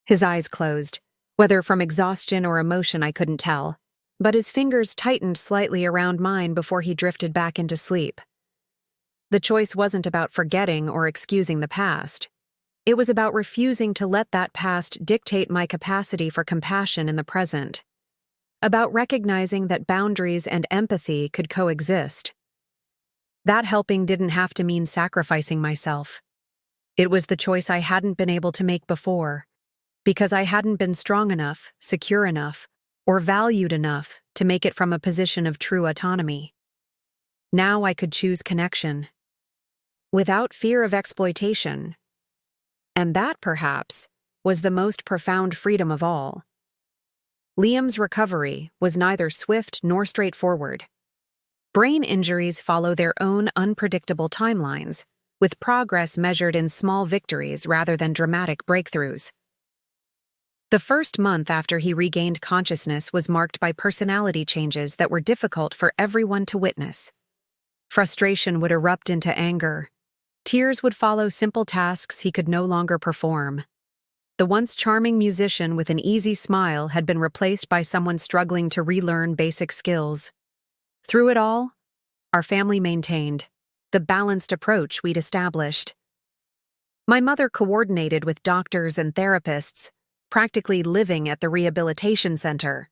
His eyes closed, whether from exhaustion or emotion I couldn't tell, but his fingers tightened slightly around mine before he drifted back into sleep. The choice wasn't about forgetting or excusing the past. It was about refusing to let that past dictate my capacity for compassion in the present. About recognizing that boundaries and empathy could coexist. That helping didn't have to mean sacrificing myself. It was the choice I hadn't been able to make before, because I hadn't been strong enough, secure enough, or valued enough to make it from a position of true autonomy. Now I could choose connection, without fear of exploitation. And that, perhaps, was the most profound freedom of all. Liam's recovery was neither swift nor straightforward. Brain injuries follow their own unpredictable timelines, with progress measured in small victories rather than dramatic breakthroughs. The first month after he regained consciousness was marked by personality changes that were difficult for everyone to witness. Frustration would erupt into anger. Tears would follow simple tasks he could no longer perform. The once charming musician with an easy smile had been replaced by someone struggling to relearn basic skills. Through it all, our family maintained the balanced approach we'd established. My mother coordinated with doctors and therapists, practically living at the rehabilitation center.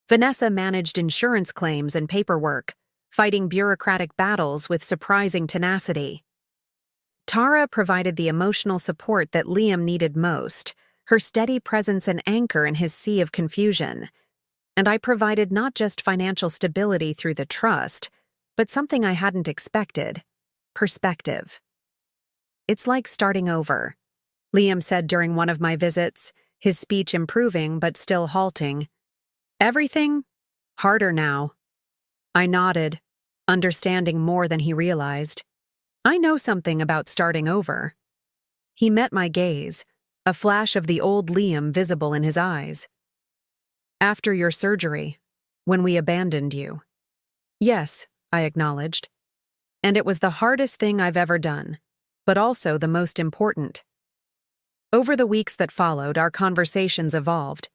Vanessa managed insurance claims and paperwork, fighting bureaucratic battles with surprising tenacity. Tara provided the emotional support that Liam needed most, her steady presence and anchor in his sea of confusion. And I provided not just financial stability through the trust, but something I hadn't expected: perspective. "It's like starting over," Liam said during one of my visits, his speech improving but still halting. "Everything? Harder now." I nodded, understanding more than he realized. "I know something about starting over." He met my gaze, a flash of the old Liam visible in his eyes. "After your surgery, when we abandoned you." "Yes," I acknowledged. "And it was the hardest thing I've ever done, but also the most important." Over the weeks that followed, our conversations evolved.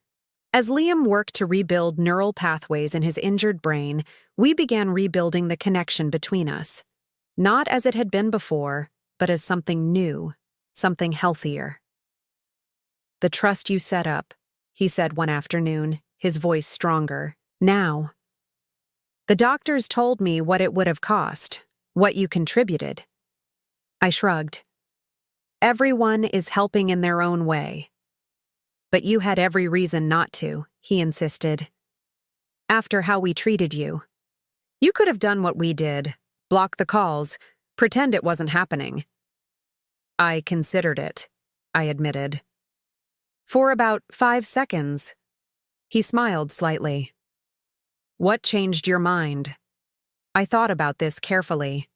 As Liam worked to rebuild neural pathways in his injured brain, we began rebuilding the connection between us. Not as it had been before, but as something new, something healthier. "The trust you set up," he said one afternoon, his voice stronger. "Now. The doctors told me what it would have cost, what you contributed." I shrugged. "Everyone is helping in their own way." "But you had every reason not to," he insisted. "After how we treated you. You could have done what we did, block the calls, pretend it wasn't happening." "I considered it," I admitted. "For about 5 seconds." He smiled slightly. "What changed your mind?" I thought about this carefully.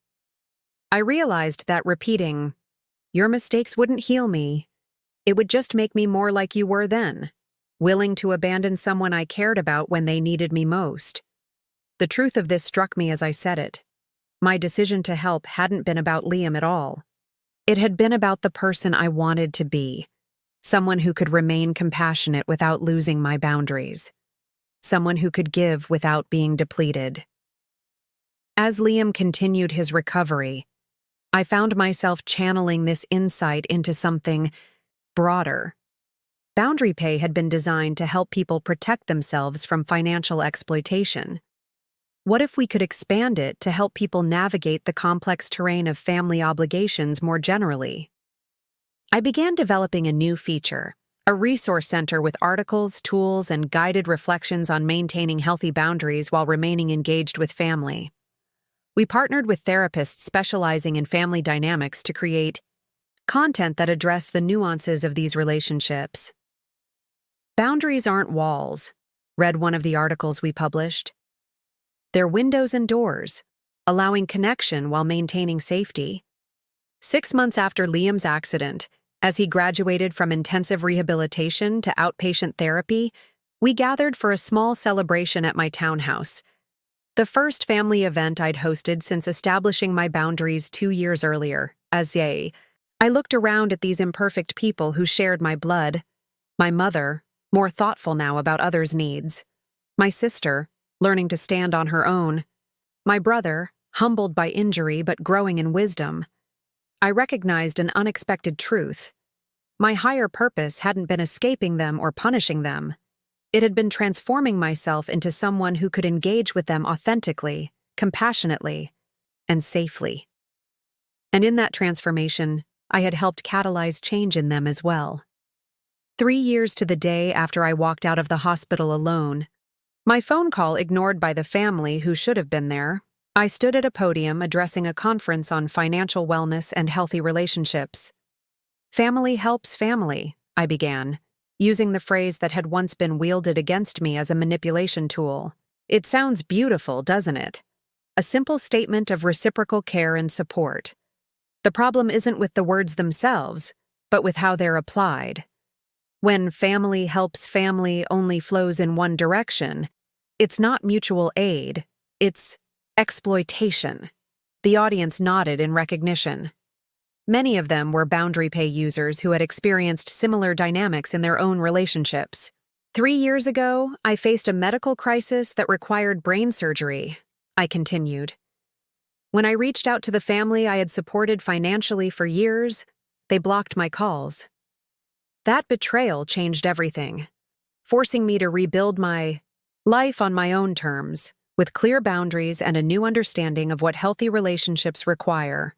I realized that repeating, "Your mistakes wouldn't heal me," it would just make me more like you were then, willing to abandon someone I cared about when they needed me most. The truth of this struck me as I said it. My decision to help hadn't been about Liam at all. It had been about the person I wanted to be, someone who could remain compassionate without losing my boundaries, someone who could give without being depleted. As Liam continued his recovery, I found myself channeling this insight into something broader. Boundary Pay had been designed to help people protect themselves from financial exploitation. What if we could expand it to help people navigate the complex terrain of family obligations more generally? I began developing a new feature, a resource center with articles, tools, and guided reflections on maintaining healthy boundaries while remaining engaged with family. We partnered with therapists specializing in family dynamics to create content that addressed the nuances of these relationships. "Boundaries aren't walls," read one of the articles we published. "They're windows and doors, allowing connection while maintaining safety." 6 months after Liam's accident, as he graduated from intensive rehabilitation to outpatient therapy, we gathered for a small celebration at my townhouse. The first family event I'd hosted since establishing my boundaries 2 years earlier. I looked around at these imperfect people who shared my blood. My mother, more thoughtful now about others' needs. My sister, learning to stand on her own. My brother, humbled by injury but growing in wisdom. I recognized an unexpected truth. My higher purpose hadn't been escaping them or punishing them. It had been transforming myself into someone who could engage with them authentically, compassionately, and safely. And in that transformation, I had helped catalyze change in them as well. 3 years to the day after I walked out of the hospital alone, my phone call ignored by the family who should have been there, I stood at a podium addressing a conference on financial wellness and healthy relationships. "Family helps family," I began, using the phrase that had once been wielded against me as a manipulation tool. It sounds beautiful, doesn't it? A simple statement of reciprocal care and support. The problem isn't with the words themselves, but with how they're applied. When family helps family only flows in one direction, it's not mutual aid, it's exploitation. The audience nodded in recognition. Many of them were Boundary Pay users who had experienced similar dynamics in their own relationships. 3 years ago, I faced a medical crisis that required brain surgery, I continued. When I reached out to the family I had supported financially for years, they blocked my calls. That betrayal changed everything, forcing me to rebuild my life on my own terms, with clear boundaries and a new understanding of what healthy relationships require.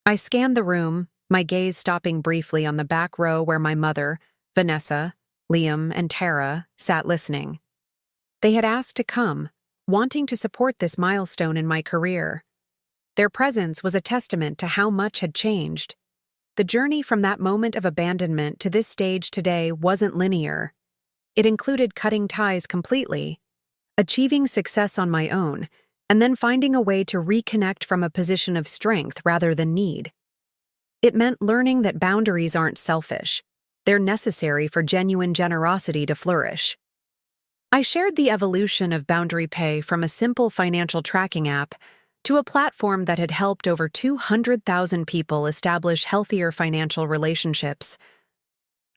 I scanned the room, my gaze stopping briefly on the back row where my mother, Vanessa, Liam, and Tara sat listening. They had asked to come, wanting to support this milestone in my career. Their presence was a testament to how much had changed. The journey from that moment of abandonment to this stage today wasn't linear. It included cutting ties completely, achieving success on my own, and then finding a way to reconnect from a position of strength rather than need. It meant learning that boundaries aren't selfish. They're necessary for genuine generosity to flourish. I shared the evolution of Boundary Pay from a simple financial tracking app to a platform that had helped over 200,000 people establish healthier financial relationships.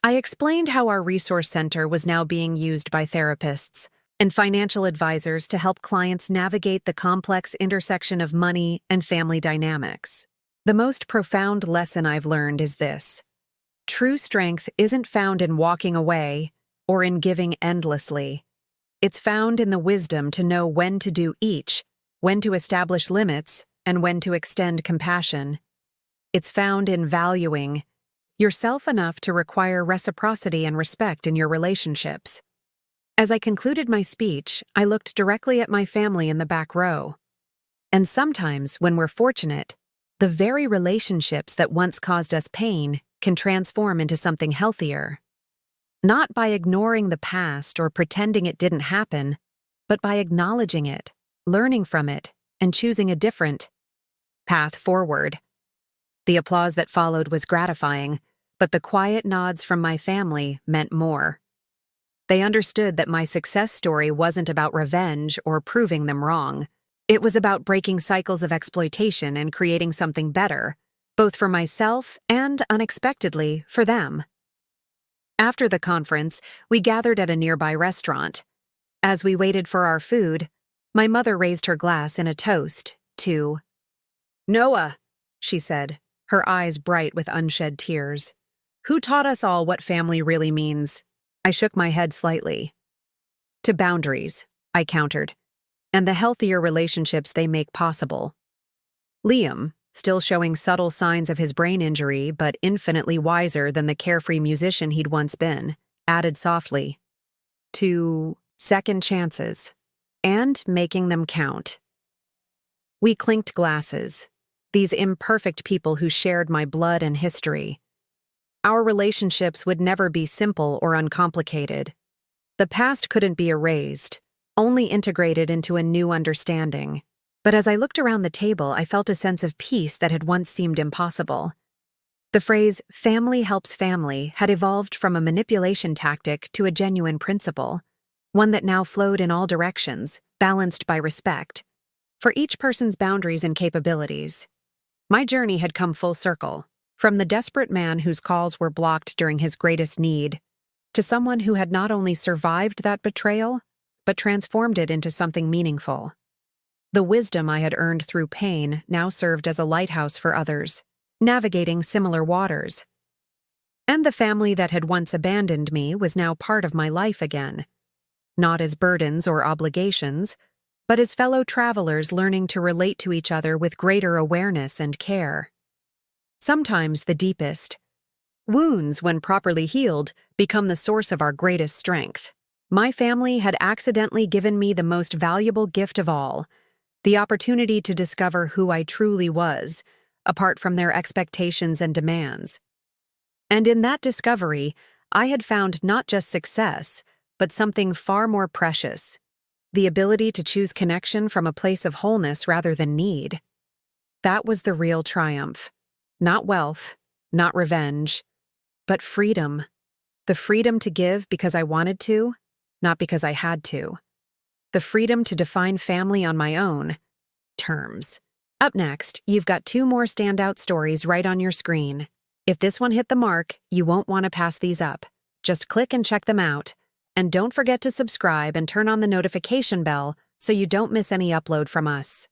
I explained how our resource center was now being used by therapists and financial advisors to help clients navigate the complex intersection of money and family dynamics. The most profound lesson I've learned is this: true strength isn't found in walking away or in giving endlessly. It's found in the wisdom to know when to do each, when to establish limits, and when to extend compassion. It's found in valuing yourself enough to require reciprocity and respect in your relationships. As I concluded my speech, I looked directly at my family in the back row. And sometimes, when we're fortunate, the very relationships that once caused us pain can transform into something healthier. Not by ignoring the past or pretending it didn't happen, but by acknowledging it, learning from it, and choosing a different path forward. The applause that followed was gratifying, but the quiet nods from my family meant more. They understood that my success story wasn't about revenge or proving them wrong. It was about breaking cycles of exploitation and creating something better, both for myself and, unexpectedly, for them. After the conference, we gathered at a nearby restaurant. As we waited for our food, my mother raised her glass in a toast to Noah, she said, her eyes bright with unshed tears. Who taught us all what family really means? I shook my head slightly. To boundaries, I countered, and the healthier relationships they make possible. Liam, still showing subtle signs of his brain injury but infinitely wiser than the carefree musician he'd once been, added softly, to second chances, and making them count. We clinked glasses, these imperfect people who shared my blood and history. Our relationships would never be simple or uncomplicated. The past couldn't be erased, only integrated into a new understanding. But as I looked around the table, I felt a sense of peace that had once seemed impossible. The phrase, family helps family, had evolved from a manipulation tactic to a genuine principle, one that now flowed in all directions, balanced by respect, for each person's boundaries and capabilities. My journey had come full circle, from the desperate man whose calls were blocked during his greatest need, to someone who had not only survived that betrayal, but transformed it into something meaningful. The wisdom I had earned through pain now served as a lighthouse for others, navigating similar waters. And the family that had once abandoned me was now part of my life again, not as burdens or obligations, but as fellow travelers learning to relate to each other with greater awareness and care. Sometimes the deepest wounds, when properly healed, become the source of our greatest strength. My family had accidentally given me the most valuable gift of all, the opportunity to discover who I truly was, apart from their expectations and demands. And in that discovery, I had found not just success, but something far more precious: the ability to choose connection from a place of wholeness rather than need. That was the real triumph. Not wealth, not revenge, but freedom. The freedom to give because I wanted to, not because I had to. The freedom to define family on my own terms. Up next, you've got 2 more standout stories right on your screen. If this one hit the mark, you won't want to pass these up. Just click and check them out. And don't forget to subscribe and turn on the notification bell so you don't miss any upload from us.